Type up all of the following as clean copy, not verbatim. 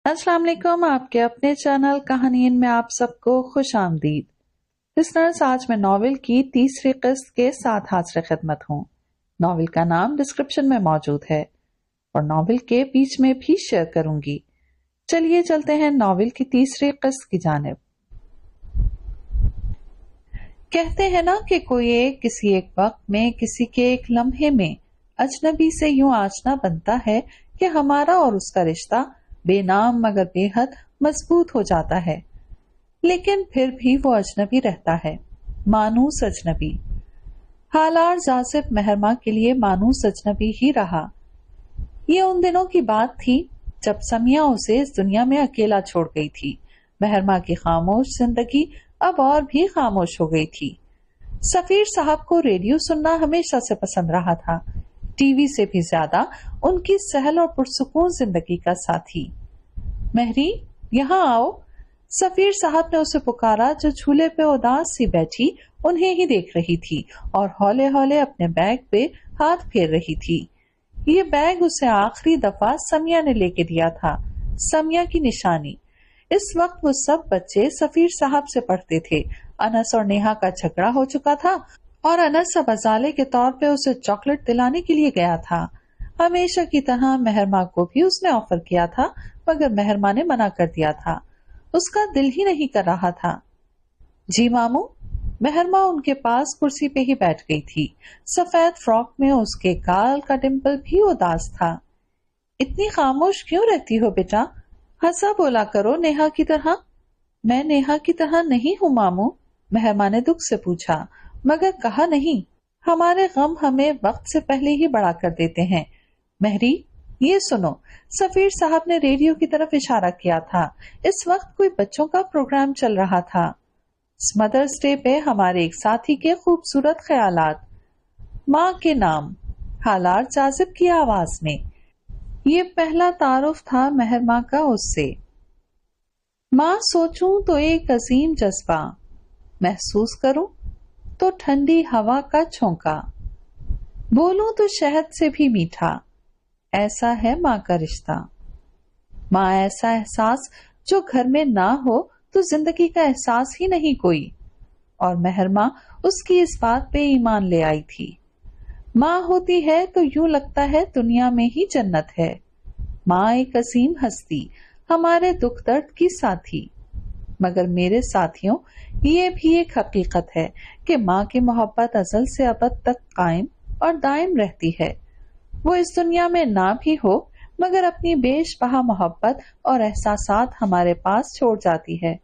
अस्सलाम वालेकुम। आपके अपने चैनल कहानियन में आप सबको खुश आमदीद। लिसनर्स, आज मैं नॉवेल की तीसरी किस्त के साथ हाजिर खिदमत हूँ। नॉवेल का नाम डिस्क्रिप्शन में मौजूद है और नॉवेल के बीच में भी शेयर करूंगी। चलिए चलते हैं नॉवेल की तीसरी किस्त की जानिब। कहते हैं ना कि कोई किसी एक वक्त में किसी के एक लम्हे में अजनबी से यूं आशना बनता है कि हमारा और उसका रिश्ता बेनाम मगर बेहद मजबूत हो जाता है, लेकिन फिर भी वो अजनबी रहता है, मानूस अजनबी। हालार जासिब मेहरमा के लिए मानूस अजनबी ही रहा। ये उन दिनों की बात थी जब समिया उसे इस दुनिया में अकेला छोड़ गई थी। मेहरमा की खामोश जिंदगी अब और भी खामोश हो गई थी। सफीर साहब को रेडियो सुनना हमेशा से पसंद रहा था, टीवी से भी ज्यादा उनकी सहल और पुरसुकून जिंदगी का साथी। महरी, यहाँ आओ। सफीर साहब ने उसे पुकारा, जो झूले पे उदास सी बैठी उन्हें ही देख रही थी और हौले हौले अपने बैग पे हाथ फेर रही थी। ये बैग उसे आखिरी दफा समिया ने लेके दिया था, समिया की निशानी। इस वक्त वो सब बच्चे सफीर साहब से पढ़ते थे। अनस और नेहा का झगड़ा हो चुका था और अनस अब अजाले के तौर पे उसे चॉकलेट दिलाने के लिए गया था। हमेशा की तरह मेहरमा को भी उसने ऑफर किया था, मगर मेहरमा ने मना कर दिया था। उसका दिल ही नहीं कर रहा था। जी मामू। मेहरमा उनके पास कुर्सी पे ही बैठ गई थी। सफेद फ्रॉक में उसके गाल का डिम्पल भी उदास था। इतनी खामोश क्यों रहती हो बेटा? हंसा बोला करो नेहा की तरह। मैं नेहा की तरह नहीं हूँ मामू, मेहरमा ने दुख से पूछा, मगर कहा नहीं। हमारे गम हमें वक्त से पहले ही बड़ा कर देते हैं। महरी, ये सुनो। सफीर साहब ने रेडियो की तरफ इशारा किया था। इस वक्त कोई बच्चों का प्रोग्राम चल रहा था। मदर्स डे पे हमारे एक साथी के खूबसूरत ख्यालात। माँ के नाम, हालार जाजिब की आवाज में। ये पहला तारुफ था मेहरमा का उससे। माँ सोचूं तो एक अजीम जज्बा, महसूस करूं तो ठंडी हवा का झोंका, बोलूं तो शहद से भी मीठा। ऐसा है माँ का रिश्ता। माँ ऐसा एहसास जो घर में ना हो तो जिंदगी का एहसास ही नहीं कोई। और मेहरमा उसकी इस बात पे ईमान ले आई थी। माँ होती है तो यूं लगता है दुनिया में ही जन्नत है। माँ एक अजीम हस्ती, हमारे दुख दर्द की साथी। मगर मेरे साथियों, ये भी एक हकीकत है कि माँ की मोहब्बत अज़ल से अबद तक कायम और दायम रहती है। वो इस दुनिया में ना भी हो, मगर अपनी बेशबहा मोहब्बत और एहसासात हमारे पास छोड़ जाती है।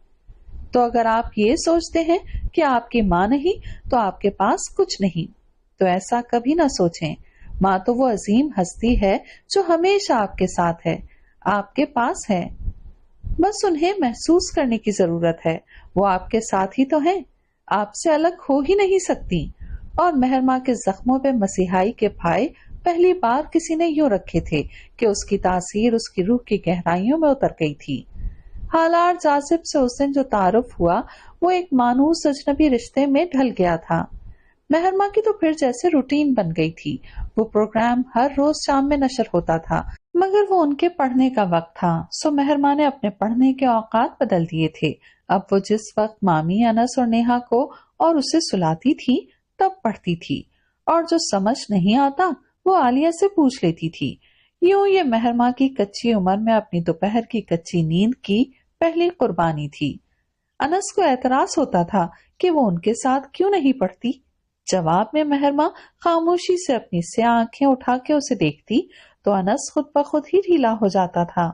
तो अगर आप ये सोचते हैं कि आपकी माँ नहीं तो आपके पास कुछ नहीं, तो ऐसा कभी ना सोचें। माँ तो वो अजीम हस्ती है जो हमेशा आपके साथ है, आपके पास है। बस उन्हें महसूस करने की जरूरत है। वो आपके साथ ही तो हैं, आपसे अलग हो ही नहीं सकती। और मेहरमा के जख्मों पे मसीहाई के फाए पहली बार किसी ने यूं रखे थे कि उसकी तासीर उसकी रूह की गहराइयों में उतर गई थी। हालार जासिब से उस दिन जो तारुफ हुआ वो एक मानूस अजनबी रिश्ते में ढल गया था। मेहरमा की तो फिर जैसे रूटीन बन गई थी। वो प्रोग्राम हर रोज शाम में नशर होता था, मगर वो उनके पढ़ने का वक्त था, सो मेहरमा ने अपने पढ़ने के औकात बदल दिए थे। अब वो जिस वक्त मामी, अनस और नेहा को और उसे सुलाती थी तब पढ़ती थी, और जो समझ नहीं आता वो आलिया से पूछ लेती थी। यूं ये मेहरमा की कच्ची उम्र में अपनी दोपहर की कच्ची नींद की पहली कुर्बानी थी। अनस को एतराज होता था कि वो उनके साथ क्यों नहीं पढ़ती। जवाब में मेहरमा खामोशी से अपनी स्याह आंखें उठा के उसे देखती तो अनस खुद ब खुद ही ढीला हो जाता था।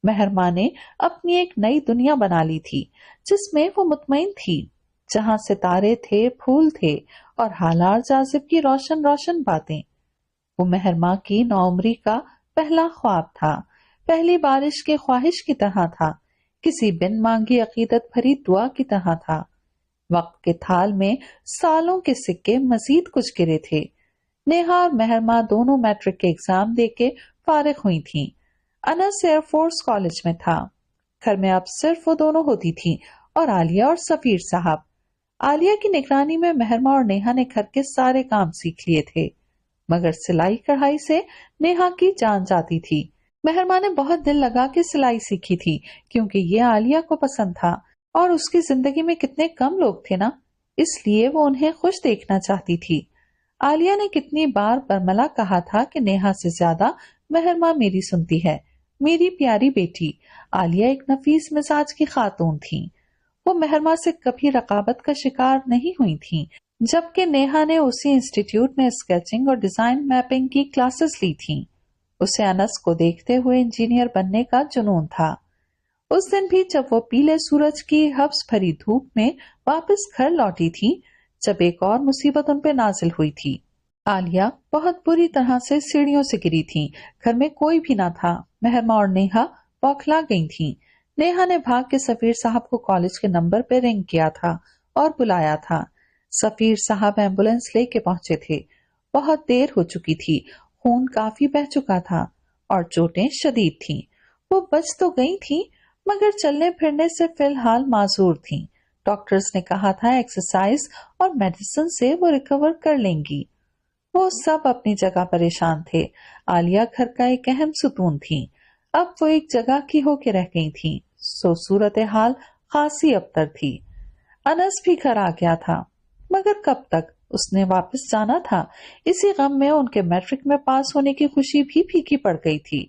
मेहरमा ने अपनी एक नई दुनिया बना ली थी जिसमें वो मुतमईन थी, जहां सितारे थे, फूल थे और हालार जाजिब की रोशन रोशन बातें। वो मेहरमा की नौउम्री का पहला ख्वाब था, पहली बारिश के ख्वाहिश की तरह था, किसी बिन मांगी अकीदत भरी दुआ की तरह था। वक्त के थाल में सालों के सिक्के मजीद कुछ गिरे थे। नेहा और मेहरमा दोनों मैट्रिक के एग्जाम देके फारिग हुई थीं। अनस एयरफोर्स कॉलेज में था। घर में अब सिर्फ वो दोनों होती थी और आलिया और सफीर साहब। आलिया की निगरानी में मेहरमा और नेहा ने घर के सारे काम सीख लिए थे, मगर सिलाई कढ़ाई से नेहा की जान जाती थी। महरमा ने बहुत दिल लगा के सिलाई सीखी थी क्योंकि ये आलिया को पसंद था और उसकी जिंदगी में कितने कम लोग थे ना, इसलिए वो उन्हें खुश देखना चाहती थी। आलिया ने कितनी बार बरमला कहा था कि नेहा से ज्यादा महरमा मेरी सुनती है, मेरी प्यारी बेटी। आलिया एक नफीस मिजाज की खातून थी। वो महरमा से कभी रकाबत का शिकार नहीं हुई थी, जबकि नेहा ने उसी इंस्टीट्यूट में स्केचिंग और डिजाइन मैपिंग की क्लासेस ली थी। उसे अनस को देखते हुए इंजीनियर बनने का जुनून था। उस दिन भी जब वो पीले सूरज की हब्स भरी धूप में वापस घर लौटी थी, जब एक और मुसीबत उन पे नाजिल हुई थी। आलिया बहुत बुरी तरह से सीढ़ियों से गिरी थी। घर में कोई भी ना था। महरमा और नेहा बौखला गई थी। नेहा ने भाग के सफीर साहब को कॉलेज के नंबर पे रिंग किया था और बुलाया था। सफीर साहब एम्बुलेंस लेके पहुंचे थे। बहुत देर हो चुकी थी, खून काफी बह चुका था और चोटें शदीद थीं। वो बच तो गई थी, मगर चलने फिरने से फिलहाल माजूर थीं। डॉक्टर्स ने कहा था एक्सरसाइज और मेडिसिन से वो रिकवर कर लेंगी। वो सब अपनी जगह परेशान थे। आलिया घर का एक अहम सुतून थी। अब वो एक जगह की होके रह गई थी, सो सूरत हाल खासी अबतर थी। अनस भी घर आ गया था, मगर कब तक? उसने वापस जाना था। इसी गम में उनके मैट्रिक में पास होने की खुशी भी फीकी पड़ गई थी।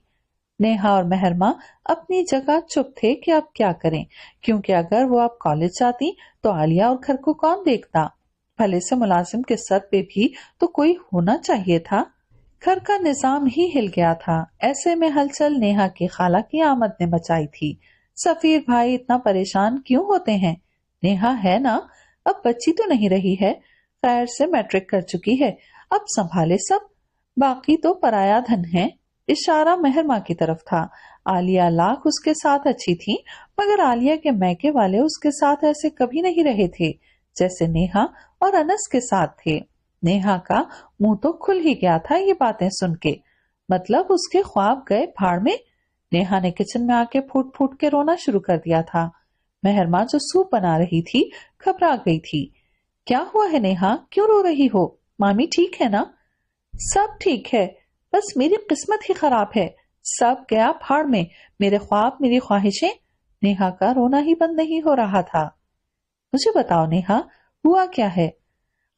नेहा और महरमा अपनी जगह चुप थे कि अब क्या करें, क्योंकि अगर वो अब कॉलेज जाती तो आलिया और घर को कौन देखता? भले से मुलाजिम के सर पे भी तो कोई होना चाहिए था। घर का निजाम ही हिल गया था। ऐसे में हलचल नेहा की खाला की आमद ने मचाई थी। सफीर भाई इतना परेशान क्यों होते हैं? नेहा है ना, अब बच्ची तो नहीं रही है, खैर से मैट्रिक कर चुकी है, अब संभाले सब। बाकी तो पराया धन है। इशारा महरमा की तरफ था। आलिया लाख उसके साथ अच्छी थी, मगर आलिया के मैके वाले उसके साथ ऐसे कभी नहीं रहे थे जैसे नेहा और अनस के साथ थे। नेहा का मुंह तो खुल ही गया था ये बातें सुन के। मतलब उसके ख्वाब गए भाड़ में। नेहा ने किचन में आके फूट फूट के रोना शुरू कर दिया था। महरमा जो सूप बना रही थी घबरा गई थी। क्या हुआ है नेहा, क्यों रो रही हो? मामी ठीक है ना? सब ठीक है, बस मेरी किस्मत ही खराब है। सब गया भाड़ में, मेरे ख्वाब, मेरी ख्वाहिशें। नेहा का रोना ही बंद नहीं हो रहा था। मुझे बताओ नेहा, हुआ क्या है?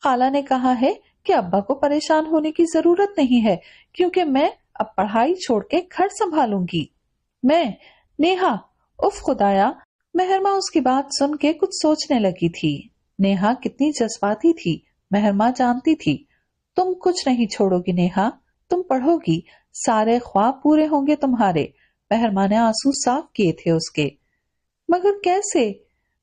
खाला ने कहा है कि अब्बा को परेशान होने की जरूरत नहीं है, क्योंकि मैं अब पढ़ाई छोड़ के घर संभालूंगी। मैं? नेहा, उफ खुदाया। महरमा उसकी बात सुन के कुछ सोचने लगी थी। नेहा कितनी जज्बाती थी, महरमा जानती थी। तुम कुछ नहीं छोड़ोगी नेहा, तुम पढ़ोगी, सारे ख्वाब पूरे होंगे तुम्हारे। महरमा ने आंसू साफ किए थे उसके। मगर कैसे?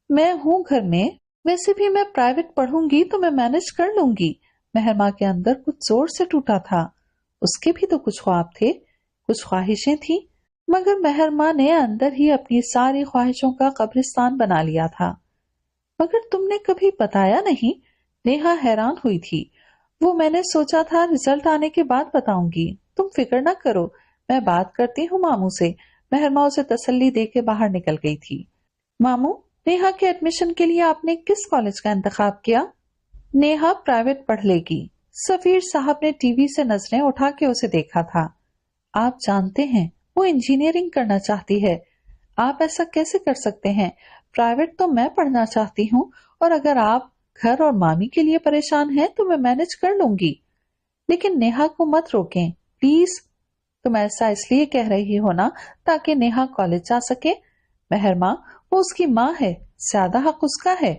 मैं हूं घर में, वैसे भी मैं प्राइवेट पढ़ूंगी तो मैं मैनेज कर लूंगी। महरमा के अंदर कुछ जोर से टूटा था। उसके भी तो कुछ ख्वाब थे, कुछ ख्वाहिशें थी, मगर महरमा ने अंदर ही अपनी सारी ख्वाहिशों का कब्रिस्तान बना लिया था। मगर तुमने कभी बताया नहीं? नेहा हैरान हुई थी। वो मैंने सोचा था रिजल्ट आने के बाद बताऊंगी। तुम फिक्र ना करो, मैं बात करती हूँ मामू से। महरमा उसे तसल्ली दे के बाहर निकल गई थी। मामू, नेहा के एडमिशन के लिए आपने किस कॉलेज का इंतखाब किया? नेहा प्राइवेट पढ़ लेगी। सफीर साहब ने टीवी से नजरें उठा के उसे देखा था। आप जानते हैं वो इंजीनियरिंग करना चाहती है। आप ऐसा कैसे कर सकते हैं? प्राइवेट तो मैं पढ़ना चाहती हूँ, और अगर आप घर और मामी के लिए परेशान हैं तो मैं मैनेज कर लूंगी। लेकिन नेहा को मत रोकें प्लीज। तुम ऐसा इसलिए कह रही हो ना ताकि नेहा कॉलेज जा सके। महरमा, वो उसकी माँ है, ज्यादा हक उसका है।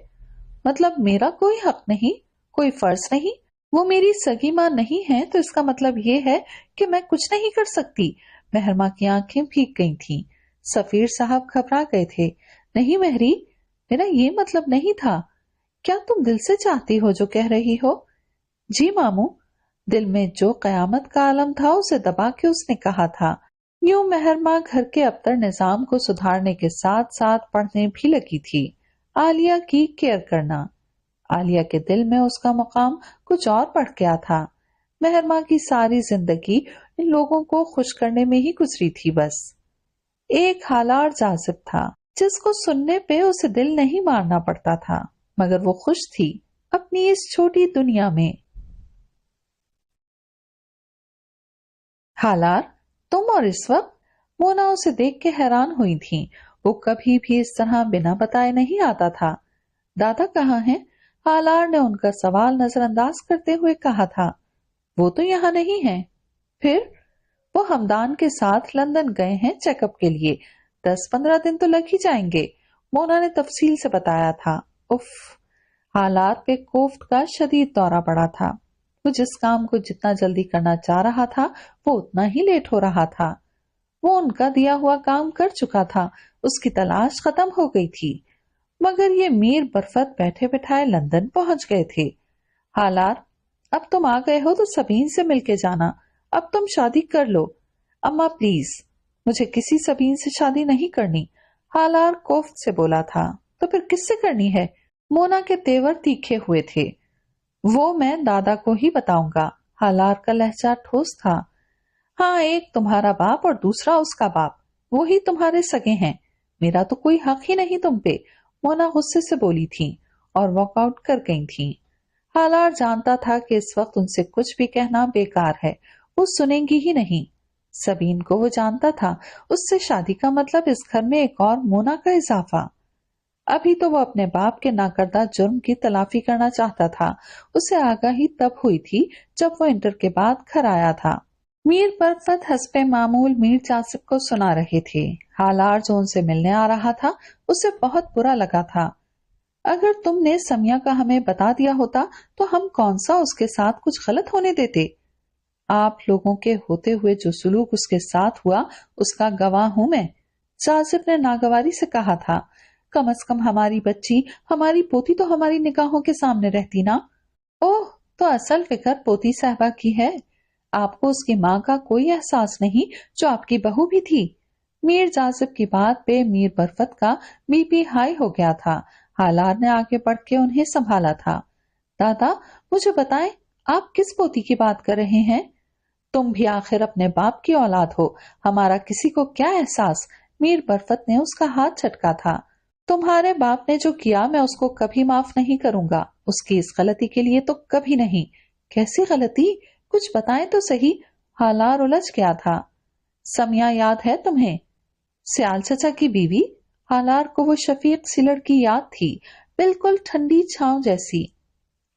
मतलब मेरा कोई हक नहीं, कोई फर्ज नहीं। वो मेरी सगी माँ नहीं है तो इसका मतलब ये है कि मैं कुछ नहीं कर सकती। महरमा की आंखें भीग गई थीं। सफीर साहब घबरा गए थे। नहीं महरी, मेरा ये मतलब नहीं था। क्या तुम दिल से चाहती हो जो कह रही हो? जी मामू। दिल में जो कयामत का आलम था उसे दबा के उसने कहा था। यूं महरमा घर के अबतर निजाम को सुधारने के साथ साथ पढ़ने भी लगी थी। आलिया की केयर करना। आलिया के दिल में उसका मुकाम कुछ और बढ़ गया था। महरमा की सारी जिंदगी इन लोगों को खुश करने में ही गुजरी थी बस। एक हालार जाजिब था जिसको सुनने पे उसे दिल नहीं मारना पड़ता था, मगर वो खुश थी अपनी इस छोटी दुनिया में। हालार, तुम और इस वक्त मोना उसे देख के हैरान हुई थी। वो कभी भी इस तरह बिना बताए नहीं आता था। दादा कहाँ हैं? हालार ने उनका सवाल नजरअंदाज करते हुए कहा था। वो तो यहाँ नहीं है। फिर? वो हमदान के साथ लंदन गए हैं चेकअप के लिए। 10-15 दिन तो लग ही जाएंगे, मोना ने तफसील से बताया था। उफ! हालात पे कोफ्त का शदीद दौरा पड़ा था। वो जिस काम को जितना जल्दी करना चाह रहा था वो उतना ही लेट हो रहा था। वो उनका दिया हुआ काम कर चुका था, उसकी तलाश खत्म हो गई थी। मगर ये मीर बरफत बैठे बिठाए लंदन पहुंच गए थे। हालार, अब तुम आ गए हो तो सबीन से मिलके जाना। अब तुम शादी कर लो। अम्मा प्लीज, मुझे किसी सबीन से शादी नहीं करनी, हालार कोफ्त से बोला था। तो फिर किससे करनी है? मोना के तेवर तीखे हुए थे। वो मैं दादा को ही बताऊंगा। हालार का लहजा ठोस था। हाँ, एक तुम्हारा बाप और दूसरा उसका बाप, वो ही तुम्हारे सगे हैं। मेरा तो कोई हक ही नहीं तुम पे, मोना गुस्से से बोली थी और वॉकआउट कर गई थी। हालार जानता था कि इस वक्त उनसे कुछ भी कहना बेकार है, वो सुनेंगी ही नहीं। सबीन को वो जानता था, उससे शादी का मतलब इस घर में एक और मोना का इजाफा। अभी तो वो अपने बाप के नाकर्दा जुर्म की तलाफी करना चाहता था। उसे आगाही तब हुई थी जब वो इंटर के बाद घर आया था। मीर बरफत हस्बे मामूल मीर जासिब को सुना रहे थे। हालार जो उनसे मिलने आ रहा था उसे बहुत बुरा लगा था। अगर तुमने समिया का हमें बता दिया होता तो हम कौन सा उसके साथ कुछ गलत होने देते। आप लोगों के होते हुए जो सुलूक उसके साथ हुआ उसका गवाह हूं मैं, जासिब ने नागवारी से कहा था। कम से कम हमारी बच्ची, हमारी पोती तो हमारी निगाहों के सामने रहती ना। ओह, तो असल फिक्र पोती साहबा की है। आपको उसकी माँ का कोई एहसास नहीं जो आपकी बहू भी थी। मीर जासिब की बात पे मीर बरफत का बीपी हाई हो गया था। हालार ने आगे बढ़ के उन्हें संभाला था। दादा, मुझे बताएं, आप किस पोती की बात कर रहे हैं? तुम भी आखिर अपने बाप की औलाद हो, हमारा किसी को क्या एहसास? मीर बरफत ने उसका हाथ झटका था। तुम्हारे बाप ने जो किया मैं उसको कभी माफ नहीं करूंगा, उसकी इस गलती के लिए तो कभी नहीं। कैसी गलती? कुछ बताएं तो सही। हालार उलझ गया था। समिया याद है तुम्हें? सियाल चचा की बीवी। हालार को वो शफीक सी लड़की याद थी, बिल्कुल ठंडी छांव जैसी।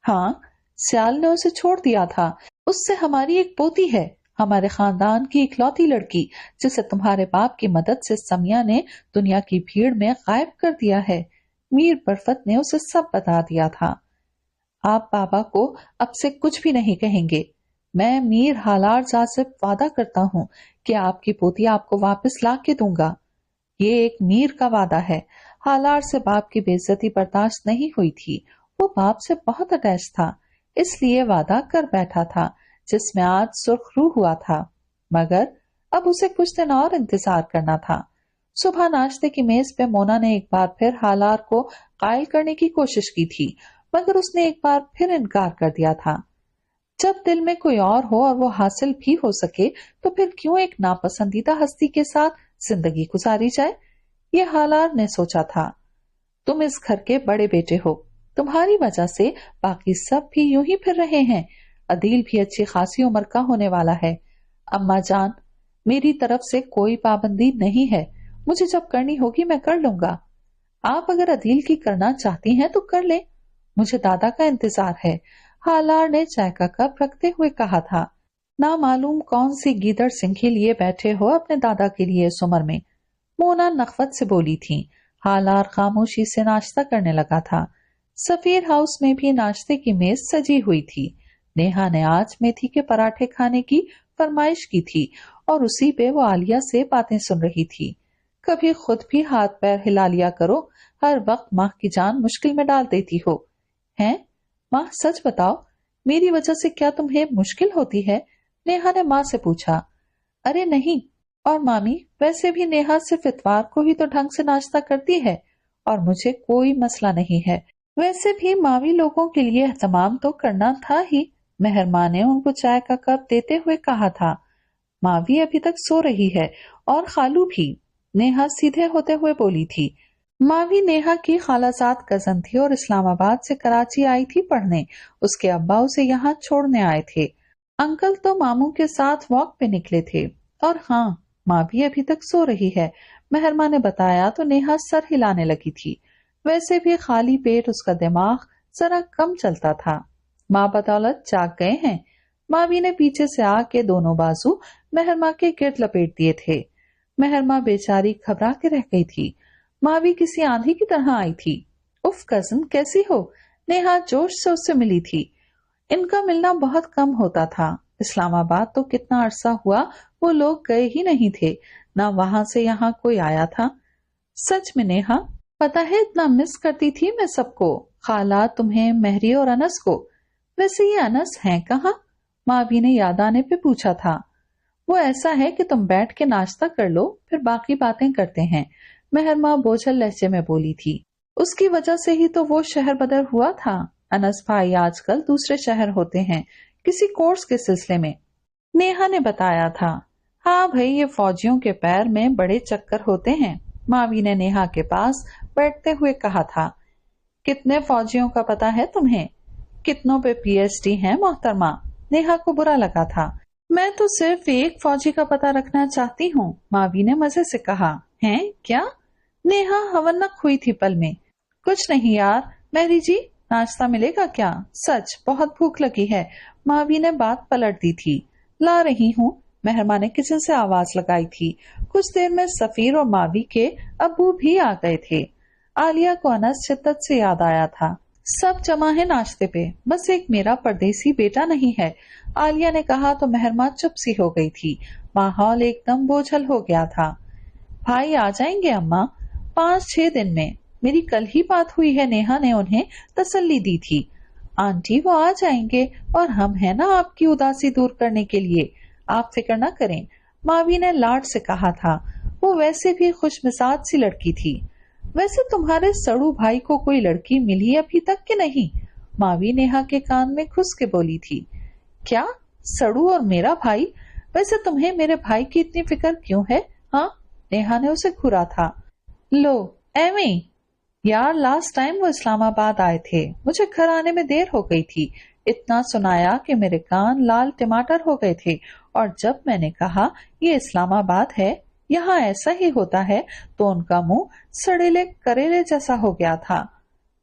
हाँ, सियाल ने उसे छोड़ दिया था। उससे हमारी एक पोती है, हमारे खानदान की इकलौती लड़की, जिसे तुम्हारे बाप की मदद से समिया ने दुनिया की भीड़ में गायब कर दिया है। मीर बरफत ने उसे सब बता दिया था। आप बाबा को अब से कुछ भी नहीं कहेंगे। मैं मीर हालार जासिब वादा करता हूँ कि आपकी पोती आपको वापस ला के दूंगा। ये एक मीर का वादा है। हालार से बाप की बेइज्जती बर्दाश्त नहीं हुई थी। वो बाप से बहुत अटैच था, इसलिए वादा कर बैठा था जिसमें आज सुर्खरू हुआ था। मगर अब उसे कुछ दिन और इंतजार करना था। सुबह नाश्ते की मेज पे मोना ने एक बार फिर हालार को कायल करने की कोशिश की थी, मगर उसने एक बार फिर इनकार कर दिया था। जब दिल में कोई और हो और वो हासिल भी हो सके तो फिर क्यों एक नापसंदीदा हस्ती के साथ जिंदगी गुजारी जाए? ये हालार ने सोचा था। तुम इस घर के बड़े बेटे हो, तुम्हारी वजह से बाकी सब भी यूं ही फिर रहे हैं। अदील भी अच्छी खासी उम्र का होने वाला है। अम्मा जान, मेरी तरफ से कोई पाबंदी नहीं है, मुझे जब करनी होगी मैं कर लूंगा। आप अगर अदील की करना चाहती हैं तो कर ले, मुझे दादा का इंतजार है। हालार ने चाय का कप रखते हुए कहा था। ना मालूम कौन सी गीदड़ सिंघी लिए बैठे हो अपने दादा के लिए इस उम्र में, मोना नखवत से बोली थी। हालार खामोशी से नाश्ता करने लगा था। सफीर हाउस में भी नाश्ते की मेज सजी हुई थी। नेहा ने आज मेथी के पराठे खाने की फरमाइश की थी और उसी पे वो आलिया से बातें सुन रही थी। कभी खुद भी हाथ पैर हिला लिया करो, हर वक्त माँ की जान मुश्किल में डाल देती हो। हैं माँ, सच बताओ, मेरी वजह से क्या तुम्हें मुश्किल होती है? नेहा ने माँ से पूछा। अरे नहीं, और मामी, वैसे भी नेहा सिर्फ इतवार को ही तो ढंग से नाश्ता करती है और मुझे कोई मसला नहीं है। वैसे भी मावी लोगों के लिए एहतमाम तो करना था ही। मेहरमा ने उनको चाय का कप देते हुए कहा था। मावी अभी तक सो रही है और खालू भी, नेहा सीधे होते हुए बोली थी। मावी नेहा की खालाजाद कजन थी और इस्लामाबाद से कराची आई थी पढ़ने। उसके अब्बा उसे यहाँ छोड़ने आए थे। अंकल तो मामू के साथ वॉक पे निकले थे। और हाँ, माँ भी अभी तक सो रही है, मेहरमा ने बताया तो नेहा सर हिलाने लगी थी। वैसे भी खाली पेट उसका दिमाग जरा कम चलता था। माँ बदौलत जाग गए हैं। मावी ने पीछे से आके दोनों बाजू मेहरमा के गिर्द लपेट दिए थे। मेहरमा बेचारी घबरा के रह गई थी। मावी किसी आंधी की तरह आई थी। उफ कजन कैसी हो? नेहा जोश से उससे मिली थी। इनका मिलना बहुत कम होता था। इस्लामाबाद तो कितना अरसा हुआ वो लोग गए ही नहीं थे, ना वहां से यहाँ कोई आया था। सच में नेहा, पता है इतना मिस करती थी मैं सबको, खाला, तुम्हें, मेहरी और अनस को। वैसे ये अनस है कहाँ? मावी ने याद आने पे पूछा था। वो ऐसा है कि तुम बैठ के नाश्ता कर लो, फिर बाकी बातें करते हैं, मेहरमा बोझल लहजे में बोली थी। उसकी वजह से ही तो वो शहर बदर हुआ था। अनस भाई आजकल दूसरे शहर होते हैं, किसी कोर्स के सिलसिले में, नेहा ने बताया था। हाँ भाई, ये फौजियों के पैर में बड़े चक्कर होते हैं, मावी ने नेहा के पास बैठते हुए कहा था। कितने फौजियों का पता है तुम्हें? कितनों पे पीएचडी है मोहतरमा। नेहा को बुरा लगा था। मैं तो सिर्फ एक फौजी का पता रखना चाहती हूँ, मावी ने मजे से कहा। हैं क्या? नेहा हवन्नक हुई थी पल में। कुछ नहीं यार, मेहरी जी नाश्ता मिलेगा क्या? सच बहुत भूख लगी है, मावी ने बात पलट दी थी। ला रही हूँ, मेहरमा ने किचन से आवाज लगाई थी। कुछ देर में सफीर और मावी के अब्बू भी आ गए थे। आलिया को अनस शिद्दत से याद आया था। सब जमा है नाश्ते पे, बस एक मेरा परदेसी बेटा नहीं है, आलिया ने कहा तो मेहरमा चुप सी हो गई थी। माहौल एकदम बोझल हो गया था। भाई आ जाएंगे अम्मा, 5-6 दिन में। मेरी कल ही बात हुई है, नेहा ने उन्हें तसल्ली दी थी। आंटी वो आ जाएंगे और हम हैं ना आपकी उदासी दूर करने के लिए, आप फिक्र न करें, मावी ने लाड से कहा था। वो वैसे भी खुशमिजाज सी लड़की थी। वैसे तुम्हारे सड़ू भाई को कोई लड़की मिली अभी तक कि नहीं? मावी नेहा के कान में घुस के बोली थी। क्या? सड़ू और मेरा भाई? वैसे तुम्हें मेरे भाई की इतनी फिक्र क्यों है? हाँ, नेहा ने उसे घूरा था। लो एवे यार, लास्ट टाइम वो इस्लामाबाद आए थे, मुझे घर आने में देर हो गई थी। इतना सुनाया कि मेरे कान लाल टमाटर हो गए थे, और जब मैंने कहा ये इस्लामाबाद है, यहाँ ऐसा ही होता है, तो उनका मुंह सड़ेले करेले जैसा हो गया था।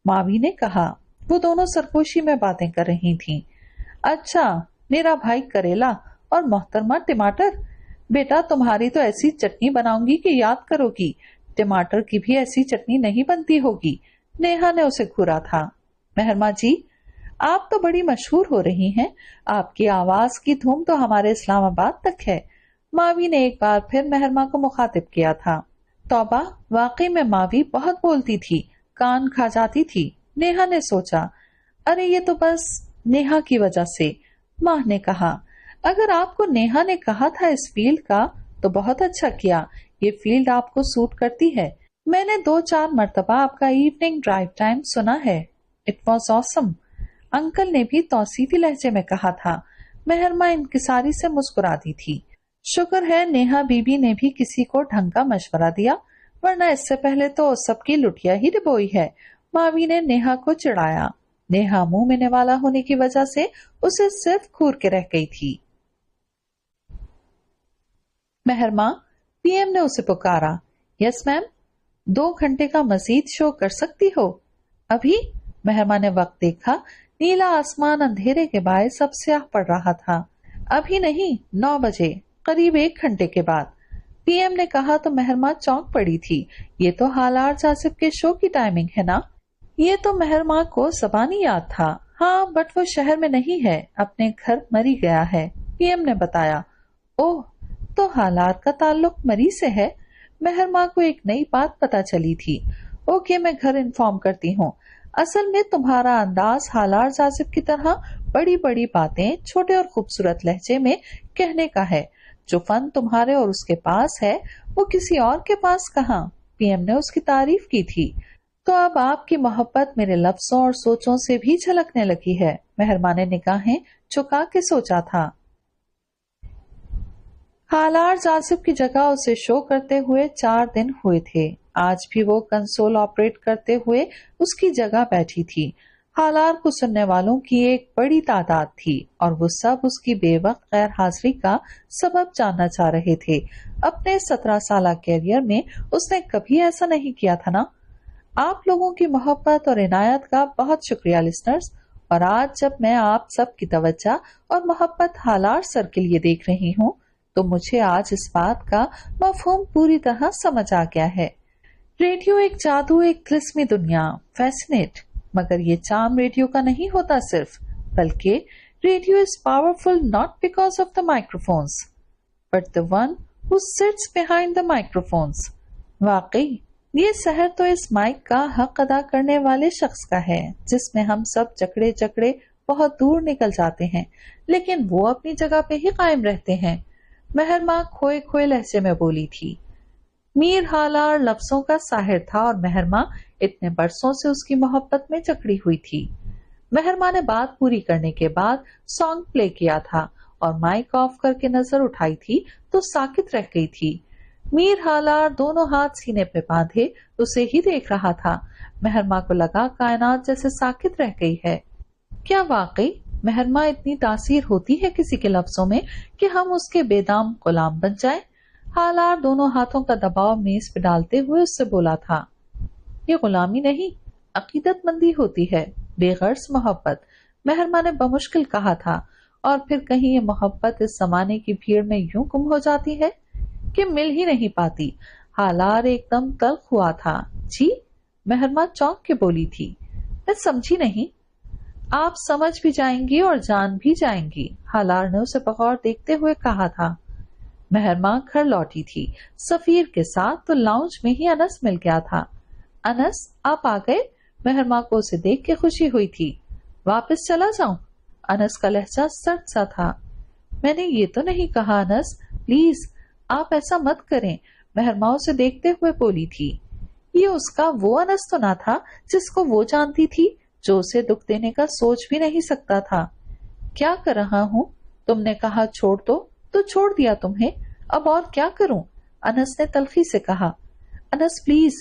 मावी ने कहा। वो दोनों सरगोशी में बातें कर रही थीं। अच्छा, मेरा भाई करेला और मोहतरमा टमाटर। बेटा तुम्हारी तो ऐसी चटनी बनाऊंगी कि याद करोगी, टमाटर की भी ऐसी चटनी नहीं बनती होगी, नेहा ने उसे घूरा था। मेहरमा जी, आप तो बड़ी मशहूर हो रही हैं, आपकी आवाज की धूम तो हमारे इस्लामाबाद तक है, मावी ने एक बार फिर मेहरमा को मुखातिब किया था। तौबा, वाकई में मावी बहुत बोलती थी, कान खा जाती थी। नेहा ने सोचा, अरे ये तो बस नेहा की वजह से। माँ ने कहा, अगर आपको नेहा ने कहा था इस फील्ड का तो बहुत अच्छा किया, ये फील्ड आपको सूट करती है। मैंने 2-4 मर्तबा आपका इवनिंग ड्राइव टाइम सुना है, इट वॉज ऑसम, अंकल ने भी तौसीफी लहजे में कहा था। मेहरमा इंकिसारी से मुस्कुरा दी थी। शुक्र है नेहा बीबी ने भी किसी को ढंग का मशवरा दिया, वरना इससे पहले तो सबकी लुटिया ही डिबोई है, मावी ने नेहा को चिढ़ाया। नेहा मुंह में निवाला होने की वजह से उसे सिर्फ घूर के रह गई थी। मेहरमा, पीएम ने उसे पुकारा। यस मैम, 2 घंटे का मजीद शो कर सकती हो? अभी? मेहरमा ने वक्त देखा। नीला आसमान अंधेरे के बायस सब स्याह पड़ रहा था। अभी नहीं, 9 बजे, करीब 1 घंटे के बाद, पीएम ने कहा तो मेहरमा चौंक पड़ी थी। ये तो हालार जासिब के शो की टाइमिंग है ना? ये तो मेहरमा को ज़बानी याद था। हाँ, बट वो शहर में नहीं है, अपने घर मरी गया है, पीएम ने बताया। ओह, तो हालार का ताल्लुक मरी से है? मेहरमा को एक नई बात पता चली थी। ओके, मैं घर इन्फॉर्म करती हूँ। असल में तुम्हारा अंदाज हालार जासिब की तरह बड़ी बड़ी बातें छोटे और खूबसूरत लहजे में कहने का है। जो फन तुम्हारे और उसके पास है वो किसी और के पास कहाँ? पीएम ने उसकी तारीफ की थी। तो अब आपकी मोहब्बत मेरे लफ्जों और सोचों से भी झलकने लगी है, मेहरमा ने निगाहें झुका के सोचा था। हालार जासिब की जगह उसे शो करते हुए 4 दिन हुए थे। आज भी वो कंसोल ऑपरेट करते हुए उसकी जगह बैठी थी। हालार को सुनने वालों की एक बड़ी तादाद थी और वो सब उसकी बेवक्त गैर हाजिरी का सबब जानना चाह रहे थे। अपने 17 साल कैरियर में उसने कभी ऐसा नहीं किया था ना। आप लोगों की मोहब्बत और इनायत का बहुत शुक्रिया लिसनर्स। और आज जब मैं आप सब की तवज्जो और मोहब्बत हालार सर के लिए देख रही हूँ तो मुझे आज इस बात का मफहूम पूरी तरह समझ आ गया है। रेडियो एक जादू, एक तिलिस्मी दुनिया, फैसिनेट। मगर ये चार्म रेडियो का नहीं होता सिर्फ, बल्कि radio is powerful not because of the microphones but the one who sits behind the microphones. वाकई ये शहर तो इस माइक का हक अदा करने वाले शख्स का है जिसमें हम सब जकड़े जकड़े बहुत दूर निकल जाते हैं, लेकिन वो अपनी जगह पे ही कायम रहते हैं। मेहरमा खोए खोए लहजे में बोली थी। मीर हालार लफ्जों का साहिर था और मेहरमा इतने बरसों से उसकी मोहब्बत में जकड़ी हुई थी। मेहरमा ने बात पूरी करने के बाद सॉन्ग प्ले किया था और माइक ऑफ करके नजर उठाई थी तो साकित रह गई थी। मीर हालार दोनों हाथ सीने पे बांधे उसे ही देख रहा था। मेहरमा को लगा कायनात जैसे साकित रह गई है। क्या वाकई मेहरमा इतनी तासीर होती है किसी के लफ्जों में कि हम उसके बेदाम गुलाम बन जाएं? हालार दोनों हाथों का दबाव मेज पे डालते हुए उससे बोला था, ये गुलामी नहीं, अकीदतमंदी होती है, बेगर्ज मोहब्बत। मेहरमा ने बमुश्किल कहा था। और फिर कहीं ये मोहब्बत इस जमाने की भीड़ में यूं गुम हो जाती है कि मिल ही नहीं पाती। हालार एकदम तल्ख हुआ था। जी? मेहरमा चौंक के बोली थी। मैं समझी नहीं। आप समझ भी जाएंगी और जान भी जाएंगी, हालार ने उसे बगौर देखते हुए कहा था। मेहरमा घर लौटी थी सफीर के साथ तो लाउंज में ही अनस मिल गया था। अनस आप आ गए? मेहरमा को उसे देख के खुशी हुई थी। वापस चला जाऊं? अनस का लहजा सर्द सा था। मैंने ये तो नहीं कहा अनस, प्लीज आप ऐसा मत करें, मेहरमा उसे देखते हुए बोली थी। ये उसका वो अनस तो ना था जिसको वो जानती थी, जो उसे दुख देने का सोच भी नहीं सकता था। क्या कर रहा हूँ? तुमने कहा छोड़ दो तो छोड़ दिया तुम्हें, अब और क्या करूं? अनस ने तल्खी से कहा। अनस प्लीज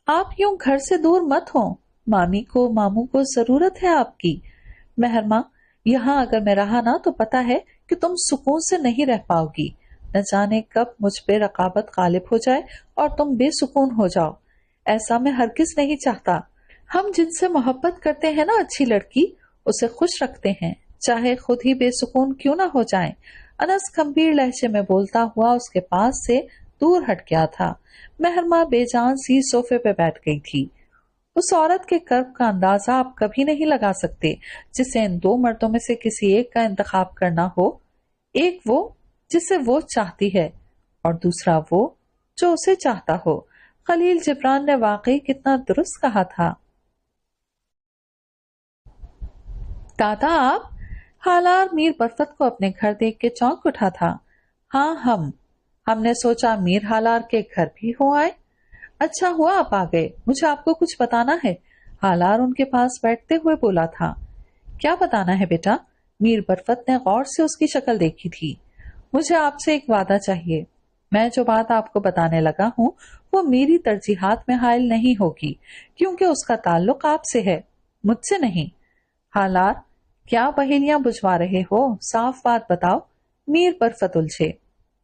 आप यूं घर से दूर मत हो, मामी को मामू को जरूरत है आपकी। मेहरमा यहाँ अगर मैं रहा ना तो पता है कि तुम सुकून से नहीं रह पाओगी। न जाने कब मुझ पे रकाबत गालिब हो जाए और तुम बेसुकून हो जाओ। ऐसा मैं हरगिज नहीं चाहता। हम जिनसे मोहब्बत करते हैं ना अच्छी लड़की, उसे खुश रखते हैं, चाहे खुद ही बेसुकून क्यों ना हो जाए। अनस गंभीर लहजे में बोलता हुआ उसके पास से दूर हट गया था। मेहरमा बेजान सी सोफे पे बैठ गई थी। उस औरत के कर्ब का अंदाजा आप कभी नहीं लगा सकते जिसे इन दो मर्दों में से किसी एक का इंतखाब करना हो। एक वो जिसे वो चाहती है और दूसरा वो जो उसे चाहता हो। खलील जिब्रान ने वाकई कितना दुरुस्त कहा था। दादा आप? हालार मीर बरफत को अपने घर देख के चौंक उठा था। हाँ हमने सोचा मीर हालार के घर भी हो आए। अच्छा हुआ आप आ गए, मुझे आपको कुछ बताना है। हालार उनके पास बैठते हुए बोला था। क्या बताना है बेटा? मीर बरफत ने गौर से उसकी शक्ल देखी थी। मुझे आपसे एक वादा चाहिए। मैं जो बात आपको बताने लगा हूँ वो मेरी तरजीहात में हायल नहीं होगी क्योंकि उसका ताल्लुक आपसे है, मुझसे नहीं। हालार क्या पहेलियां बुझवा रहे हो? साफ बात बताओ। मीर बरफत उलझे।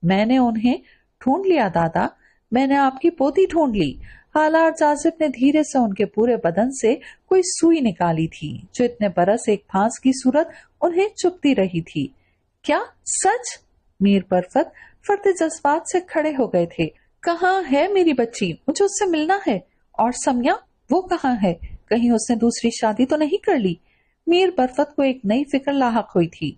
मैंने उन्हें ढूंढ लिया दादा, मैंने आपकी पोती ढूंढ ली। हालार जाजिब ने धीरे से उनके पूरे बदन से कोई सुई निकाली थी जो इतने बरस एक फांस की सूरत उन्हें चुभती रही थी। क्या सच? मीर बरफत फर्द जज्बात से खड़े हो गए थे। कहाँ है मेरी बच्ची? मुझे उससे मिलना है। और समिया, वो कहाँ है? कहीं उसने दूसरी शादी तो नहीं कर ली? मीर बरफत को एक नई फिक्र लाहक हुई थी।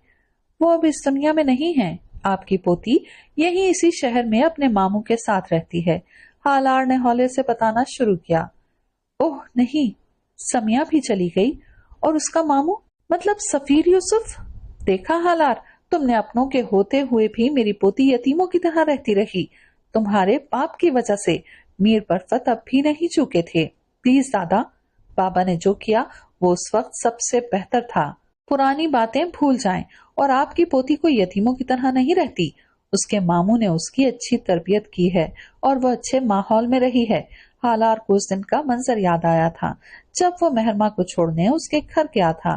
वो अब इस दुनिया में नहीं है। आपकी पोती यही इसी शहर में अपने मामू के साथ रहती है। हालार ने हौले से बताना शुरू किया। ओह नहीं, समिया भी चली गई और उसका मामू मतलब सफीर यूसुफ? देखा हालार, तुमने अपनों के होते हुए भी मेरी पोती यतीमों की तरह रहती रही। तुम्हारे पाप की वजह से मीर बरफत अब भी नहीं चूके थे। प्लीज दादा, बाबा ने जो किया वो उस वक्त सबसे बेहतर था। पुरानी बातें भूल जाएं और आपकी पोती को यतीमों की तरह नहीं रहती। उसके मामू ने उसकी अच्छी तरबियत की है और वो अच्छे माहौल में रही है। हालार को उस दिन का मंजर याद आया था जब वो मेहरमा को छोड़ने उसके घर गया था।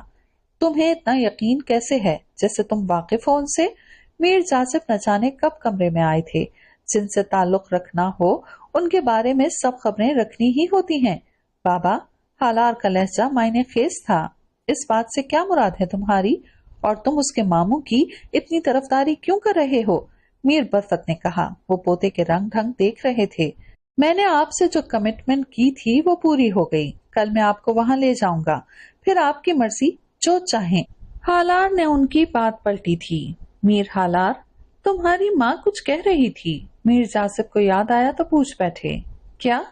तुम्हें इतना यकीन कैसे है, जैसे तुम वाकिफ हो उनसे? मीर जासिब न जाने कब कमरे में आए थे। जिनसे ताल्लुक रखना हो उनके बारे में सब खबरें रखनी ही होती हैं। बाबा, हालार का लहजा मायने खेज था। इस बात से क्या मुराद है तुम्हारी, और तुम उसके मामू की इतनी तरफदारी क्यों कर रहे हो? मीर बरफत ने कहा। वो पोते के रंग ढंग देख रहे थे। मैंने आपसे जो कमिटमेंट की थी वो पूरी हो गई। कल मैं आपको वहां ले जाऊंगा, फिर आपकी मर्जी, जो चाहें। हालार ने उनकी बात पलटी थी। मीर, हालार, तुम्हारी माँ कुछ कह रही थी। मीर जासिब को याद आया तो पूछ बैठे। क्या?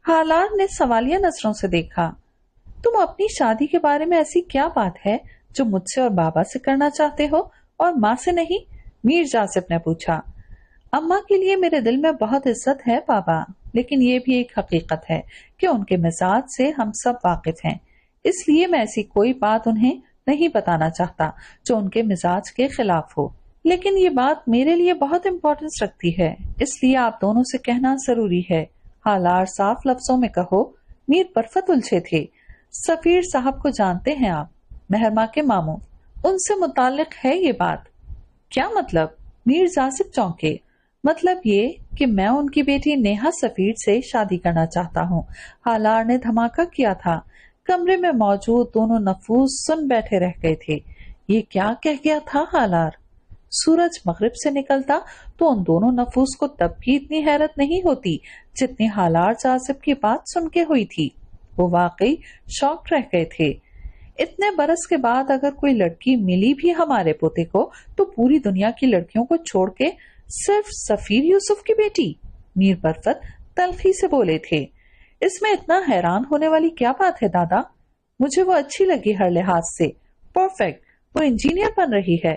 हालार ने सवालिया नजरों से देखा। तुम अपनी शादी के बारे में ऐसी क्या बात है जो मुझसे और बाबा से करना चाहते हो और माँ से नहीं? मीर जासिब ने पूछा। अम्मा के लिए मेरे दिल में बहुत इज्जत है बाबा, लेकिन ये भी एक हकीकत है कि उनके मिजाज से हम सब वाकिफ हैं। इसलिए मैं ऐसी कोई बात उन्हें नहीं बताना चाहता जो उनके मिजाज के खिलाफ हो। लेकिन ये बात मेरे लिए बहुत इम्पोर्टेंस रखती है, इसलिए आप दोनों से कहना जरूरी है। हालार, साफ लफ्जों में कहो। मीर बरफत उलझे थे। सफीर साहब को जानते हैं आप, मेहरमा के मामू, उनसे मुताल्लिक है ये बात। क्या मतलब? मीर जासिब चौंके। मतलब ये कि मैं उनकी बेटी नेहा सफीर से शादी करना चाहता हूँ। हालार ने धमाका किया था। कमरे में मौजूद दोनों नफूस सुन बैठे रह गए थे। ये क्या कह गया था हालार? सूरज मगरिब से निकलता तो उन दोनों नफूस को तब भी इतनी हैरत नहीं होती जितनी हालार जासिब की बात सुन के हुई थी। वो वाकई शॉक रह गए थे। इतने बरस के बाद अगर कोई लड़की मिली भी हमारे पोते को तो पूरी दुनिया की लड़कियों को छोड़ के सिर्फ सफीर यूसुफ की बेटी? मीर बरफत तल्खी से बोले थे। इसमें इतना हैरान होने वाली क्या बात है दादा? मुझे वो अच्छी लगी हर लिहाज से। परफेक्ट, वो इंजीनियर बन रही है।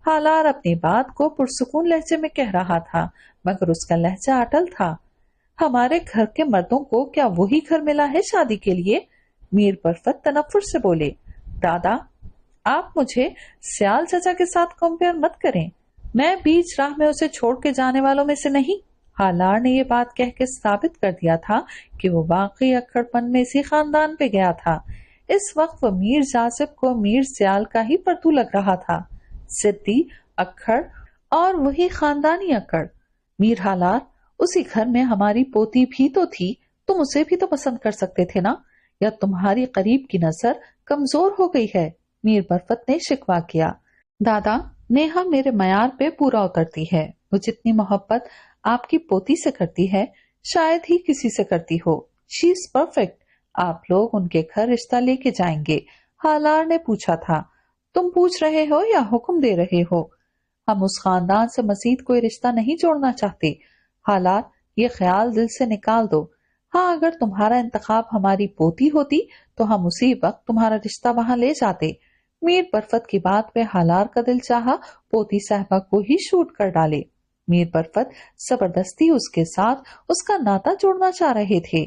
हालार अपनी बात को पुरसुकून लहजे में कह रहा था, मगर उसका लहजा अटल था। हमारे घर के मर्दों को क्या वही घर मिला है शादी के लिए? मीर बरफत तनफ्फुर से बोले। दादा, आप मुझे सियाल चाचा के साथ कंपेयर मत करें। मैं बीच राह में उसे छोड़ के जाने वालों में से नहीं। हालार ने ये बात कह के साबित कर दिया था कि वो वाकई अक्खड़पन में इसी खानदान पे गया था। इस वक्त वो मीर जासिब को मीर सियाल का ही परतू लग रहा था। सिद्दी, अक्खड़ और वही खानदानी अक्खड़। मीर हालार, उसी घर में हमारी पोती भी तो थी, तुम उसे भी तो पसंद कर सकते थे ना? या तुम्हारी करीब की नजर कमजोर हो गई है? मीर बरफत ने शिकवा किया। दादा, नेहा मेरे मयार पे पूरा उतरती है। वो जितनी मोहब्बत आपकी पोती से करती है शायद ही किसी से करती हो। She is perfect. आप लोग उनके घर रिश्ता लेके जाएंगे? हालार ने पूछा था। तुम पूछ रहे हो या हुक्म दे रहे हो? हम उस खानदान से मजीद कोई रिश्ता नहीं जोड़ना चाहते। हालार, ये ख्याल दिल से निकाल दो। हाँ, अगर तुम्हारा इंतखाब हमारी पोती होती तो हम उसी वक्त तुम्हारा रिश्ता वहां ले जाते। मीर बरफत की बात पे हालार का दिल चाहा पोती साहबा को ही शूट कर डाले। मीर बरफत जबरदस्ती उसके साथ उसका नाता जोड़ना चाह रहे थे।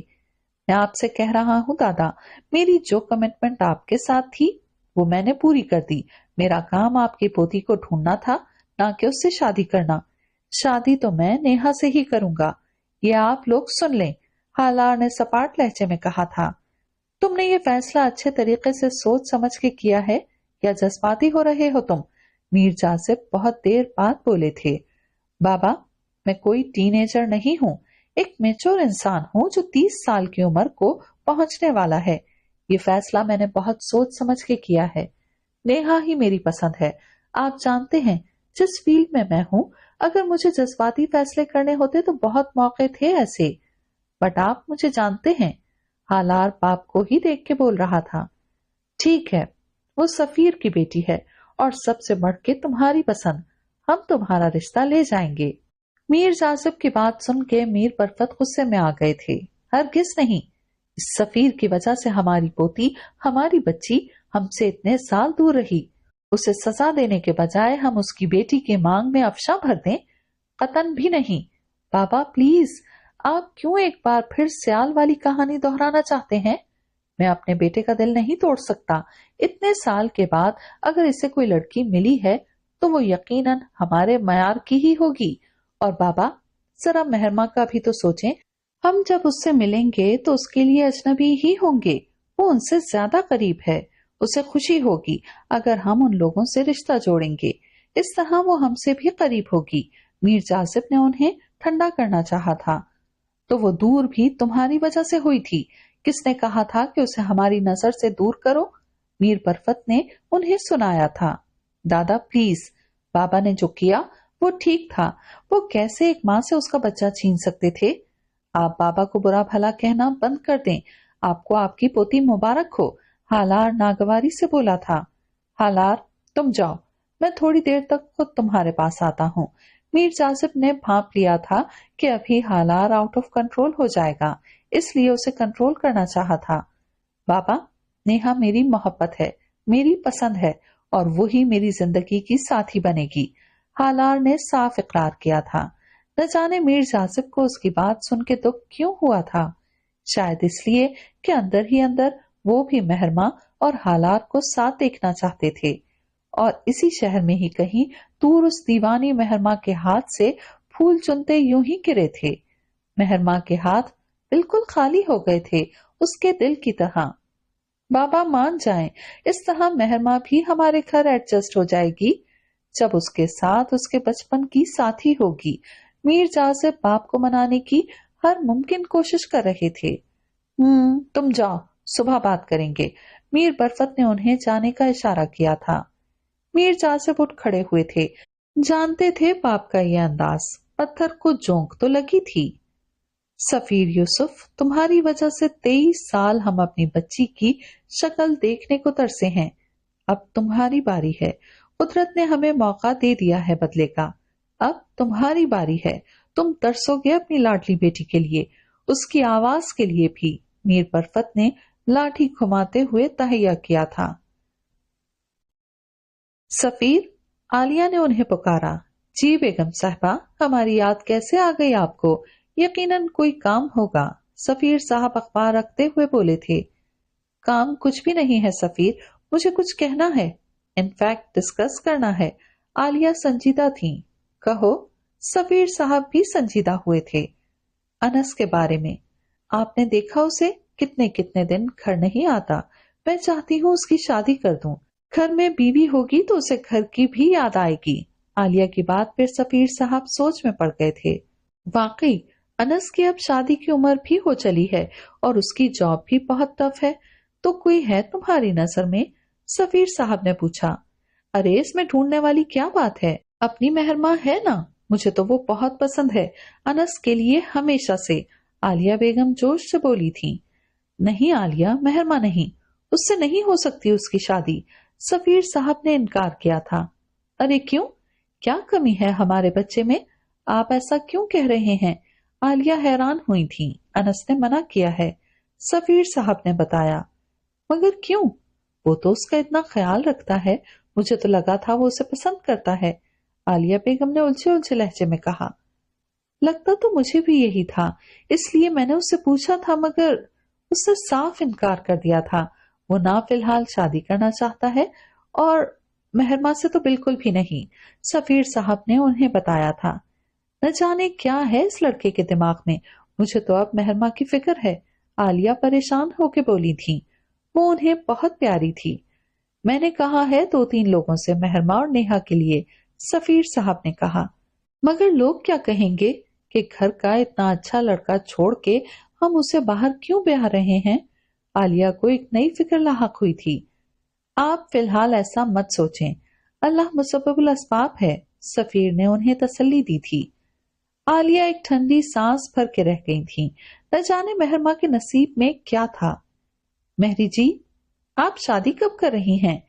मैं आपसे कह रहा हूँ दादा, मेरी जो कमिटमेंट आपके साथ थी वो मैंने पूरी कर दी। मेरा काम आपकी पोती को ढूंढना था, ना कि उससे शादी करना। शादी तो मैं नेहा से ही करूंगा, ये आप लोग सुन लें। हालार ने सपाट लहजे में कहा था। तुमने ये फैसला अच्छे तरीके से सोच समझ के किया है या जज्बाती हो रहे हो तुम? मीर जासिब बहुत देर बाद बोले थे। बाबा, मैं कोई टीनेजर नहीं हूँ, एक मैच्योर इंसान हूँ जो 30 साल की उम्र को पहुंचने वाला है। ये फैसला मैंने बहुत सोच समझ के किया है। नेहा ही मेरी पसंद है। आप जानते हैं जिस फील्ड में मैं हूँ, अगर मुझे जज्बाती फैसले करने होते तो बहुत मौके थे ऐसे। बट आप मुझे जानते हैं। हालार बाप को ही देख के बोल रहा था। ठीक है, वो सफीर की बेटी है और सबसे बढ़ के तुम्हारी पसंद। हम तुम्हारा रिश्ता ले जाएंगे। मीर जासिब की बात सुन के मीर बरफत गुस्से में आ गए थे। हरगिज नहीं। इस सफीर की वजह से हमारी पोती, हमारी बच्ची हमसे इतने साल दूर रही। उसे सजा देने के बजाय हम उसकी बेटी की मांग में अफशा भर दें? कतन भी नहीं। बाबा प्लीज, आप क्यों एक बार फिर सियाल वाली कहानी दोहराना चाहते हैं? मैं अपने बेटे का दिल नहीं तोड़ सकता। इतने साल के बाद अगर इसे कोई लड़की मिली है तो वो यकीनन हमारे मयार की ही होगी। और बाबा, जरा मेहरमा का भी तो सोचें। हम जब उससे मिलेंगे तो उसके लिए अजनबी ही होंगे, वो उनसे ज्यादा करीब है। उसे खुशी होगी अगर हम उन लोगों से रिश्ता जोड़ेंगे, इस तरह वो हमसे भी करीब होगी। मीर जासिब ने उन्हें ठंडा करना चाहा था। तो वो दूर भी तुम्हारी वजह से हुई थी। किसने कहा था कि उसे हमारी नजर से दूर करो? मीर बरफत ने उन्हें सुनाया था। दादा प्लीज, बाबा ने जो किया वो ठीक था। वो कैसे एक माँ से उसका बच्चा छीन सकते थे? आप बाबा को बुरा भला कहना बंद कर दें। आपको आपकी पोती मुबारक हो, हालार नागवारी से बोला था। हालार, तुम जाओ, मैं थोड़ी देर तक खुद तुम्हारे पास आता हूँ। मीर जासिब ने भांप लिया था कि अभी हालार आउट ऑफ कंट्रोल हो जाएगा, इसलिए उसे कंट्रोल करना चाहा था। बाबा, नेहा मेरी मोहब्बत है, मेरी पसंद है, और वही मेरी जिंदगी की साथी बनेगी। हालार ने साफ इकरार किया था। न जाने मीर जासिब को उसकी बात सुन के दुख क्यों हुआ था। शायद इसलिए कि अंदर ही अंदर वो भी मेहरमा और हालार को साथ देखना चाहते थे। और इसी शहर में ही कहीं दूर उस दीवानी मेहरमा के हाथ से फूल चुनते यूं ही गिरे थे। मेहरमा के हाथ बिल्कुल खाली हो गए थे, उसके दिल की तरह। बाबा मान जाएं, इस तरह मेहरमा भी हमारे घर एडजस्ट हो जाएगी, जब उसके साथ उसके बचपन की साथी होगी। मीर जासिब बाप को मनाने की हर मुमकिन कोशिश कर रहे थे। तुम जाओ, सुबह बात करेंगे। मीर बरफत ने उन्हें जाने का इशारा किया था। मीर जासिब उठ खड़े हुए थे। जानते थे बाप का ये अंदाज, पत्थर को जोंक तो लगी थी। सफीर यूसुफ, तुम्हारी वजह से 23 साल हम अपनी बच्ची की शक्ल देखने को तरसे हैं। अब तुम्हारी बारी है। कुदरत ने हमें मौका दे दिया है बदले का। अब तुम्हारी बारी है। तुम तरसोगे अपनी लाडली बेटी के लिए, उसकी आवाज के लिए भी। मीर बरफत ने लाठी घुमाते हुए तहैया किया था। सफीर, आलिया ने उन्हें पुकारा। जी बेगम साहबा, हमारी याद कैसे आ गई आपको? यकीनन कोई काम होगा। सफीर साहब अखबार रखते हुए बोले थे। काम कुछ भी नहीं है सफीर, मुझे कुछ कहना है, इनफैक्ट डिस्कस करना है। आलिया संजीदा थी। कहो। सफीर साहब भी संजीदा हुए थे। अनस के बारे में। आपने देखा उसे? कितने कितने दिन घर नहीं आता। मैं चाहती हूँ उसकी शादी कर दूं। घर में बीवी होगी तो उसे घर की भी याद आएगी। आलिया की बात पर सफीर साहब सोच में पड़ गए थे। वाकई अनस की अब शादी की उम्र भी हो चली है और उसकी जॉब भी बहुत टफ है। तो कोई है तुम्हारी नजर में? सफीर साहब ने पूछा। अरे इसमें ढूंढने वाली क्या बात है? अपनी मेहरमा है ना, मुझे तो वो बहुत पसंद है, अनस के लिए हमेशा से। आलिया बेगम जोश से बोली थी। नहीं आलिया, मेहरमा नहीं, उससे नहीं हो सकती उसकी शादी। सफीर साहब ने इनकार किया था। अरे क्यों? क्या कमी है हमारे बच्चे में? आप ऐसा क्यों कह रहे हैं? आलिया हैरान हुई थी। अनस ने मना किया है, सफीर साहब ने बताया। मगर क्यों? वो तो उसका इतना ख्याल रखता है, मुझे तो लगा था वो उसे पसंद करता है। आलिया बेगम ने उलझे उलझे लहजे में कहा। लगता तो मुझे भी यही था, इसलिए मैंने उससे पूछा था, मगर उसने साफ इनकार कर दिया था। वो ना फिलहाल शादी करना चाहता है और मेहरमा से तो बिल्कुल भी नहीं। सफीर साहब ने उन्हें बताया था। न जाने क्या है इस लड़के के दिमाग में, मुझे तो अब मेहरमा की फिक्र है। आलिया परेशान होकर बोली थी। वो उन्हें बहुत प्यारी थी। मैंने कहा है 2-3 लोगों से मेहरमा और नेहा के लिए, सफीर साहब ने कहा। मगर लोग क्या कहेंगे कि घर का इतना अच्छा लड़का छोड़ के हम उसे बाहर क्यों ब्याह रहे हैं? आलिया को एक नई फिक्र लाहक हुई थी। आप फिलहाल ऐसा मत सोचें, अल्लाह मुसब्बिबुल अस्बाब है, सफीर ने उन्हें तसल्ली दी थी। आलिया एक ठंडी सांस भर के रह गई थी। न जाने मेहरमा के नसीब में क्या था। मेहरी जी, आप शादी कब कर रही हैं?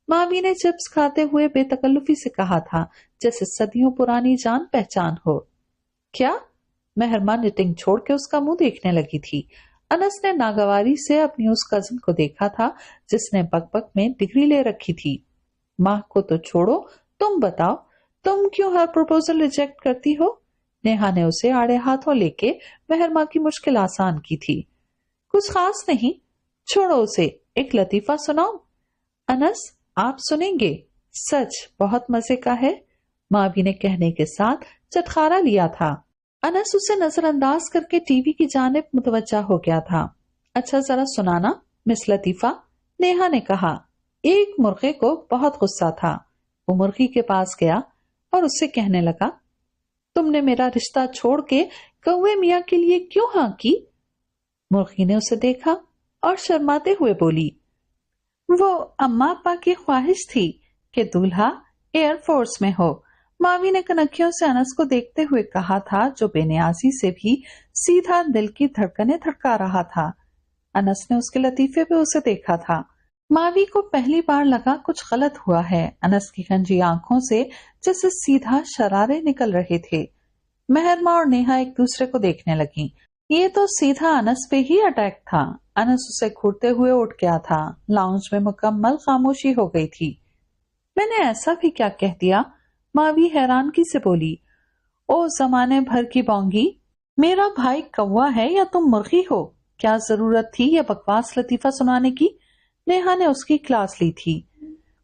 मामी ने चिप्स खाते हुए बेतकल्लुफी से कहा था, जैसे सदियों पुरानी जान पहचान हो। क्या? मेहरमा निटिंग छोड़ के उसका मुंह देखने लगी थी। अनस ने नागवारी से अपनी उस कजन को देखा था जिसने बकबक में डिग्री ले रखी थी। माँ को तो छोड़ो, तुम बताओ, तुम क्यों हर प्रपोजल रिजेक्ट करती हो? नेहा ने उसे आड़े हाथों लेके मेहरमा की मुश्किल आसान की थी। कुछ खास नहीं, छोड़ो उसे, एक लतीफा सुनाओ। अनस, आप सुनेंगे? सच बहुत मजे का है, मावी ने कहने के साथ चटखारा लिया था। अनस उसे नजरअंदाज करके टीवी की जानिब मुतवज्जा हो गया था। अच्छा जरा सुनाना मिस लतीफा, नेहा ने कहा। एक मुर्गे को बहुत गुस्सा था। वो मुर्गी के पास गया और उससे कहने लगा, तुमने मेरा रिश्ता छोड़ के कौवे मियाँ के लिए क्यों हाँ की? मुर्गी ने उसे देखा और शर्माते हुए बोली, वो अम्मा अब्बा की ख्वाहिश थी कि दूल्हा एयरफोर्स में हो। मावी ने कनखियों से अनस को देखते हुए कहा था, जो बेनियाजी से भी सीधा दिल की धड़कनें धड़का रहा था। अनस ने उसके लतीफे पे उसे देखा था। मावी को पहली बार लगा कुछ गलत हुआ है। अनस की गंजी आंखों से जैसे सीधा शरारे निकल रहे थे। मेहरमा और नेहा एक दूसरे को देखने लगी। ये तो सीधा अनस पे ही अटैक था। अनस उसे घूरते हुए उठ गया था। लाउंज में मुकम्मल खामोशी हो गई थी। मैंने ऐसा भी क्या कह दिया? मावी हैरानगी से बोली। ओ जमाने भर की बोंगी, मेरा भाई कौवा है या तुम मुर्गी हो? क्या जरूरत थी ये बकवास लतीफा सुनाने की? नेहा ने उसकी क्लास ली थी।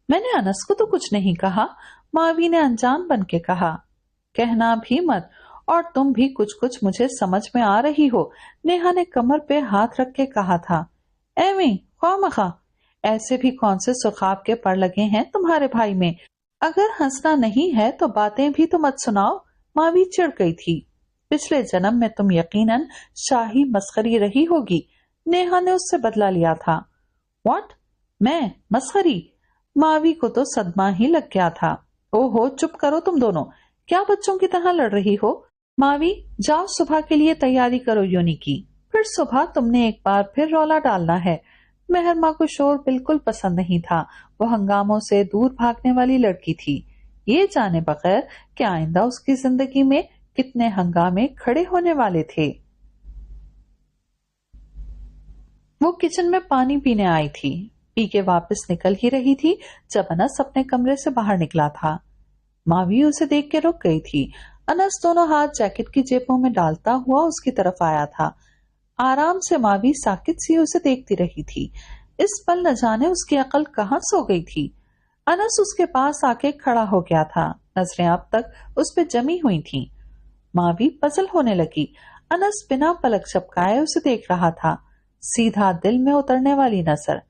मैंने अनस को तो कुछ नहीं कहा, मावी ने अनजान बन के कहा। कहना भी मत, और तुम भी कुछ कुछ मुझे समझ में आ रही हो, नेहा ने कमर पे हाथ रख के कहा था। एवें ख्वामखा, ऐसे भी कौन से सुखाब के पर लगे हैं तुम्हारे भाई में? अगर हंसना नहीं है तो बातें भी तो मत सुनाओ। मावी चिढ़ गई थी। पिछले जन्म में तुम यकीनन शाही मस्खरी रही होगी। नेहा ने उससे बदला लिया था। व्हाट? मैं मस्खरी? मावी को तो सदमा ही लग गया था। ओहो चुप करो तुम दोनों, क्या बच्चों की तरह लड़ रही हो? मावी जाओ सुबह के लिए तैयारी करो यूनी की, फिर सुबह तुमने एक बार फिर रौला डालना है। मेहरमा को शोर बिल्कुल पसंद नहीं था। वो हंगामों से दूर भागने वाली लड़की थी। ये जाने बगैर कि आइंदा उसकी जिंदगी में कितने हंगामे खड़े होने वाले थे। वो किचन में पानी पीने आई थी। पी के वापस निकल ही रही थी जब अनस अपने कमरे से बाहर निकला था। मावी उसे देख के रुक गई थी। अनस दोनों हाथ जैकेट की जेबों में डालता हुआ उसकी तरफ आया था। आराम से मावी साकित सी उसे देखती रही थी। इस पल न जाने उसकी अकल कहाँ सो गई थी। अनस उसके पास आके खड़ा हो गया था। नजरें अब तक उस पे जमी हुई थीं। मावी पजल होने लगी। अनस बिना पलक झपकाए उसे देख रहा था, सीधा दिल में उतरने वाली नजर।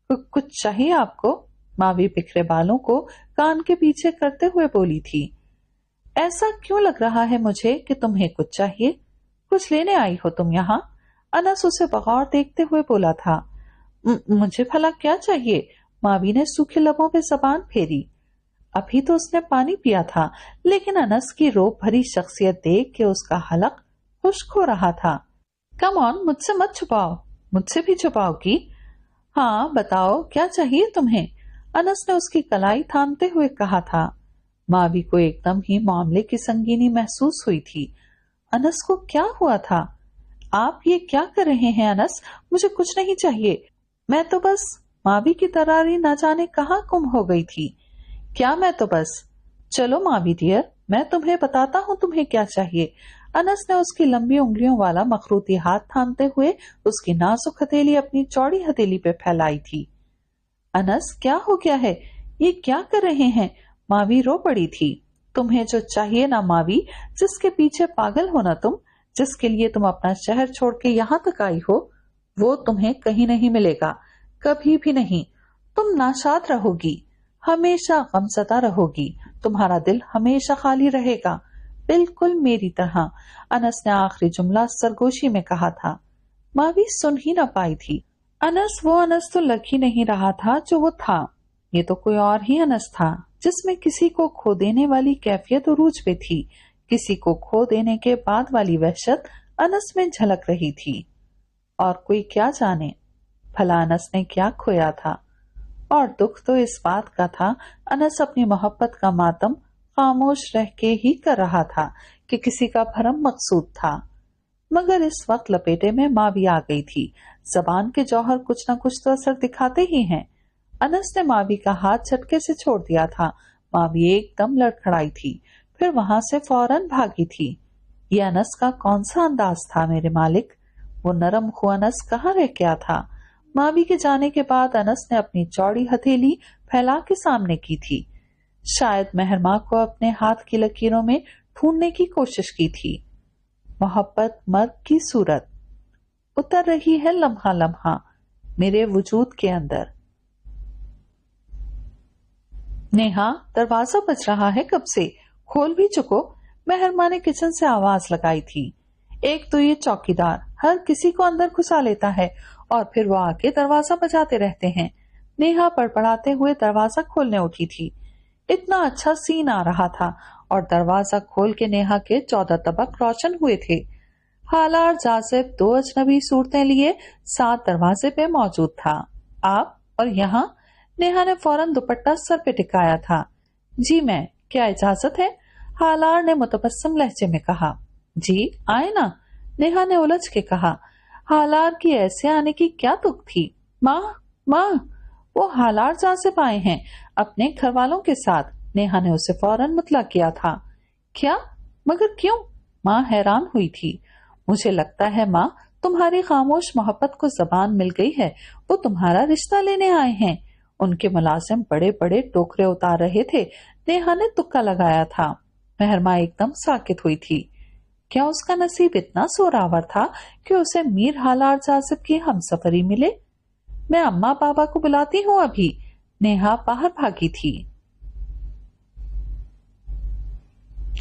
कुछ चाहिए आपको? मावी बिखरे बालों को कान के पीछे करते हुए बोली थी। ऐसा क्यों लग रहा है मुझे कि तुम्हें कुछ चाहिए? कुछ लेने आई हो तुम यहाँ? अनस उसे बगौर देखते हुए बोला था। मुझे भला क्या चाहिए? मावी ने सूखे लबों पे जबान फेरी। अभी तो उसने पानी पिया था, लेकिन अनस की रोब भरी शख्सियत देख के उसका हलक खुश्क हो रहा था। कम ऑन, मुझसे मत छुपाओ। मुझसे भी छुपाओगी? हाँ बताओ क्या चाहिए तुम्हें? अनस ने उसकी कलाई थामते हुए कहा था। मावी को एकदम ही मामले की संगीनी महसूस हुई थी। अनस को क्या हुआ था? आप ये क्या कर रहे हैं अनस? मुझे कुछ नहीं चाहिए। मैं तो बस, मावी की तरारी न जाने कहाँ गुम हो गई थी। क्या मैं तो बस? चलो मावी डियर, मैं तुम्हें बताता हूँ तुम्हें क्या चाहिए। अनस ने उसकी लंबी उंगलियों वाला मखरूती हाथ थामते हुए उसकी नाजुक हथेली अपनी चौड़ी हथेली पे फैलाई थी। अनस क्या हो गया है? ये क्या कर रहे हैं? मावी रो पड़ी थी। तुम्हें जो चाहिए ना मावी, जिसके पीछे पागल हो ना तुम, जिसके लिए तुम अपना शहर छोड़ के यहाँ तक आई हो, वो तुम्हें कहीं नहीं मिलेगा, कभी भी नहीं। तुम नाशाद रहोगी, हमेशा गमज़दा रहोगी, तुम्हारा दिल हमेशा खाली रहेगा, बिल्कुल मेरी तरह। अनस ने आखिरी जुमला सरगोशी में कहा था। मावी सुन ही न पाई थी। अनस वो अनस तो लग ही नहीं रहा था जो वो था। ये तो कोई और ही अनस था, जिसमें किसी को खो देने वाली कैफियत उरूज पे थी। किसी को खो देने के बाद वाली वहशत अनस में झलक रही थी। और कोई क्या जाने भला अनस ने क्या खोया था। और दुख तो इस बात का था, अनस अपनी मोहब्बत का मातम खामोश रह के ही कर रहा था कि किसी का भरम मकसूद था। मगर इस वक्त लपेटे में मावी आ गई थी। जबान के जौहर कुछ न कुछ तो असर दिखाते ही हैं। अनस ने मावी का हाथ झटके से छोड़ दिया था। मावी एकदम लड़खड़ाई थी, फिर वहां से फौरन भागी थी। ये अनस का कौन सा अंदाज था मेरे मालिक? वो नरम खु अनस कहाँ रह गया था? मावी के जाने के बाद अनस ने अपनी चौड़ी हथेली फैला के सामने की थी। शायद मेहरमा को अपने हाथ की लकीरों में ढूंढने की कोशिश की थी। मोहब्बत मर्द की सूरत उतर रही है लम्हा लम्हा मेरे वजूद के अंदर। नेहा, दरवाजा बज रहा है कब से, खोल भी चुको। मेहरमा ने किचन से आवाज लगाई थी। एक तो ये चौकीदार हर किसी को अंदर घुसा लेता है और फिर वो आके दरवाजा बजाते रहते हैं। नेहा पड़पड़ाते हुए दरवाजा खोलने उठी थी। इतना अच्छा सीन आ रहा था और दरवाजा खोल के नेहा के 14 तबक रोशन हुए थे। हालार जासिब 2 अजनबी सूरतें लिए साथ दरवाजे पे मौजूद था। आप और यहाँ? नेहा ने फौरन दुपट्टा सर पे टिकाया था। जी मैं, क्या इजाजत है? हालार ने मुतबस्सम लहजे में कहा। जी आए ना, नेहा ने उलझ के कहा। हालार की ऐसे आने की क्या तुक थी? माँ माँ, वो हालार जासिब आए हैं अपने घर वालों के साथ। नेहा ने उसे फौरन मुतला किया था। क्या? मगर क्यों? माँ हैरान हुई थी। मुझे लगता है माँ, तुम्हारी खामोश मोहब्बत को जबान मिल गई है। वो तुम्हारा रिश्ता लेने आए हैं। उनके मुलाजिम बड़े बड़े टोकरे उतार रहे थे। नेहा ने तुक्का लगाया था। मेहरमा एकदम साकित हुई थी। क्या उसका नसीब इतना सोरावर था कि उसे मीर हालार जासिब की हमसफरी मिले? मैं अम्मा पापा को बुलाती हूँ अभी। नेहा बाहर भागी थी।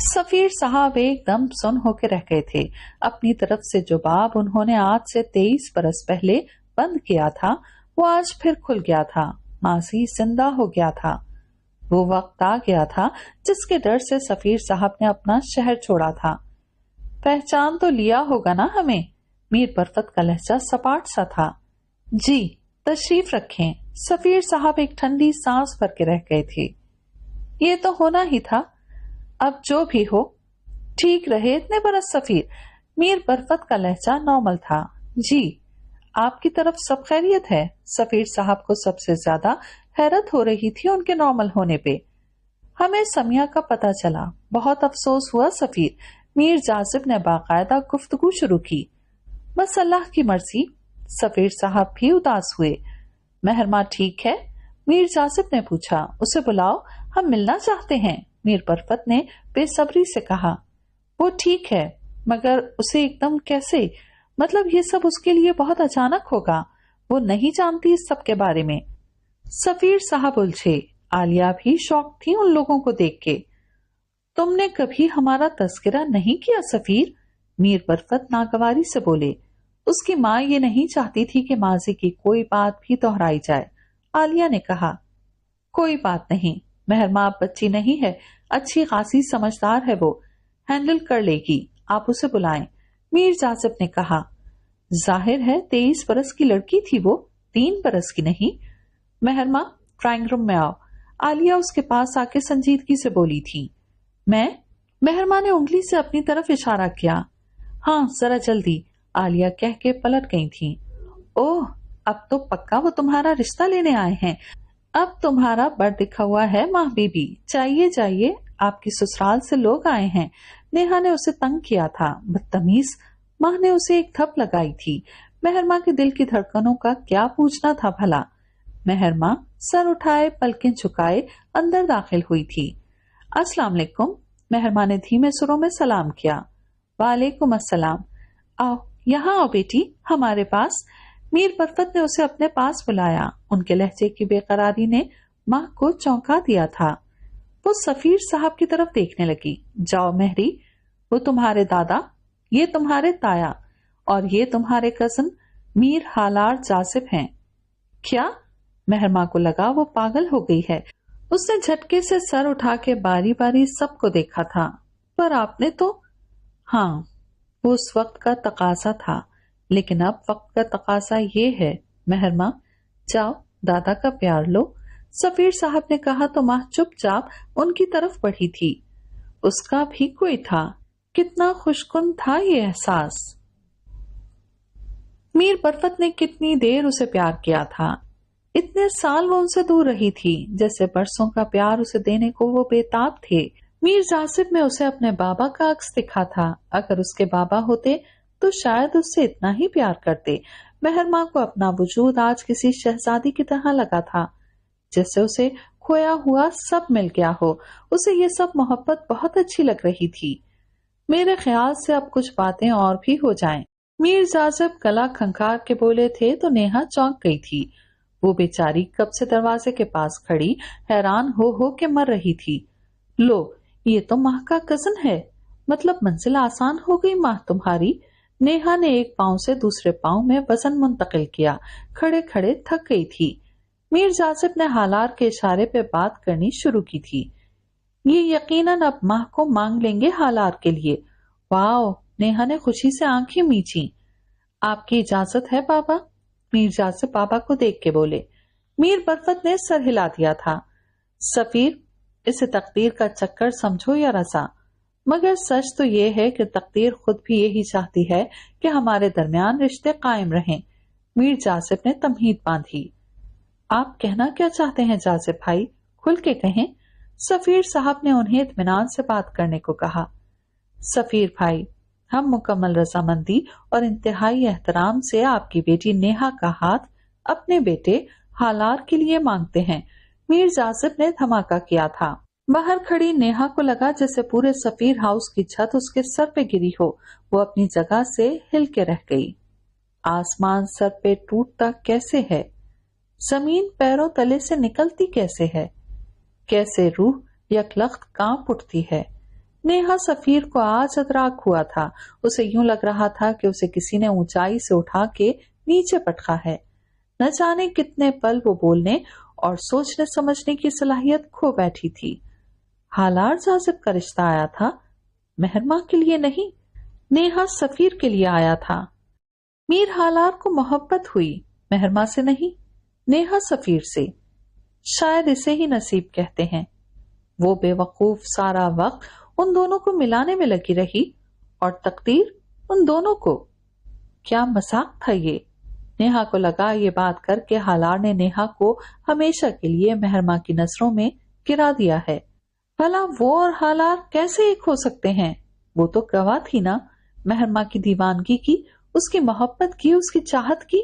सफीर साहब एकदम सुन होके रह गए थे। अपनी तरफ से जो बाब उन्होंने आज से 23 बरस पहले बंद किया था, वो आज फिर खुल गया था। माजी जिंदा हो गया था। वो वक्त आ गया था जिसके डर से सफीर साहब ने अपना शहर छोड़ा था। पहचान तो लिया होगा ना हमें? मीर बरफत का लहजा सपाट सा था। जी तशरीफ रखें। सफीर साहब एक ठंडी सांस भर के रह गए थे। ये तो होना ही था। अब जो भी हो, ठीक रहे इतने बरस सफीर। मीर बरफत का लहजा नॉर्मल था। जी आपकी तरफ सब खैरियत है? सफीर साहब को सबसे ज्यादा हैरत हो रही थी उनके नॉर्मल होने पे। हमें समिया का पता चला, बहुत अफसोस हुआ सफीर। मीर जासिब ने बाकायदा गुफ्तगू शुरू की। बस अल्लाह की मर्जी। सफीर साहब भी उदास हुए। मेहरमा ठीक है? मीर जासिब ने पूछा। उसे बुलाओ, हम मिलना चाहते हैं। मीर बरफत ने बेसब्री से कहा। वो ठीक है, मगर उसे एकदम कैसे? मतलब ये सब उसके लिए बहुत अचानक होगा। वो नहीं जानती इस सब के बारे में। सफीर साहब उलझे। आलिया भी शौक थी उन लोगों को देख के। तुमने कभी हमारा तस्करा नहीं किया सफीर? मीर बरफत नागवारी से बोले। उसकी माँ ये नहीं चाहती थी कि माजी की कोई बात भी दोहराई जाए। आलिया ने कहा। कोई बात नहीं, मेहरमा अब बच्ची नहीं है, अच्छी खासी समझदार है, वो हैंडल कर लेगी। आप उसे बुलाएं। मीर जासिब ने कहा। जाहिर है 23 बरस की लड़की थी वो, 3 बरस की नहीं। मेहरमा ड्राइंग रूम में आओ। आलिया उसके पास आके संजीदगी से बोली थी। मैं? मेहरमा ने उंगली से अपनी तरफ इशारा किया। हाँ जरा जल्दी, आलिया कह के पलट गई थी। ओह, अब तो पक्का वो तुम्हारा रिश्ता लेने आए हैं। अब तुम्हारा बड़ दिखा हुआ है माँ बीबी। जाइए जाइए, आपकी ससुराल से लोग आए हैं। नेहा ने उसे तंग किया था। बदतमीज। माँ ने उसे एक थप लगाई थी। मेहरमा के दिल की धड़कनों का क्या पूछना था भला। मेहरमा सर उठाए पलकें झुकाए अंदर दाखिल हुई थी। अस्सलाम वालेकुम। मेहरमा ने धीमे सुरों में सलाम किया। वालेकुम अस्सलाम। आओ यहाँ आओ बेटी, हमारे पास। मीर बरफत ने उसे अपने पास बुलाया। उनके लहजे की बेकरारी ने माँ को चौंका दिया था। वो सफीर साहब की तरफ देखने लगी। जाओ मेहरी, वो तुम्हारे दादा, ये तुम्हारे ताया और ये तुम्हारे कजन मीर हालार जासिब हैं। क्या? मेहरमा को लगा वो पागल हो गई है। उसने झटके से सर उठा के बारी बारी सबको देखा था। पर आपने तो? हाँ, वो उस वक्त का तकाजा था, लेकिन अब वक्त का तकाजा ये है। मेहरमा जाओ दादा का प्यार लो। सफीर साहब ने कहा तो माँ चुपचाप उनकी तरफ बढ़ी थी। उसका भी कोई था। कितना खुशकुन था ये एहसास। मीर बरफत ने कितनी देर उसे प्यार किया था। इतने साल वो उनसे दूर रही थी, जैसे बरसों का प्यार उसे देने को वो बेताब थे। मीर जासिब में उसे अपने बाबा का अक्स दिखा था। अगर उसके बाबा होते तो शायद उससे इतना ही प्यार करते। मेहरमा को अपना वजूद आज किसी शहजादी की तरह लगा था, जैसे उसे खोया हुआ सब मिल गया हो। उसे ये सब मोहब्बत बहुत अच्छी लग रही थी। میرے خیال سے اب کچھ باتیں اور بھی ہو جائیں۔ میر جازب گلا کھنکھار کے بولے تھے تو نیہا چونک گئی تھی۔ وہ بیچاری کب سے دروازے کے پاس کھڑی حیران ہو کے مر رہی تھی۔ لو، یہ تو ماہ کا کزن ہے، مطلب منزل آسان ہو گئی ماہ تمہاری۔ نیہا نے ایک پاؤں سے دوسرے پاؤں میں وزن منتقل کیا، کھڑے کھڑے تھک گئی تھی۔ میر جازب نے حالار کے اشارے پہ بات کرنی شروع کی تھی۔ یہ یقیناً اب ماہ کو مانگ لیں گے حالار کے لیے۔ واؤ، نیہا نے خوشی سے آنکھیں میچی۔ آپ کی اجازت ہے بابا؟ میر جازب بابا کو دیکھ کے بولے۔ میر برفت نے سر ہلا دیا تھا۔ سفیر، اسے تقدیر کا چکر سمجھو یا رسا، مگر سچ تو یہ ہے کہ تقدیر خود بھی یہی چاہتی ہے کہ ہمارے درمیان رشتے قائم رہیں۔ میر جازب نے تمہید باندھی۔ آپ کہنا کیا چاہتے ہیں جازب بھائی؟ کھل کے کہیں۔ سفیر صاحب نے انہیں اطمینان سے بات کرنے کو کہا۔ سفیر بھائی، ہم مکمل رضامندی اور انتہائی احترام سے آپ کی بیٹی نیہا کا ہاتھ اپنے بیٹے حالار کے لیے مانگتے ہیں۔ میر جازب نے دھماکہ کیا تھا۔ باہر کھڑی نیہا کو لگا جیسے پورے سفیر ہاؤس کی چھت اس کے سر پہ گری ہو۔ وہ اپنی جگہ سے ہل کے رہ گئی۔ آسمان سر پہ ٹوٹتا کیسے ہے؟ زمین پیروں تلے سے نکلتی کیسے ہے؟ کیسے روح یکلخت کانپ اٹھتی ہے؟ نیہا سفیر کو آج ادراک ہوا تھا۔ اسے یوں لگ رہا تھا کہ اسے کسی نے اونچائی سے اٹھا کے نیچے پٹکا ہے۔ نہ جانے کتنے پل وہ بولنے اور سوچنے سمجھنے کی صلاحیت کھو بیٹھی تھی۔ حالار جازب کا رشتہ آیا تھا، مہرماں کے لیے نہیں۔ نیہا سفیر کے لیے آیا تھا۔ میر حالار کو محبت ہوئی، مہرماں سے نہیں، نیہا سفیر سے۔ شاید اسے ہی نصیب کہتے ہیں۔ وہ بے وقوف سارا وقت ان دونوں کو ملانے میں لگی رہی، اور تقدیر ان دونوں کو۔ کیا مذاق تھا یہ؟ نیہا کو لگا یہ بات کر کے حالار نے نیہا کو ہمیشہ کے لیے مہرماں کی نظروں میں گرا دیا ہے۔ بھلا وہ اور حالار کیسے ایک ہو سکتے ہیں؟ وہ تو گواہ تھی نا، مہرماں کی دیوانگی کی، اس کی محبت کی، اس کی چاہت کی۔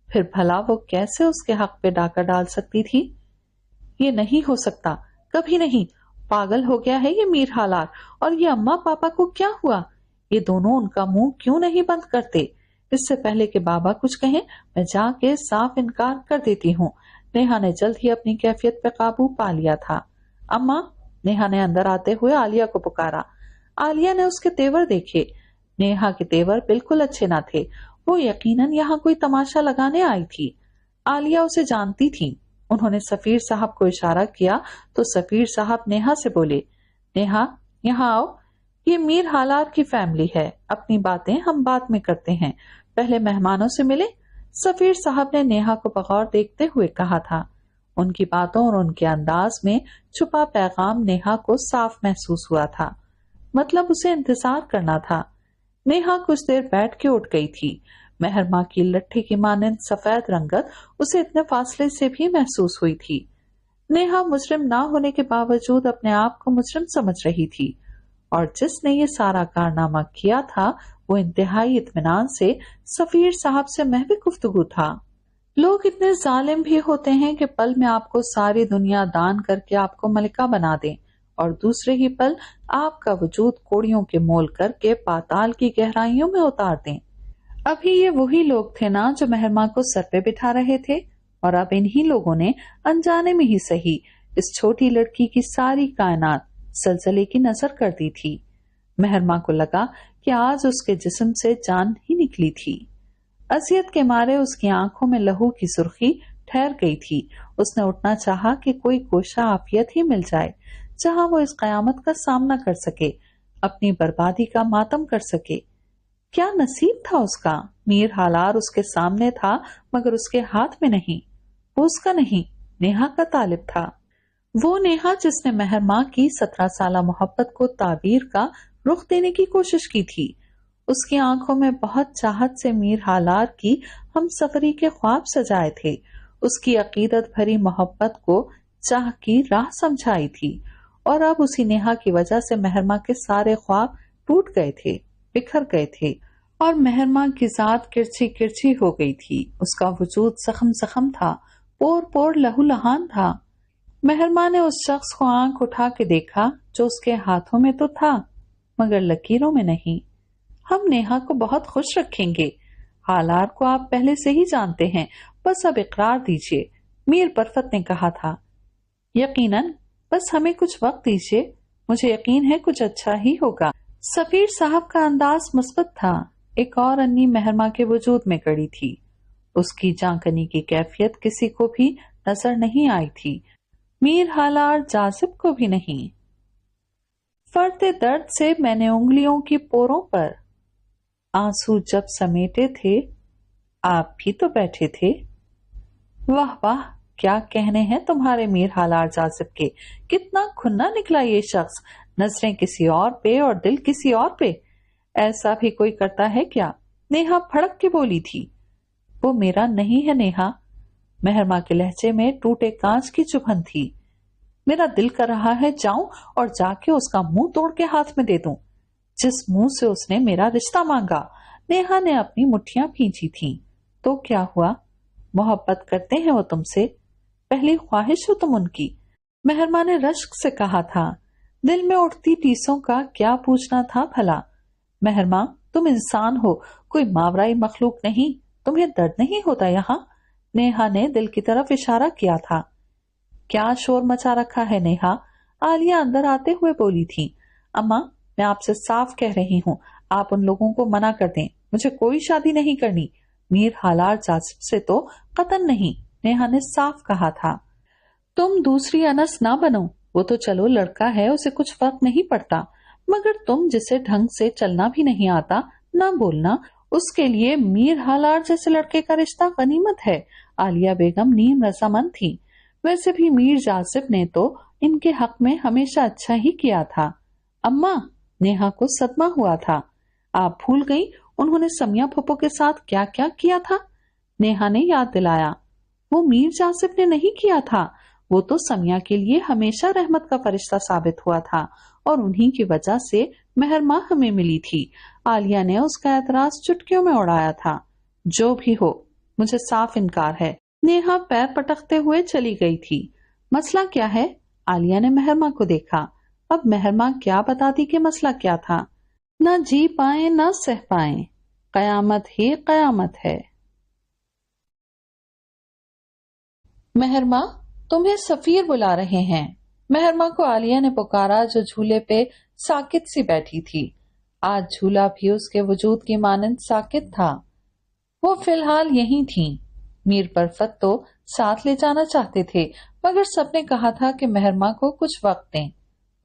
پھر بھلا وہ کیسے اس کے حق پہ ڈاکہ ڈال سکتی تھی؟ یہ نہیں ہو سکتا، کبھی نہیں۔ پاگل ہو گیا ہے یہ میر حالار۔ اور یہ اماں پاپا کو کیا ہوا؟ یہ دونوں ان کا منہ کیوں نہیں بند کرتے؟ اس سے پہلے کہ بابا کچھ کہیں میں جا کے صاف انکار کر دیتی ہوں۔ نیہا نے جلد ہی اپنی کیفیت پہ قابو پا لیا تھا۔ اماں، نیہا نے اندر آتے ہوئے عالیہ کو پکارا۔ عالیہ نے اس کے تیور دیکھے۔ نیہا کے تیور بالکل اچھے نہ تھے۔ وہ یقیناً یہاں کوئی تماشا لگانے آئی تھی۔ عالیہ اسے جانتی تھی۔ انہوں نے سفیر صاحب کو اشارہ کیا تو سفیر صاحب نیہا سے بولے، نیہا یہاں آؤ، یہ میر حالار کی فیملی ہے، اپنی باتیں ہم بعد میں کرتے ہیں، پہلے مہمانوں سے ملے۔ سفیر صاحب نے نیہا کو بغور دیکھتے ہوئے کہا تھا۔ ان کی باتوں اور ان کے انداز میں چھپا پیغام نیہا کو صاف محسوس ہوا تھا، مطلب اسے انتظار کرنا تھا۔ نیہا کچھ دیر بیٹھ کے اٹھ گئی تھی۔ مہرماں کی لٹھی کی مانند سفید رنگت اسے اتنے فاصلے سے بھی محسوس ہوئی تھی۔ نیہا مجرم نہ ہونے کے باوجود اپنے آپ کو مجرم سمجھ رہی تھی، اور جس نے یہ سارا کارنامہ کیا تھا وہ انتہائی اطمینان سے سفیر صاحب سے محو گفتگو تھا۔ لوگ اتنے ظالم بھی ہوتے ہیں کہ پل میں آپ کو ساری دنیا دان کر کے آپ کو ملکہ بنا دیں، اور دوسرے ہی پل آپ کا وجود کوڑیوں کے مول کر کے پاتال کی گہرائیوں میں اتار دیں۔ ابھی یہ وہی لوگ تھے نا جو مہرماں کو سر پہ بٹھا رہے تھے، اور اب انہی لوگوں نے انجانے میں ہی صحیح اس چھوٹی لڑکی کی ساری کائنات زلزلے کی نظر کر دی تھی۔ مہرماں کو لگا کہ آج اس کے جسم سے جان ہی نکلی تھی۔ اذیت کے مارے اس کی آنکھوں میں لہو کی سرخی ٹھہر گئی تھی۔ اس نے اٹھنا چاہا کہ کوئی گوشہ عافیت ہی مل جائے جہاں وہ اس قیامت کا سامنا کر سکے، اپنی بربادی کا ماتم کر سکے۔ کیا نصیب تھا اس کا؟ میر حالار اس کے سامنے تھا مگر اس کے ہاتھ میں نہیں۔ وہ اس کا نہیں، نیہا کا طالب تھا۔ وہ نیہا جس نے مہرماں کی 17 سالہ محبت کو تعبیر کا رخ دینے کی کوشش کی تھی۔ اس کی آنکھوں میں بہت چاہت سے میر حالار کی ہم سفری کے خواب سجائے تھے۔ اس کی عقیدت بھری محبت کو چاہ کی راہ سمجھائی تھی، اور اب اسی نیہا کی وجہ سے مہرماں کے سارے خواب ٹوٹ گئے تھے، بکھر گئے تھے، اور مہرماں کی ذات کرچھی کرچھی ہو گئی تھی۔ اس کا وجود زخم زخم تھا، پور پور لہو لہان تھا۔ مہرماں نے اس شخص کو آنکھ اٹھا کے دیکھا جو اس کے ہاتھوں میں تو تھا، मगर लकीरों में नहीं। हम नेहा को बहुत खुश रखेंगे। हालात को आप पहले से ही जानते हैं, बस अब इकरार दीजिए, मीर परफत ने कहा था। यकीनन, बस हमें कुछ वक्त दीजिए, मुझे यकीन है कुछ अच्छा ही होगा। सफीर साहब का अंदाज मुस्बत था। एक और अन्नी मेहरमा के वजूद में कड़ी थी। उसकी जांकनी की कैफियत किसी को भी नजर नहीं आई थी, मीर हालार जासिब को भी नहीं। फरते दर्द से मैंने उंगलियों की पोरों पर आंसू जब समेटे थे, आप भी तो बैठे थे। वाह वाह, क्या कहने हैं तुम्हारे मीर हालार जासिब के, कितना खुन्ना निकला ये शख्स, नजरें किसी और पे और दिल किसी और पे। ऐसा भी कोई करता है क्या? नेहा फड़क के बोली थी। वो मेरा नहीं है नेहा। मेहरमा के लहजे में टूटे कांच की चुभन थी। मेरा दिल कर रहा है जाऊं और जाके उसका मुंह तोड़ के हाथ में दे दूं, जिस मुंह से उसने मेरा रिश्ता मांगा। नेहा ने अपनी मुट्ठियां खींची थीं। तो क्या हुआ? मोहब्बत करते हैं वो तुमसे? पहली ख्वाहिश हो तुम उनकी? मेहरमा ने रश्क से कहा था। दिल में उठती टीसों का क्या पूछना था भला। मेहरमा, तुम इंसान हो, कोई मावराई मखलूक नहीं, तुम्हें दर्द नहीं होता यहाँ? नेहा ने दिल की तरफ इशारा किया था। क्या शोर मचा रखा है नेहा? आलिया अंदर आते हुए बोली थी। अम्मा, मैं आपसे साफ कह रही हूँ, आप उन लोगों को मना कर दें, मुझे कोई शादी नहीं करनी। मीर हालार जासिब से तो कतन नहीं, नेहा ने साफ कहा था। तुम दूसरी अनस ना बनो, वो तो चलो लड़का है, उसे कुछ फर्क नहीं पड़ता, मगर तुम जिसे ढंग से चलना भी नहीं आता, ना बोलना, उसके लिए मीर हालार जैसे लड़के का रिश्ता गनीमत है। आलिया बेगम नीम रजामंद थी। वैसे भी मीर जासिब ने तो इनके हक में हमेशा अच्छा ही किया था। अम्मा, नेहा को सदमा हुआ था। आप भूल गई उन्होंने समिया फूफो के साथ क्या क्या किया था? नेहा ने याद दिलाया। वो मीर जासिब ने नहीं किया था, वो तो समिया के लिए हमेशा रहमत का फरिश्ता साबित हुआ था और उन्हीं की वजह से मेहरमा हमें मिली थी। आलिया ने उसका एतराज चुटकियों में उड़ाया था। जो भी हो, मुझे साफ इनकार है। नेहा पैर पटकते हुए चली गई थी। मसला क्या है? आलिया ने मेहरमा को देखा। अब मेहरमा क्या बताती कि मसला क्या था? न जी पाए न सह पाए, कयामत ही कयामत है। मेहरमा, तुम्हें सफीर बुला रहे हैं। मेहरमा को आलिया ने पुकारा, जो झूले पे साकित सी बैठी थी। आज झूला भी उसके वजूद की मानंद साकित था। वो फिलहाल यहीं थी। मीर परफत तो साथ ले जाना चाहते थे, मगर सबने कहा था कि मेहरमा को कुछ वक्त दें।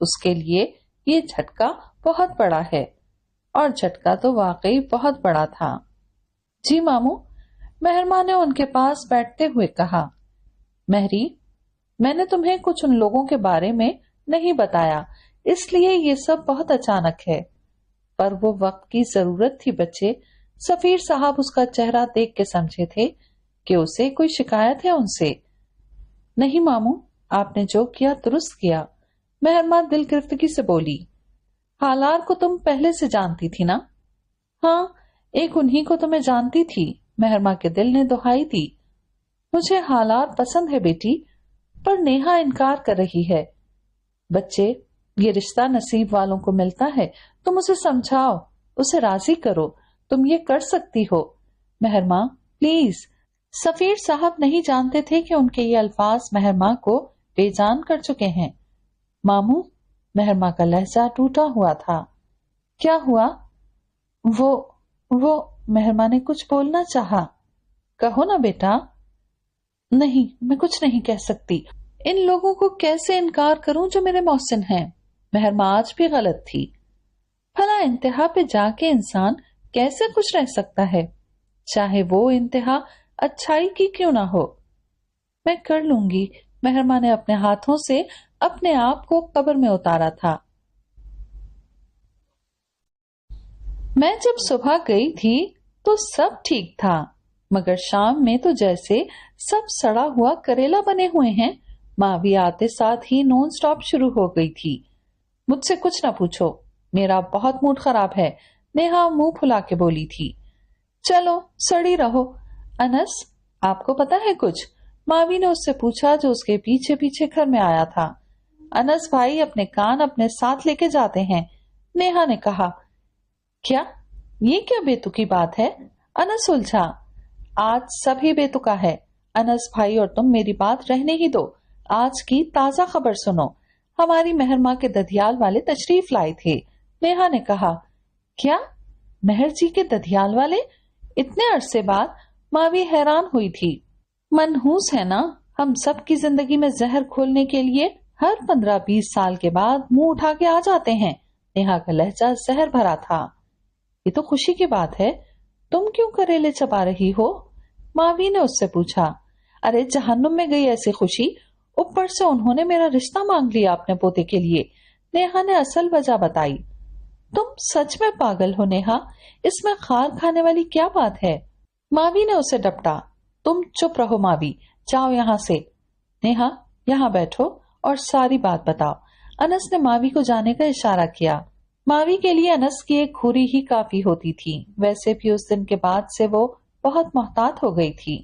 उसके लिए ये झटका बहुत बड़ा है, और झटका तो वाकई बहुत बड़ा था। जी मामू, मेहरमा ने उनके पास बैठते हुए कहा। महरी, मैंने तुम्हें कुछ उन लोगों के बारे में नहीं बताया, इसलिए ये सब बहुत अचानक है, पर वो वक्त की जरूरत थी बच्चे। सफीर साहब उसका चेहरा देख के समझे थे कि उसे कोई शिकायत है उनसे। नहीं मामू, आपने जो किया दुरुस्त किया। मेहरमा दिल गिरफ्तगी से बोली। हालार को तुम पहले से जानती थी ना? हाँ, एक उन्हीं को तो मैं जानती थी। मेहरमा के दिल ने दुहाई दी। मुझे हालार पसंद है बेटी, पर नेहा इनकार कर रही है। बच्चे, ये रिश्ता नसीब वालों को मिलता है, तुम उसे समझाओ, उसे राजी करो, तुम ये कर सकती हो। मेहरमा प्लीज। सफीर साहब नहीं जानते थे कि उनके ये अल्फाज मेहरमा को बेजान कर चुके हैं। मामू, मेहरमा का लहजा टूटा हुआ था। क्या हुआ? वो मेहरमा ने कुछ बोलना चाहा। कहो ना बेटा। नहीं, मैं कुछ नहीं कह सकती। इन लोगों को कैसे इनकार करूं जो मेरे मोहसिन हैं। मेहरमा आज भी गलत थी। भला इंतहा पे जाके इंसान कैसे खुश रह सकता है, चाहे वो इंतहा अच्छाई की क्यों ना हो। मैं कर लूंगी। मेहरमा ने अपने हाथों से अपने आप को कब्र में उतारा था। मैं जब सुबह गई थी तो सब ठीक था, मगर शाम में तो जैसे सब सड़ा हुआ करेला बने हुए हैं। मावी आते साथ ही नॉन स्टॉप शुरू हो गई थी। मुझसे कुछ ना पूछो, मेरा बहुत मूड खराब है। नेहा मुंह फुला के बोली थी। चलो सड़ी रहो। अनस, आपको पता है कुछ? मावी ने उससे पूछा, जो उसके पीछे पीछे घर में आया था। अनस भाई अपने कान अपने साथ लेके जाते हैं। नेहा ने कहा। क्या ये क्या बेतुकी बात है? अनस उलझा। आज सभी बेतुका है। अनस भाई और तुम मेरी बात रहने ही दो। आज की ताजा खबर सुनो। हमारी मेहर माँ के दधियाल वाले तशरीफ लाए थे। नेहा ने कहा। क्या? मेहर जी के दधियाल वाले? इतने अरसे बाद? माँ भी हैरान हुई थी। मनहूस है ना, हम सब की जिंदगी में जहर खोलने के लिए हर 15-20 साल के बाद मुंह उठा के आ जाते हैं। नेहा का लहजा जहर भरा था। ये तो खुशी की बात है, तुम क्यों करेले चबा रही हो? मावी ने उससे पूछा। अरे जहन्नुम में गई ऐसी खुशी, ऊपर से उन्होंने मेरा रिश्ता मांग लिया अपने पोते के लिए। नेहा ने असल वजह बताई। तुम सच में पागल हो नेहा, इसमें खार खाने वाली क्या बात है? मावी ने उसे डपटा। तुम चुप रहो मावी, जाओ यहाँ से। नेहा यहाँ बैठो और सारी बात बताओ। अनस ने मावी को जाने का इशारा किया। मावी के लिए अनस की एक घूरी ही काफी होती थी। वैसे भी उस दिन के बाद से वो बहुत मोहतात हो गई थी।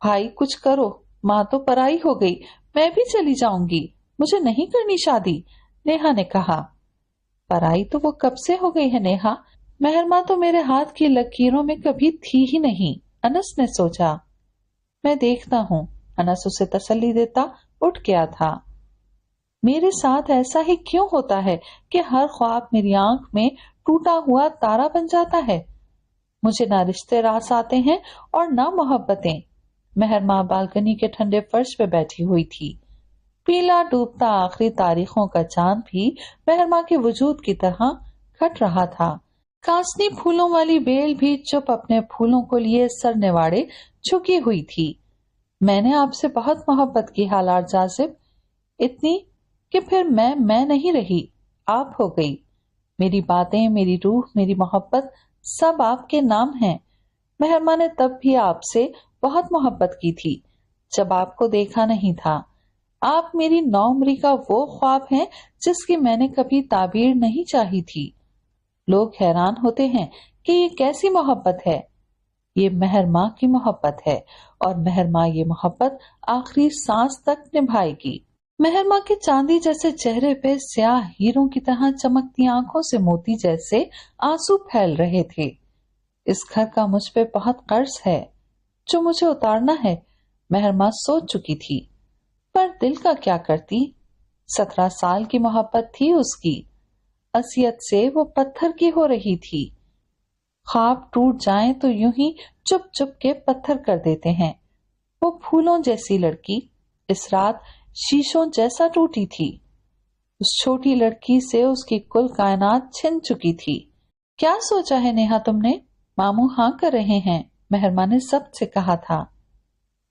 भाई कुछ करो, माँ तो पराई हो गई, मैं भी चली जाऊंगी, मुझे नहीं करनी शादी, नेहा ने कहा। पराई तो वो कब से हो गई है नेहा, मेहर माँ तो मेरे हाथ की लकीरों में कभी थी ही नहीं, अनस ने सोचा। मैं देखता हूँ, अनस उसे तसल्ली देता उठ गया था। मेरे साथ ऐसा ही क्यों होता है कि हर ख्वाब मेरी आंख में टूटा हुआ तारा बन जाता है? मुझे ना रिश्ते रास आते हैं और ना मोहब्बतें। मेहर माँ बालकनी के ठंडे फर्श पे बैठी हुई थी। पीला डूबता आखिरी तारीखों का चांद भी मेहर माँ के वजूद की तरह घट रहा था। कांसनी फूलों वाली बेल भी चुप अपने फूलों को लिए सर निवाड़े झुकी हुई थी। मैंने आपसे बहुत मोहब्बत की हालात जाजिब, इतनी कि फिर मैं नहीं रही, आप हो गई। मेरी बातें, मेरी रूह, मेरी मोहब्बत सब आपके नाम हैं। मेहर माँ ने तब भी आपसे बहुत मोहब्बत की थी जब आपको देखा नहीं था। आप मेरी नौउम्री का वो ख्वाब हैं जिसकी मैंने कभी ताबीर नहीं चाही थी। लोग हैरान होते हैं कि ये कैसी मोहब्बत है। ये मेहर माँ की मोहब्बत है और मेहर माँ ये मोहब्बत आखिरी सांस तक निभाएगी। मेहर माँ के चांदी जैसे चेहरे पे स्याह हीरों की तरह चमकती आंखों से मोती जैसे आंसू फैल रहे थे। इस घर का मुझ पे बहुत कर्ज है जो मुझे उतारना है, मेहर माँ सोच चुकी थी। पर दिल का क्या करती? 17 साल की मोहब्बत थी उसकी। असियत से वो पत्थर की हो रही थी। ख्वाब टूट जाएं तो यूं ही चुप चुप के पत्थर कर देते हैं। वो फूलों जैसी लड़की इस रात शीशों जैसा टूटी थी। उस छोटी लड़की से उसकी कुल कायनात छिन चुकी थी। क्या सोचा है नेहा तुमने? मामू हाँ कर रहे हैं, मेहर माँ ने सबसे कहा था।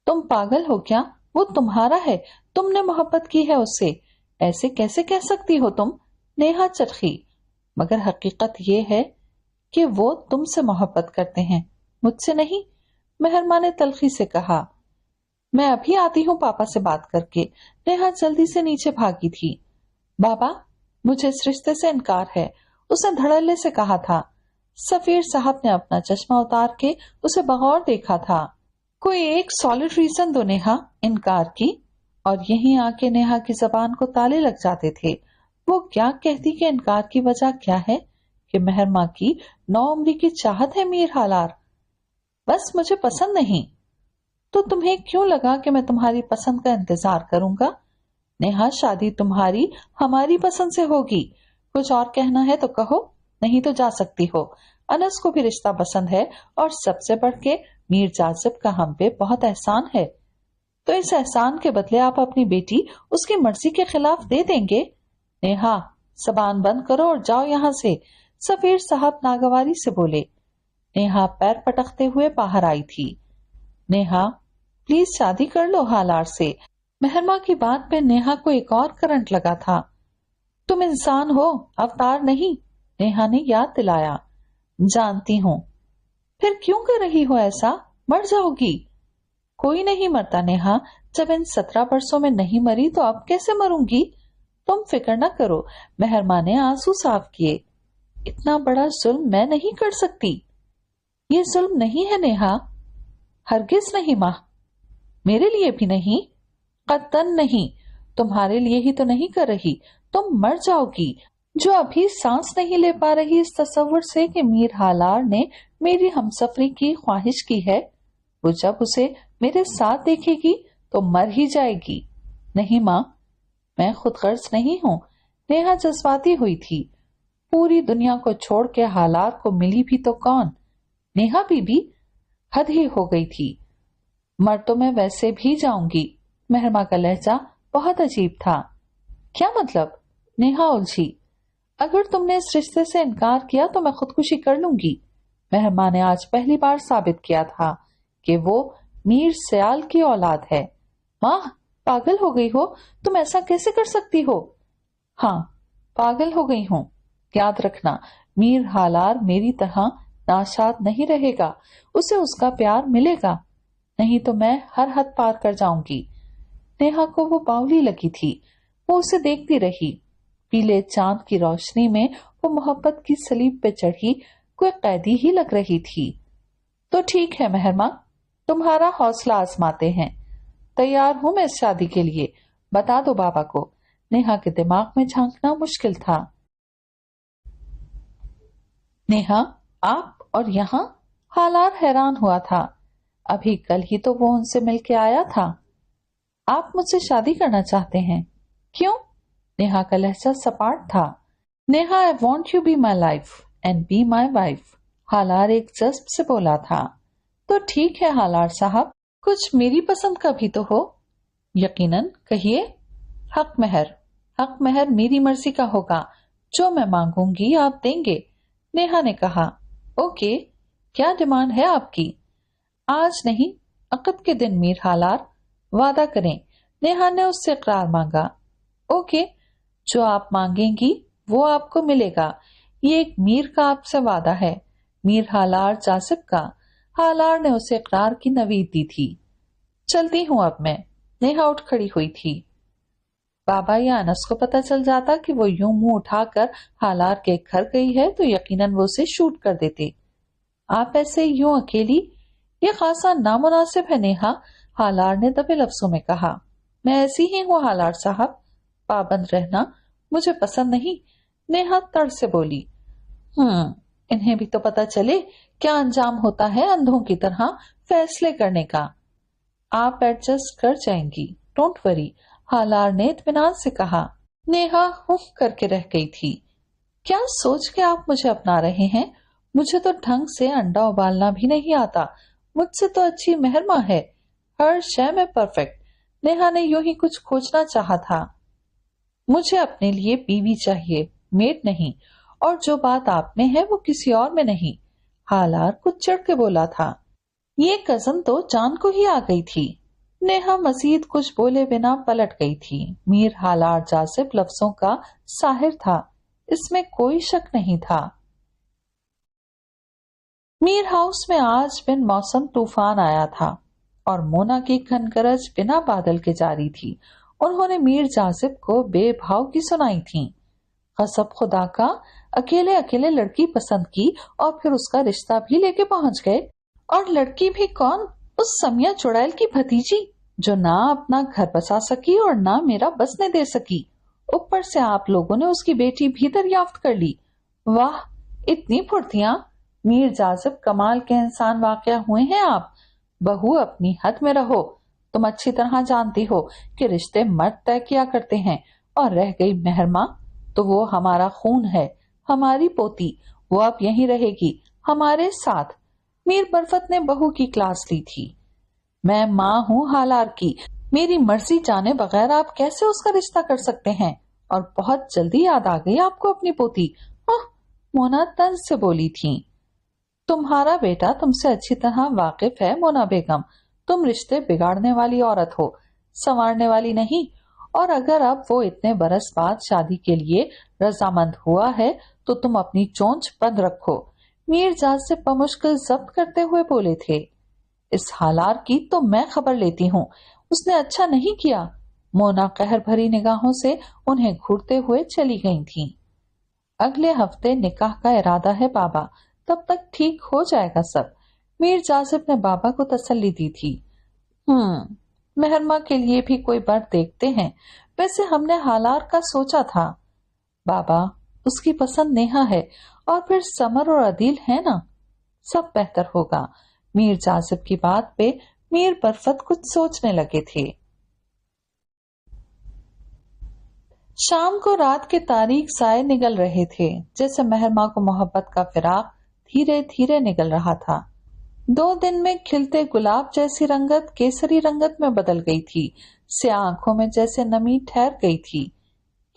तुम पागल हो क्या? वो तुम्हारा है, तुमने मोहब्बत की है उससे, ऐसे कैसे कह सकती हो तुम? नेहा चरखी। मगर हकीकत ये है कि वो तुमसे मोहब्बत करते हैं, मुझसे नहीं, मेहर माँ ने तलखी से कहा। मैं अभी आती हूँ पापा से बात करके। नेहा जल्दी से नीचे भागी थी। बाबा, मुझे इस रिश्ते से इनकार है, उसने धड़ल्ले से कहा था। सफीर साहब ने अपना चश्मा उतार के उसे बगौर देखा था। कोई एक सॉलिड रीजन दो नेहा इनकार की। और यहीं आके नेहा की जबान को ताले लग जाते थे। वो क्या कहती कि इनकार की वजह क्या है कि मेहर माँ की 9 उम्री की चाहत है मीर हालार। बस मुझे पसंद नहीं। तो तुम्हें क्यों लगा कि मैं तुम्हारी पसंद का इंतजार करूंगा? नेहा, शादी तुम्हारी हमारी पसंद से होगी। कुछ और कहना है तो कहो, नहीं तो जा सकती हो। अनस को भी रिश्ता पसंद है और सबसे बढ़ के मीर जाजिब का हम पे बहुत एहसान है। तो इस एहसान के बदले आप अपनी बेटी उसकी मर्जी के खिलाफ दे देंगे? नेहा, जबान बंद करो और जाओ यहाँ से, सफीर साहब नागवारी से बोले। नेहा पैर पटकते हुए बाहर आई थी। नेहा, प्लीज शादी कर लो हालार से। मेहर माँ की बात पे नेहा को एक और करंट लगा था। तुम इंसान हो, अवतार नहीं, नेहा ने याद दिलाया। जानती हूँ। फिर क्यों कर रही हो ऐसा? मर जाओगी। कोई नहीं मरता नेहा, जब इन 17 वर्षों में नहीं मरी तो अब कैसे मरूंगी? तुम फिक्र न करो, मेहर माँ ने आंसू साफ किए। इतना बड़ा जुल्म मैं नहीं कर सकती। ये जुल्म नहीं है नेहा, हरगिज नहीं माँ, मेरे लिए भी नहीं, कतन नहीं। तुम्हारे लिए ही तो नहीं कर रही, तुम मर जाओगी। जो अभी सांस नहीं ले पा रही इस तस्वुर से कि मीर हालार ने मेरी हमसफरी की ख्वाहिश की है, वो जब उसे मेरे साथ देखेगी तो मर ही जाएगी। नहीं माँ, मैं खुद गर्ज नहीं हूँ। नेहा जज्बाती हुई थी। पूरी दुनिया को छोड़ के हालात को मिली भी तो कौन? नेहा बीबी, हद ही हो गई थी। मर तो मैं वैसे भी जाऊंगी। मेहरमा का लहजा बहुत अजीब था। क्या मतलब? नेहा उलझी। अगर तुमने इस रिश्ते से इनकार किया तो मैं खुदकुशी कर लूंगी। मेहरमा ने आज पहली बार साबित किया था कि वो मीर सयाल की औलाद है। माँ, पागल हो गई हो? तुम ऐसा कैसे कर सकती हो? हाँ, पागल हो गई हूँ। याद रखना, मीर हालार मेरी तरह नाशाद नहीं रहेगा। उसे उसका प्यार मिलेगा, नहीं तो मैं हर हद पार कर जाऊंगी। नेहा को वो बावली लगी थी। वो उसे देखती रही। पीले चांद की रोशनी में वो मोहब्बत की सलीब पे चढ़ी कोई कैदी ही लग रही थी। तो ठीक है मेहरमा, तुम्हारा हौसला आजमाते हैं। तैयार हूं मैं इस शादी के लिए। बता दो बाबा को। नेहा के दिमाग में झांकना मुश्किल था। नेहा, आप और यहाँ? हालार हैरान हुआ था। अभी कल ही तो वो उनसे मिलके आया था। आप मुझसे शादी करना चाहते हैं? क्यों? नेहा का लहजा सपाट था। Neha, I want you be my life and be my wife. Halar एक जज्ब से बोला था। तो ठीक है हालार साहब, कुछ मेरी पसंद का भी तो हो। यकीनन, कहिए। हक महर। हक महर मेरी मर्जी का होगा। जो मैं मांगूंगी आप देंगे। नेहा ने कहा। ओके, क्या डिमांड है आपकी? आज नहीं, अक़द के दिन मीर हालार, वादा करें। नेहा ने उससे इकरार मांगा। ओके, जो आप मांगेंगी वो आपको मिलेगा। ये एक मीर का आपसे वादा है, मीर हालार जासिब का। हालार ने उसे इकरार की नवीद दी थी। चलती हूँ अब मैं। नेहा उठ खड़ी हुई थी। बाबा या अनस को पता चल जाता कि वो यूं मुंह उठाकर हालार के घर गई है तो यकीनन वो उसे शूट कर देते। आप ऐसे यूं अकेली? ये खासा नामुनासिब है नेहा, हालार ने दबे लफ्जों में कहा। मैं ऐसी ही हूँ हालार साहब, पाबंद रहना मुझे पसंद नहीं। नेहा तड़ से बोली। इन्हें भी तो पता चले क्या अंजाम होता है अंधों की तरह फैसले करने का। आप एडजस्ट कर जाएंगी, डोंट वरी, हालार ने इत्मीनान से कहा। नेहा हुफ करके रह गई थी। क्या सोच के आप मुझे अपना रहे हैं? मुझे तो ढंग से अंडा उबालना भी नहीं आता। मुझसे तो अच्छी मेहरमा है, हर शय में परफेक्ट। नेहा ने यूं ही कुछ खोजना चाहा था। मुझे अपने लिए बीवी चाहिए, मेड नहीं। और जो बात आप में है वो किसी और में नहीं। हालार कुछ चिढ़ के बोला था। ये कजन तो जान को ही आ गई थी। नेहा मजीद कुछ बोले बिना पलट गई थी। मीर हालार जासिब लफ्जों का साहिर था, इसमें कोई शक नहीं था। मीर हाउस में आज बिन मौसम तूफान आया था और मोना की खनगरज बिना बादल के जारी थी। उन्होंने मीर जासिब को बेभाव की सुनाई थी। कसब खुदा का, अकेले अकेले लड़की पसंद की और फिर उसका रिश्ता भी लेके पहुंच गए। और लड़की भी कौन? उस समिया चुड़ैल की भतीजी, जो ना अपना घर बसा सकी और ना मेरा बसने दे सकी। ऊपर से आप लोगों ने उसकी बेटी भी दरियाफ्त कर ली। वाह, इतनी फुर्तियां! मीर जासिब, कमाल के इंसान वाकया हुए हैं आप। बहू, अपनी हद में रहो। तुम अच्छी तरह जानती हो कि रिश्ते मर्द तय किया करते हैं। और रह गई मेहरमा, तो वो हमारा खून है, हमारी पोती। वो अब यहीं रहेगी हमारे साथ। मीर बरफत ने बहू की क्लास ली थी। मैं माँ हूँ हालार की, मेरी मर्जी जाने बगैर आप कैसे उसका रिश्ता कर सकते हैं? और बहुत जल्दी याद आ गई आपको अपनी पोती। मोना तंज से बोली थी। तुम्हारा बेटा तुमसे अच्छी तरह वाकिफ है मोना बेगम। तुम रिश्ते बिगाड़ने वाली औरत हो, संवारने वाली नहीं। और अगर अब वो इतने बरस बाद शादी के लिए रजामंद हुआ है तो तुम अपनी चोंच बंद रखो। मीर जासिब बमुश्किल जब्त करते हुए बोले थे। इस हालार की तो मैं खबर लेती हूँ, उसने अच्छा नहीं किया। मोना कहर भरी निगाहों से उन्हें घूरते हुए चली गई थीं। अगले हफ्ते निकाह का इरादा है बाबा, तब तक ठीक हो जाएगा सब। मीर जासिब ने बाबा को तसल्ली दी थी। मेहरमा के लिए भी कोई बर देखते हैं। वैसे हमने हालार का सोचा था। बाबा, اس کی پسند نیہا ہے اور پھر سمر اور عدیل ہے نا، سب بہتر ہوگا۔ میر جازب کی بات پہ میر برفت کچھ سوچنے لگے تھے۔ شام کو رات کے تاریک سائے نگل رہے تھے، جیسے مہرماں کو محبت کا فراق دھیرے دھیرے نگل رہا تھا۔ 2 دن میں کھلتے گلاب جیسی رنگت کیسری رنگت میں بدل گئی تھی، سیاہ آنکھوں میں جیسے نمی ٹھہر گئی تھی۔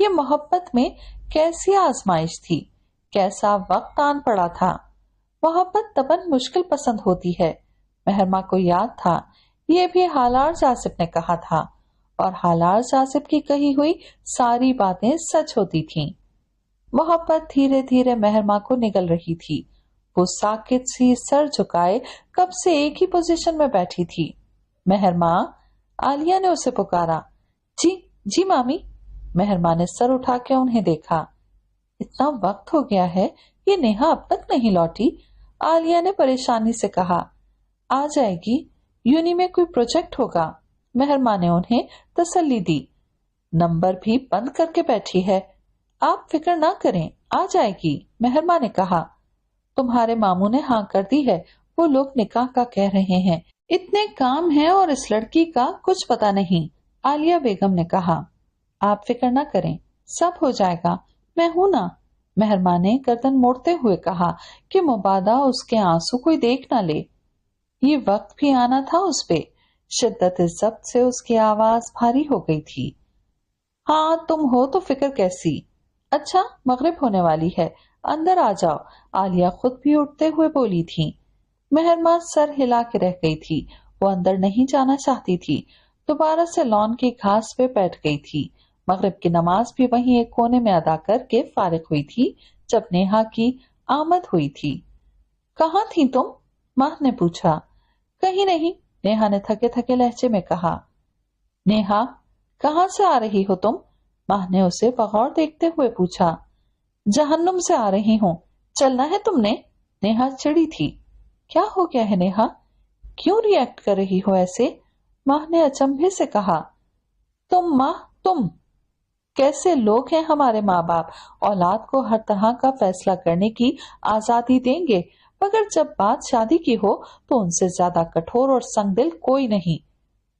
یہ محبت میں کیسی آزمائش تھی، کیسا وقت آن پڑا تھا۔ محبت طبعاً مشکل پسند ہوتی ہے، مہرماں کو یاد تھا، یہ بھی حالار جاسب نے کہا تھا، اور حالار جاسب کی کہی ہوئی ساری باتیں سچ ہوتی تھیں۔ محبت دھیرے دھیرے مہرماں کو نگل رہی تھی۔ وہ ساکت سی سر جھکائے کب سے ایک ہی پوزیشن میں بیٹھی تھی۔ مہرماں، عالیہ نے اسے پکارا۔ جی جی مامی۔ مہرماں نے سر اٹھا کے انہیں دیکھا۔ اتنا وقت ہو گیا ہے، یہ نیہا اب تک نہیں لوٹی؟ عالیہ نے پریشانی سے کہا۔ آ جائے گی، یونی میں کوئی پروجیکٹ ہوگا، مہرماں نے انہیں تسلی دی۔ نمبر بھی بند کر کے بیٹھی ہے، آپ فکر نہ کریں، آ جائے گی، مہرماں نے کہا۔ تمہارے ماموں نے ہاں کر دی ہے، وہ لوگ نکاح کا کہہ رہے ہیں، اتنے کام ہیں اور اس لڑکی کا کچھ پتا نہیں، عالیہ بیگم نے کہا۔ آپ فکر نہ کریں، سب ہو جائے گا، میں ہوں نا، مہرماں نے گردن موڑتے ہوئے کہا کہ مبادا اس کے آنسو کوئی دیکھ نہ لے۔ یہ وقت بھی آنا تھا اس پہ۔ شدت ضبط سے اس کی آواز بھاری ہو گئی تھی۔ ہاں تم ہو تو فکر کیسی؟ اچھا مغرب ہونے والی ہے، اندر آ جاؤ، عالیہ خود بھی اٹھتے ہوئے بولی تھی۔ مہرماں سر ہلا کے رہ گئی تھی، وہ اندر نہیں جانا چاہتی تھی، دوبارہ سے لان کی گھاس پہ بیٹھ گئی تھی۔ مغرب کی نماز بھی وہیں ایک کونے میں ادا کر کے فارغ ہوئی تھی جب نیہا کی آمد ہوئی تھی۔ کہاں تھی تم؟ ماں نے پوچھا۔ کہیں نہیں، نیہا نے تھکے تھکے لہجے میں کہا۔ نیہا، کہاں سے آ رہی ہو تم؟ ماں نے اسے بغور دیکھتے ہوئے پوچھا۔ جہنم سے آ رہی ہوں، چلنا ہے تم نے؟ نیہا چڑی تھی۔ کیا ہو گیا ہے نیہا، کیوں ری ایکٹ کر رہی ہو ایسے؟ ماں نے اچنبھے سے کہا۔ تم ماں، تم کیسے لوگ ہیں ہمارے ماں باپ، اولاد کو ہر طرح کا فیصلہ کرنے کی آزادی دیں گے، مگر جب بات شادی کی ہو تو ان سے زیادہ کٹھور اور سنگ دل کوئی نہیں۔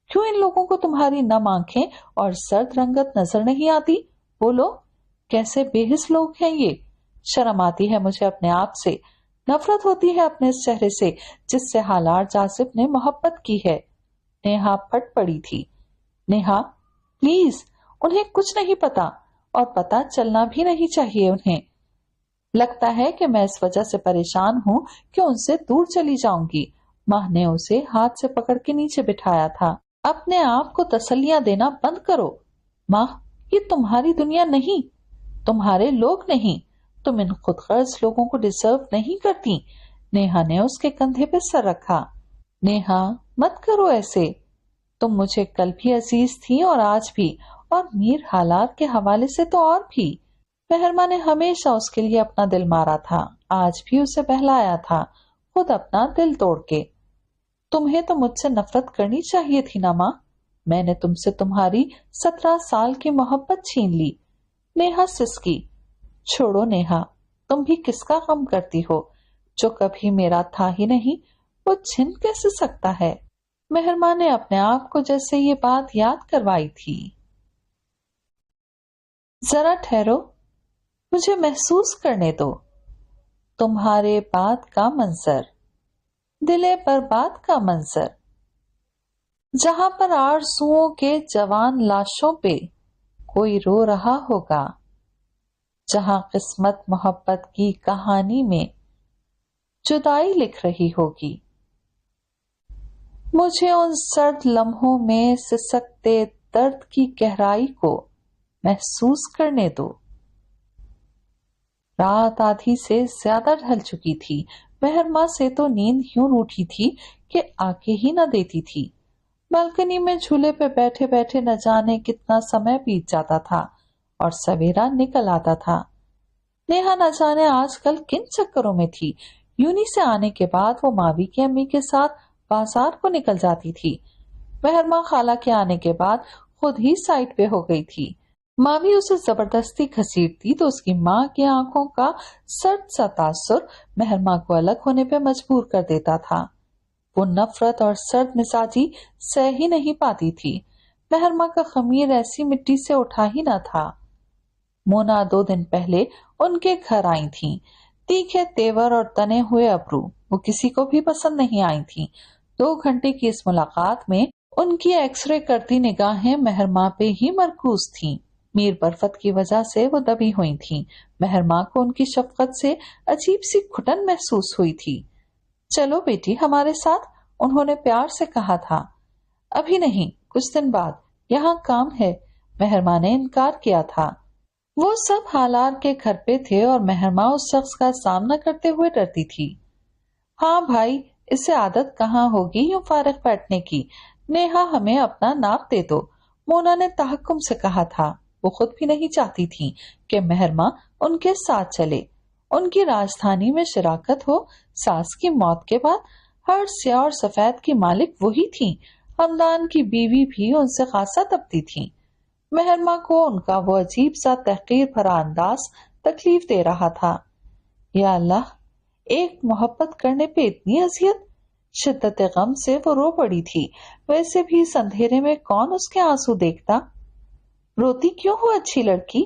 کیوں ان لوگوں کو تمہاری نم آنکھیں اور سرد رنگت نظر نہیں آتی؟ بولو، کیسے بے حس لوگ ہیں یہ؟ شرم آتی ہے مجھے اپنے آپ سے، نفرت ہوتی ہے اپنے اس چہرے سے جس سے حالار جاسب نے محبت کی ہے۔ نیہا پھٹ پڑی تھی۔ نیہا پلیز، انہیں کچھ نہیں پتا، اور پتا چلنا بھی نہیں چاہیے انہیں۔ لگتا ہے کہ میں اس وجہ سے پریشان ہوں کہ ان سے دور چلی جاؤں گی۔ ماں نے اسے ہاتھ سے پکڑ کے نیچے بٹھایا تھا۔ اپنے آپ کو تسلیاں دینا بند کرو ماں، یہ تمہاری دنیا نہیں، تمہارے لوگ نہیں، تم ان خود غرض لوگوں کو ڈیزرو نہیں کرتی۔ نیہا نے اس کے کندھے پہ سر رکھا۔ نیہا مت کرو ایسے، تم مجھے کل بھی عزیز تھی اور آج بھی، اور میر حالات کے حوالے سے تو اور بھی۔ مہرماں نے ہمیشہ اس کے لیے اپنا دل مارا تھا، آج بھی اسے بہلایا تھا، خود اپنا دل توڑ کے۔ تمہیں تو مجھ سے نفرت کرنی چاہیے تھی نا ماں، میں نے تم سے تمہاری 17 سال کی محبت چھین لی۔ نیہا سسکی۔ چھوڑو نیہا، تم بھی کس کا غم کرتی ہو؟ جو کبھی میرا تھا ہی نہیں، وہ چھن کیسے سکتا ہے؟ مہرماں نے اپنے آپ کو جیسے یہ بات یاد کروائی تھی۔ ذرا ٹھہرو، مجھے محسوس کرنے دو تمہارے بعد کا منظر، دلے پر بات کا منظر، جہاں پر آرزوؤں کے جوان لاشوں پہ کوئی رو رہا ہوگا، جہاں قسمت محبت کی کہانی میں جدائی لکھ رہی ہوگی۔ مجھے ان سرد لمحوں میں سسکتے درد کی گہرائی کو محسوس کرنے دو۔ رات آدھی سے زیادہ ڈھل چکی تھی، مہرماں سے تو نیند یوں روٹھی تھی کہ آنکھیں ہی نہ دیتی تھی۔ بالکنی میں جھولے پہ بیٹھے بیٹھے نہ جانے کتنا سمے بیت جاتا تھا اور سویرا نکل آتا تھا۔ نیہا نہ جانے آج کل کن چکروں میں تھی۔ یونی سے آنے کے بعد وہ ماوی کی امی کے ساتھ بازار کو نکل جاتی تھی۔ مہرماں خالہ کے آنے کے بعد خود ہی سائٹ پہ ہو گئی تھی۔ मामी उसे जबरदस्ती घसीटती तो उसकी माँ की आंखों का सर्द सा तासुर मेहरमा को अलग होने पे मजबूर कर देता था। वो नफरत और सर्द मिजाजी सह ही नहीं पाती थी। मेहरमा का खमीर ऐसी मिट्टी से उठा ही न था। मोना 2 दिन पहले उनके घर आई थी। तीखे तेवर और तने हुए अबरू वो किसी को भी पसंद नहीं आई थी। 2 घंटे की इस मुलाकात में उनकी एक्सरे करती निगाहें मेहरमा पे ही मरकूज थीं। मीर बरफत की वजह से वो दबी हुई थीं। मेहरमा को उनकी शफकत से अजीब सी घुटन महसूस हुई थी। चलो बेटी हमारे साथ, उन्होंने प्यार से कहा था। अभी नहीं, कुछ दिन बाद, यहाँ काम है, मेहरमा ने इनकार किया था। वो सब हालार के घर पे थे और मेहरमा उस शख्स का सामना करते हुए डरती थी। हाँ भाई, इसे आदत कहाँ होगी यूं फारिग बैठने की। नेहा हमें अपना नाप दे दो, मोना ने तहक्कुम से कहा था। वो खुद भी नहीं चाहती थी कि मेहरमा उनके साथ चले। उनकी राजधानी में शराकत हो। सास की मौत के बाद हर स्याह और सफेद की मालिक वही थी। हमदान की बीवी भी उनसे खासा तपती थी। मेहरमा को उनका वो अजीब सा तहकीर भरा अंदाज तकलीफ दे रहा था। या अल्लाह, एक मोहब्बत करने पे इतनी अजियत। शिद्दत गम से वो रो पड़ी थी। वैसे भी इस अंधेरे में कौन उसके आंसू देखता। रोती क्यों हो अच्छी लड़की,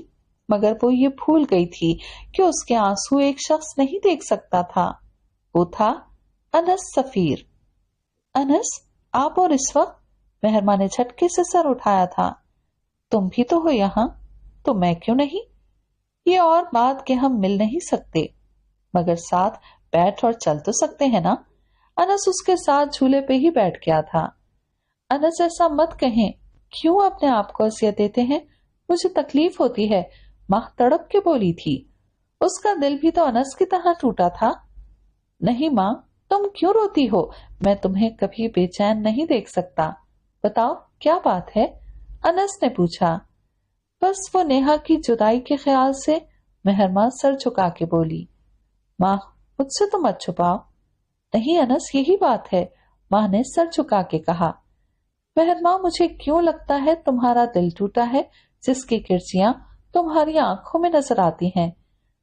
मगर वो ये भूल गई थी कि उसके आंसू एक शख्स नहीं देख सकता था। वो था अनस सफीर। अनस, आप और इस वक्त? मेहरमा ने झटके से सर उठाया था। तुम भी तो हो यहाँ, तो मैं क्यों नहीं? ये और बात कि हम मिल नहीं सकते, मगर साथ बैठ और चल तो सकते हैं ना। अनस उसके साथ झूले पे ही बैठ गया था। अनस ऐसा मत कहें, क्यों अपने आप को असियत देते हैं? मुझे तकलीफ होती है, माँ तड़प के बोली थी। उसका दिल भी तो अनस की तरह टूटा था। नहीं माँ, तुम क्यों रोती हो? मैं तुम्हें कभी बेचैन नहीं देख सकता। बताओ क्या बात है? अनस ने पूछा। बस वो नेहा की जुदाई के ख्याल से, मेहरमा सर झुका के बोली। माँ, मुझसे तो मत छुपाओ। नहीं अनस, यही बात है, माँ ने सर झुका के कहा। मेहरमा, मुझे क्यों लगता है तुम्हारा दिल टूटा है, जिसकी किरचियां तुम्हारी आंखों में नजर आती हैं।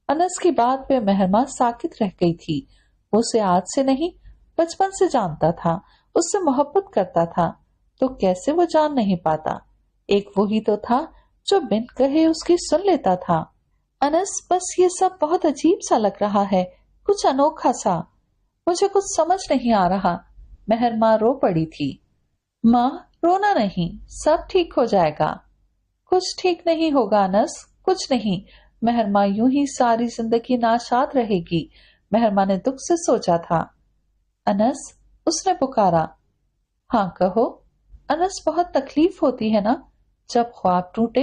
अनस की बात पे मेहरमा साकित रह गई थी। उसे आज से नहीं, बचपन से जानता था, उससे मोहब्बत करता था, तो कैसे वो जान नहीं पाता। एक वही तो था जो बिन कहे उसकी सुन लेता था। अनस, बस ये सब बहुत अजीब सा लग रहा है, कुछ अनोखा सा। मुझे कुछ समझ नहीं आ रहा। मेहरमा रो पड़ी थी। माँ, रोना नहीं, सब ठीक हो जाएगा। कुछ ठीक नहीं होगा अनस, कुछ नहीं। मेहरमा यूं ही सारी जिंदगी नाशाद रहेगी, मेहरमा ने दुख से सोचा था। अनस, उसने पुकारा। हाँ कहो। अनस, बहुत तकलीफ होती है ना जब ख्वाब टूटे?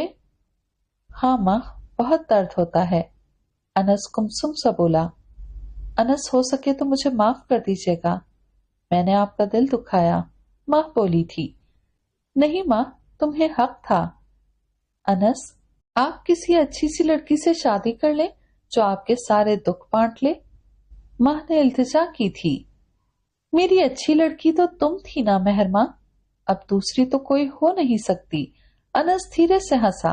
हाँ माँ, बहुत दर्द होता है, अनस गुमसुम सा बोला। अनस, हो सके तो मुझे माफ कर दीजिएगा, मैंने आपका दिल दुखाया, माँ बोली थी। नहीं माँ, तुम्हें हक था। अनस, आप किसी अच्छी सी लड़की से शादी कर लें जो आपके सारे दुख बांट ले, माँ ने इल्तिजा की थी। मेरी अच्छी लड़की तो तुम थी ना मेहरमा, अब दूसरी तो कोई हो नहीं सकती। अनस धीरे से हंसा।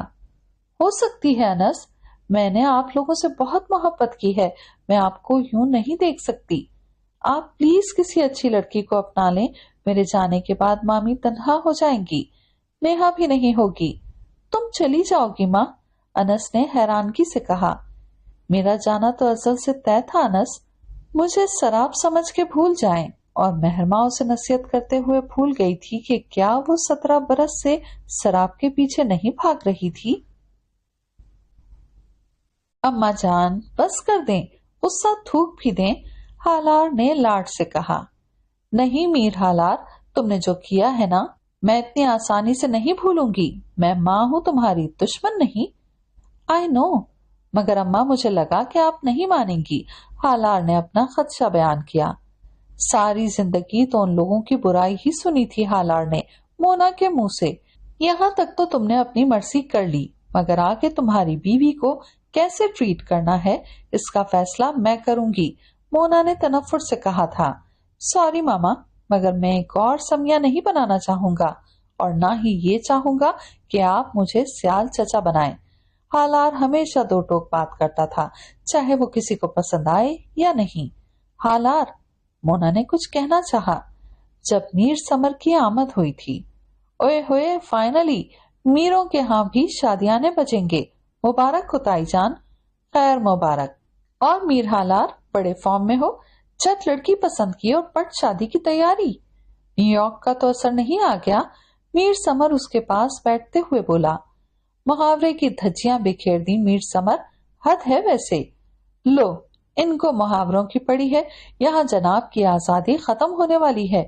हो सकती है अनस, मैंने आप लोगों से बहुत मोहब्बत की है, मैं आपको यूं नहीं देख सकती। आप प्लीज किसी अच्छी लड़की को अपना लें, मेरे जाने के बाद मामी तन्हा हो जाएंगी, नेहा भी नहीं होगी। तुम चली जाओगी माँ, अनस ने हैरानगी से कहा। मेरा जाना तो असल से तय था अनस, मुझे शराब समझ के भूल जाएं। और मेहरमा उसे नसीहत करते हुए भूल गई थी कि क्या वो 17 बरस से शराब के पीछे नहीं भाग रही थी। अम्मा जान, बस कर दें, गुस्सा थूक भी दें, हालार ने लाड से कहा। नहीं मीर हालार, तुमने जो किया है ना, मैं इतनी आसानी से नहीं भूलूंगी। मैं माँ हूँ तुम्हारी, दुश्मन नहीं। आई नो, मगर अम्मा मुझे लगा कि आप नहीं मानेंगी, हालार ने अपना खदशा बयान किया। सारी जिंदगी तो उन लोगों की बुराई ही सुनी थी हालार ने मोना के मुंह से। यहाँ तक तो तुमने अपनी मर्जी कर ली, मगर आगे तुम्हारी बीवी को कैसे ट्रीट करना है, इसका फैसला मैं करूंगी, मोना ने तनफ्फुर से कहा था। सॉरी मामा, मगर मैं एक और समिया नहीं बनाना चाहूंगा, और ना ही ये चाहूंगा कि आप मुझे सियाल चचा बनाएं। हालार हमेशा दो टोक बात करता था, चाहे वो किसी को पसंद आए या नहीं। हालार, मोना ने कुछ कहना चाहा जब मीर समर की आमद हुई थी। ओए होए, फाइनली मीरों के यहाँ भी शादियाने बजेंगे। मुबारक हो ताईजान। खैर मुबारक। और मीर हालार बड़े फॉर्म में हो, झट लड़की पसंद की और पट शादी की तैयारी। न्यूयॉर्क का तो असर नहीं आ गया? मीर समर उसके पास बैठते हुए बोला। मुहावरे की धज्जियां बिखेर दी मीर समर। हद है वैसे। लो, इनको मुहावरों की पड़ी है। यहाँ जनाब की आजादी खत्म होने वाली है।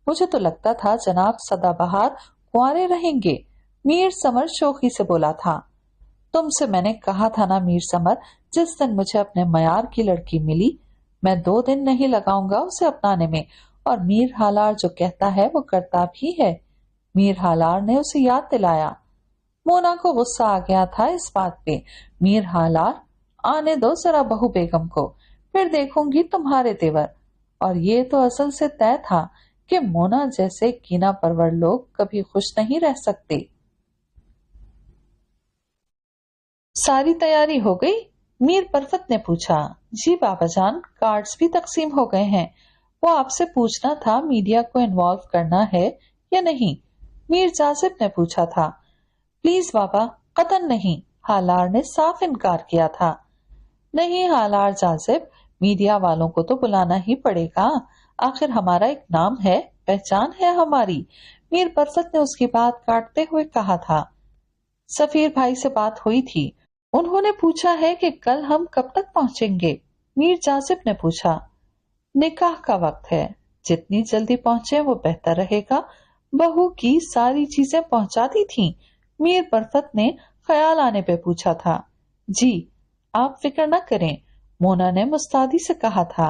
मुझे तो लगता था जनाब सदाबहार कुंवारे रहेंगे। मीर समर शोखी से बोला था। तुमसे मैंने कहा था ना मीर समर, जिस दिन मुझे अपने मयार की लड़की मिली, मैं 2 दिन नहीं लगाऊंगा उसे अपनाने में। और मीर हालार जो कहता है वो करता भी है। मीर हालार ने उसे याद दिलाया। मोना को गुस्सा आ गया था इस बात पे। मीर हालार, आने दो जरा बहू बेगम को, फिर देखूंगी तुम्हारे तेवर। और ये तो असल से तय था कि मोना जैसे कीना परवर लोग कभी खुश नहीं रह सकते। सारी तैयारी हो गई? मीर परफत ने पूछा। जी बाबाजान, कार्ड्स भी तकसीम हो गए हैं। वो आपसे पूछना था मीडिया को इन्वॉल्व करना है या नहीं। मीर जासिब ने पूछा था। प्लीज बाबा, कतन नहीं, हालार ने साफ इनकार किया था। नहीं हालार जासिब, मीडिया वालों को तो बुलाना ही पड़ेगा। आखिर हमारा एक नाम है, पहचान है हमारी। मीर परफत ने उसकी बात काटते हुए कहा था। सफीर भाई से बात हुई थी, उन्होंने पूछा है कि कल हम कब तक पहुंचेंगे। मीर जासिब ने पूछा। निकाह का वक्त है, जितनी जल्दी पहुंचे वो बेहतर रहेगा। बहू की सारी चीजें पहुंचा दी थी? मीर परफत ने ख्याल आने पे पूछा था। जी, आप फिक्र न करें, मोना ने मुस्तादी से कहा था।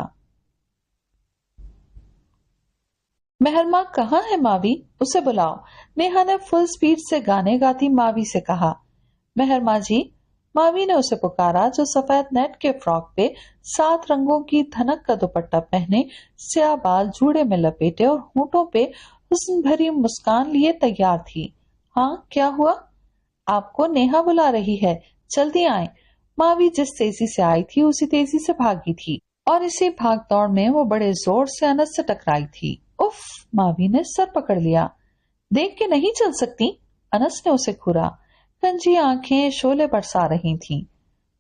मेहरमा कहाँ है मावी, उसे बुलाओ। नेहा ने फुल स्पीड से गाने गाती मावी से कहा। मेहरमा जी, मावी ने उसे पुकारा, जो सफेद नेट के फ्रॉक पे 7 रंगों की धनक का दुपट्टा पहने, स्याह बाल जूड़े में लपेटे और होंठों पे हुस्न भरी मुस्कान लिए तैयार थी। हाँ, क्या हुआ? आपको नेहा बुला रही है, जल्दी आए। मावी जिस तेजी से आई थी उसी तेजी से भागी थी, और इसी भाग दौड़ में वो बड़े जोर से अनस से टकराई थी। उफ! मावी ने सर पकड़ लिया। देख के नहीं चल सकती? अनस ने उसे घूरा। गंजी आंखें शोले बरसा रही थीं।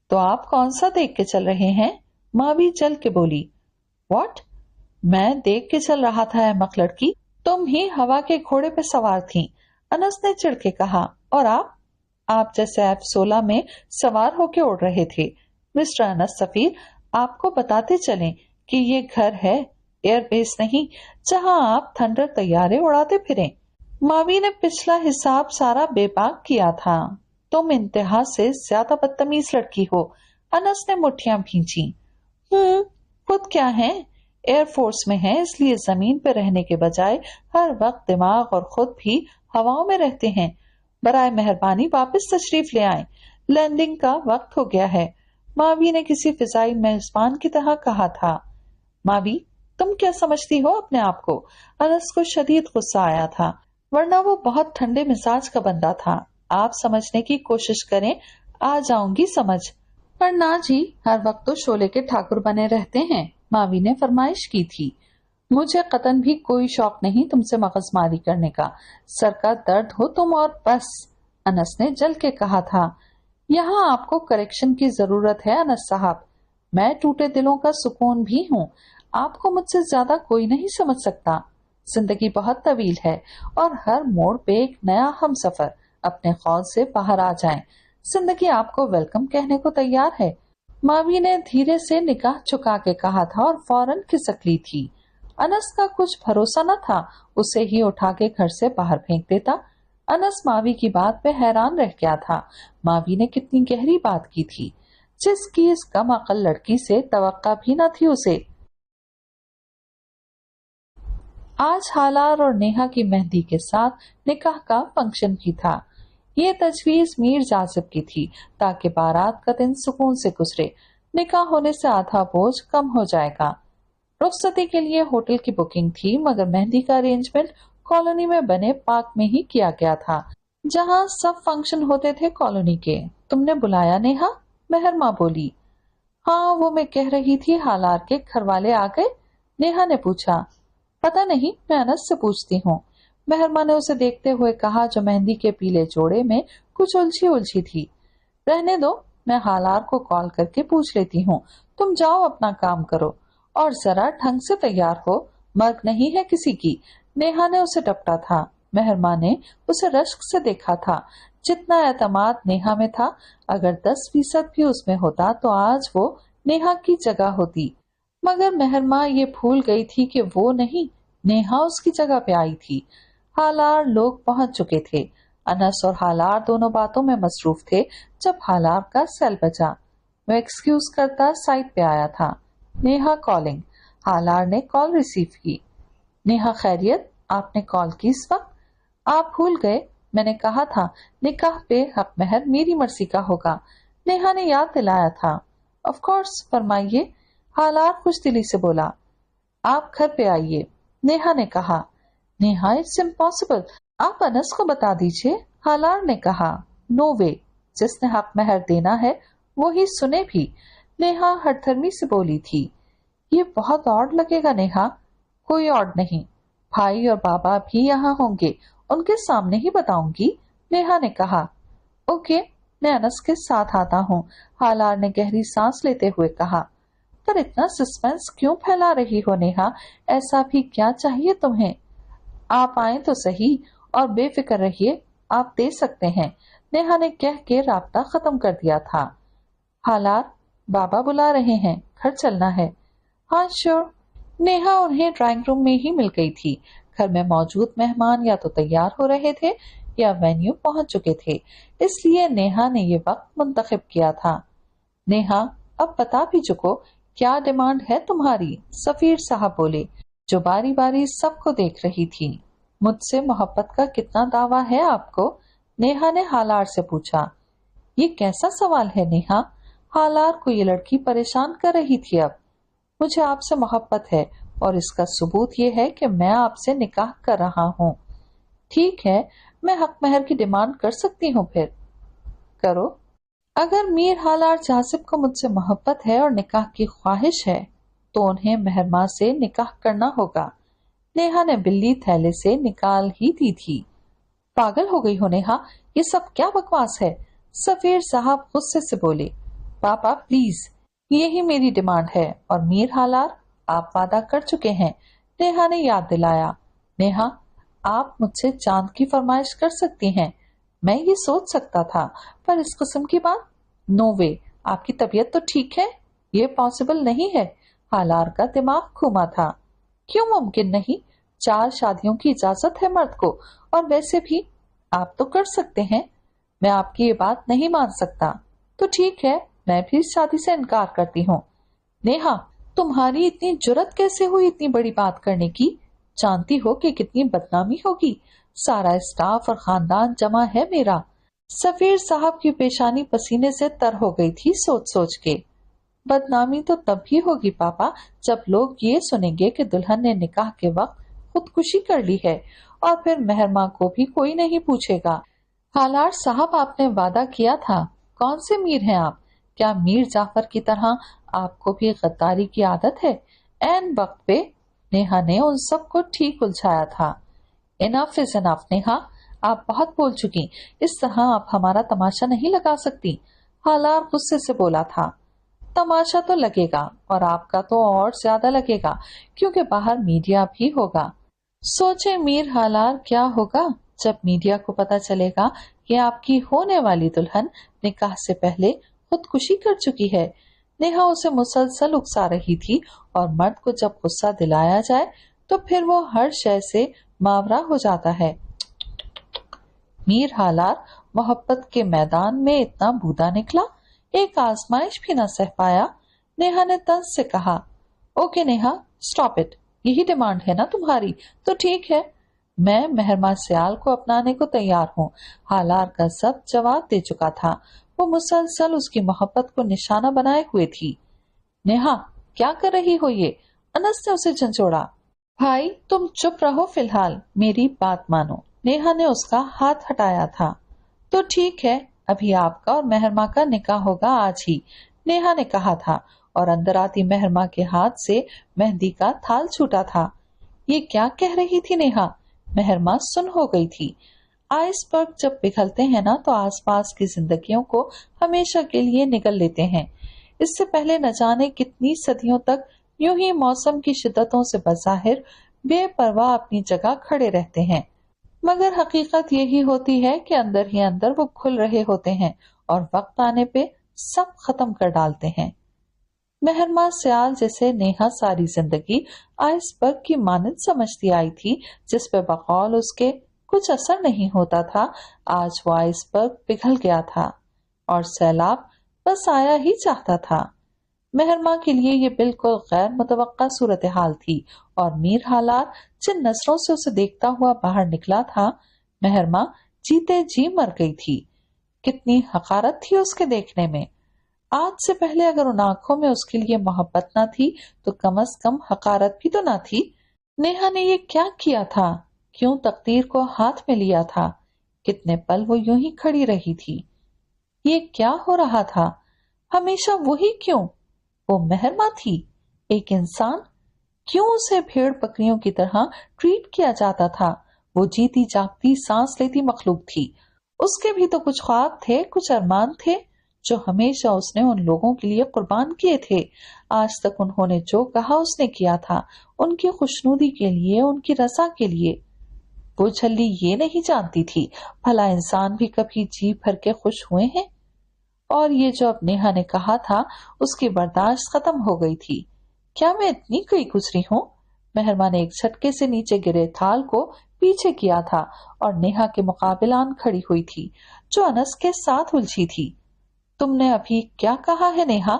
तो आप कौन सा देख के चल रहे हैं? मावी जल के बोली। व्हाट? मैं देख के चल रहा था अहमक लड़की, तुम ही हवा के घोड़े पे सवार थीं। अनस ने चिढ़ के कहा। और आप जैसे F-16 में सवार होके उड़ रहे थे। मिस्टर अनस सफीर, आपको बताते चलें कि ये घर है, एयरबेस नहीं, जहां आप थंडर तैयारे उड़ाते फिरें। मावी ने पिछला हिसाब सारा बेबाक किया था। तुम इंतहा से ज्यादा बदतमीज लड़की हो। अनस ने मुट्ठियां भींची। खुद क्या है? एयरफोर्स में है, इसलिए जमीन पे रहने के बजाय हर वक्त दिमाग और खुद भी हवाओं में रहते हैं। बराए मेहरबानी वापस तशरीफ ले आए, लैंडिंग का वक्त हो गया है। मावी ने किसी फिजाई मेजबान की तरह कहा था। मावी, तुम क्या समझती हो अपने आप को? अनस को शदीद गुस्सा आया था, वरना वो बहुत ठंडे मिजाज का बंदा था। आप समझने की कोशिश करें, आ जाऊंगी समझ। पर ना जी, हर वक्त तो शोले के ठाकुर बने रहते हैं, मावी ने फरमाइश की थी। मुझे कतन भी कोई शौक नहीं तुमसे मगजमारी करने का। सर का दर्द हो तुम और बस। अनस ने जल के कहा था। यहाँ आपको करेक्शन की जरूरत है अनस साहब। मैं टूटे दिलों का सुकून भी हूँ। आपको मुझसे ज्यादा कोई नहीं समझ सकता। जिंदगी बहुत तवील है और हर मोड़ पे एक नया हम सफर। अपने खौज से बाहर आ जाएं। जिंदगी आपको वेलकम कहने को तैयार है। मावी ने धीरे से निगाह झुका के कहा था और फौरन खिसक ली थी। अनस का कुछ भरोसा न था, उसे ही उठा के घर से बाहर फेंक देता। अनस मावी की बात पे हैरान रह गया था। मावी ने कितनी गहरी बात की थी, जिसकी इस कम अकल लड़की से तवक्का भी न थी उसे। आज हालार और नेहा की मेहंदी के साथ निकाह का फंक्शन भी था। ये तजवीज मीर जासिब की थी, ताकि बारात का दिन सुकून से गुजरे। निकाह होने से आधा बोझ कम हो जाएगा। रुखसती के लिए होटल की बुकिंग थी, मगर मेहंदी का अरेंजमेंट कॉलोनी में बने पार्क में ही किया गया था, जहाँ सब फंक्शन होते थे कॉलोनी के। तुमने बुलाया नेहा? मेहरमा बोली। हाँ, वो मैं कह रही थी हालार के घर वाले आ गए? नेहा ने पूछा। पता नहीं, मैं अनस से पूछती हूँ, मेहरमा ने उसे देखते हुए कहा, जो मेहंदी के पीले जोड़े में कुछ उलझी उलझी थी। रहने दो, मैं हालार को कॉल करके पूछ लेती हूँ। तुम जाओ अपना काम करो और जरा ढंग से तैयार हो, मर्ग नहीं है किसी की। नेहा ने उसे डपटा था। मेहरमा ने उसे रश्क से देखा था। जितना एतमाद नेहा में था, अगर 10% भी उसमें होता तो आज वो नेहा की जगह होती। मगर मेहरमा ये भूल गई थी कि वो नहीं, नेहा उसकी जगह पे आई थी। हालार लोग पहुंच चुके थे। अनस और हालार दोनों बातों में मसरूफ थे जब हालार का सेल बजा। वो एक्सक्यूज करता साइड पे आया था। नेहा कॉलिंग। हालार ने कॉल रिसीव की। नेहा खैरियत, आपने कॉल की इस वक्त? आप भूल गए, मैंने कहा था निकाह पे हक महर मेरी मर्जी का होगा। नेहा ने याद दिलाया था। ऑफ कोर्स, फरमाइए, हालार खुश दिली से बोला। आप घर पे आइए, नेहा ने कहा। नेहा, इट्स इम्पॉसिबल, आप अनस को बता दीजिए, हालार ने कहा। नो वे, जिसने हक महर देना है वो ही सुने भी, नेहा हठधर्मी से बोली थी। ये बहुत ऑड लगेगा नेहा। कोई ऑड नहीं, भाई और बाबा भी यहाँ होंगे, उनके सामने ही बताऊंगी, नेहा ने कहा। ओके, मैं अनस के साथ आता हूँ, हालार ने गहरी सांस लेते हुए कहा। पर इतना सस्पेंस क्यों फैला रही हो नेहा? ऐसा भी क्या चाहिए तुम्हें? आप आए तो सही, और बेफिक्र रहिए, आप दे सकते हैं, नेहा ने कह के राब्ता खत्म कर दिया था। हालार, बाबा बुला रहे हैं, घर चलना है। हाँ श्योर। नेहा उन्हें ड्राइंग रूम में ही मिल गई थी। घर में मौजूद मेहमान या तो तैयार हो रहे थे या वेन्यू पहुंच चुके थे, इसलिए नेहा ने ये वक्त मुंतखब किया था। नेहा, अब बता भी चुको, क्या डिमांड है तुम्हारी? सफीर साहब बोले, जो बारी बारी सबको देख रही थी। मुझसे मोहब्बत का कितना दावा है आपको? नेहा ने हालार से पूछा। ये कैसा सवाल है नेहा? हालार को ये लड़की परेशान कर रही थी। अब मुझे आपसे मोहब्बत है और इसका सबूत ये है कि मैं आपसे निकाह कर रहा हूँ। ठीक है, मैं हक महर की डिमांड कर सकती हूँ, फिर करो। अगर मीर हालार जासिब को मुझसे मोहब्बत है और निकाह की ख्वाहिश है तो उन्हें मेहरमा से निकाह करना होगा। नेहा ने बिल्ली थैले से निकाल ही दी थी। पागल हो गई हो नेहा, ये सब क्या बकवास है? सफीर साहब गुस्से से बोले। पापा प्लीज, यही मेरी डिमांड है और मीर हालार, आप वादा कर चुके हैं, नेहा ने याद दिलाया। नेहा, आप मुझसे चांद की फरमाइश कर सकती हैं, मैं ये सोच सकता था, पर इस किस्म की बात? नो वे, आपकी तबीयत तो ठीक है, ये पॉसिबल नहीं है। हालार का दिमाग घूमा था। क्यों मुमकिन नहीं? 4 शादियों की इजाजत है मर्द को, और वैसे भी आप तो कर सकते हैं। मैं आपकी ये बात नहीं मान सकता। तो ठीक है, मैं भी इस शादी से इनकार करती हूँ। नेहा, तुम्हारी इतनी जुर्रत कैसे हुई इतनी बड़ी बात करने की? जानती हो कि कितनी बदनामी होगी? सारा स्टाफ और खानदान जमा है मेरा। सफीर साहब की पेशानी पसीने से तर हो गई थी सोच सोच के। बदनामी तो तब भी होगी पापा, जब लोग ये सुनेंगे कि दुल्हन ने निकाह के वक्त खुदकुशी कर ली है, और फिर मेहरमा को भी कोई नहीं पूछेगा। हालार साहब, आपने वादा किया था। कौन से मीर हैं आप? क्या मीर जाफर की तरह आपको भी गद्दारी की आदत है? एन वक्त पे नेहा ने उन सबको ठीक उलझाया था। इनफ इज इनफ नेहा, आप बहुत बोल चुकी, इस तरह आप हमारा तमाशा नहीं लगा सकती। हालार गुस्से से बोला था। तमाशा तो लगेगा, और आपका तो और ज्यादा लगेगा, क्योंकि बाहर मीडिया भी होगा। सोचे मीर हालार, क्या होगा जब मीडिया को पता चलेगा कि आपकी होने वाली दुल्हन निकाह से पहले खुदकुशी कर चुकी है। नेहा उसे मुसलसल उकसा रही थी, और मर्द को जब गुस्सा दिलाया जाए तो फिर वो हर शय से मावरा हो जाता है। मीर हालार मोहब्बत के मैदान में इतना बूदा निकला, एक आजमाइश भी न सह पाया। नेहा ने तंज से कहा, ओके नेहा, स्टॉप इट, यही डिमांड है ना तुम्हारी? तो ठीक है, मैं मेहरमा सियाल को अपनाने को तैयार हूँ। हालार का सब जवाब दे चुका था। वो मुसलसल उसकी मोहब्बत को निशाना बनाए हुए थी। नेहा, क्या कर रही हो ये? अनस ने उसे झंझोड़ा। भाई तुम चुप रहो फिलहाल, मेरी बात मानो। नेहा ने उसका हाथ हटाया था। तो ठीक है, अभी आपका और मेहरमा का निकाह होगा आज ही, नेहा ने कहा था और अंदर आती मेहरमा के हाथ से मेहंदी का थाल छूटा था। ये क्या कह रही थी नेहा? मेहरमा सुन हो गई थी। आइसबर्ग जब पिघलते हैं ना तो आसपास की जिंदगियों को हमेशा के लिए निगल लेते हैं। इससे पहले न जाने कितनी सदियों तक यूं ही मौसम की शिद्दतों से बज़ाहिर बेपरवाह अपनी जगह खड़े रहते हैं, मगर हकीकत यही होती है कि अंदर ही अंदर वो खुल रहे होते हैं और वक्त आने पे सब खत्म कर डालते हैं। मेहरमा सयाल जैसे नेहा सारी जिंदगी आइसबर्ग की मानद समझती आई थी, जिस पे बकौल उसके कुछ असर नहीं होता था। आज वो आइसबर्ग पिघल गया था और सैलाब बस आया ही चाहता था। मेहरमा के लिए ये बिल्कुल गैर मुतवक्का सूरत हाल थी और मीर हालार जिन नजरों से उसे देखता हुआ बाहर निकला था, मेहरमा जीते जी मर गई थी। कितनी हकारत थी उसके देखने में। आज से पहले अगर उन आंखों में उसके लिए मोहब्बत ना थी तो कम से कम हकारत भी तो ना थी। नेहा ने ये क्या किया था? क्यों तकदीर को हाथ में लिया था? कितने पल वो यूं ही खड़ी रही थी। ये क्या हो रहा था? हमेशा वही क्यों? वो मेहरमा थी, एक इंसान। क्यों उसे भेड़ बकरियों की तरह ट्रीट किया जाता था? वो जीती जागती सांस लेती मखलूक थी। उसके भी तो कुछ ख्वाब थे, कुछ अरमान थे जो हमेशा उसने उन लोगों के लिए कुर्बान किए थे। आज तक उन्होंने जो कहा उसने किया था, उनकी खुशनुदी के लिए, उनकी रजा के लिए। वो झल्ली ये नहीं जानती थी भला इंसान भी कभी जी भर के खुश हुए हैं। और ये जो अब नेहा ने कहा था, उसकी बर्दाश्त खत्म हो गई थी। क्या मैं इतनी कई गुजरी हूँ? मेहरमा ने एक झटके से नीचे गिरे थाल को पीछे किया था और नेहा के मुकाबिलान खड़ी हुई थी, जो अनस के साथ उलझी थी। तुमने अभी क्या कहा है नेहा?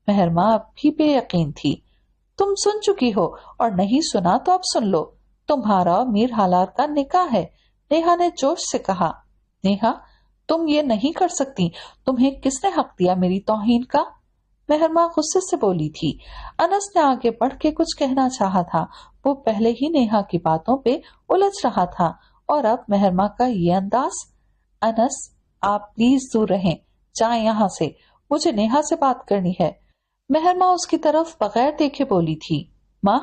मेहरमा अब भी बेयकीन थी। तुम सुन चुकी हो और नहीं सुना तो अब सुन लो। तुम्हारा मीर हालार का निकाह है, नेहा ने जोश से कहा। नेहा, तुम ये नहीं कर सकती। तुम्हें किसने हक दिया मेरी तौहीन का? मेहरमा गुस्से से बोली थी। अनस ने आगे बढ़ के कुछ कहना चाहा था। वो पहले ही नेहा की बातों पे उलझ रहा था और अब मेहरमा का ये अंदाज। अनस, आप प्लीज दूर रहें, जाएं यहाँ से, मुझे नेहा से बात करनी है। मेहरमा उसकी तरफ बगैर देखे बोली थी। माँ,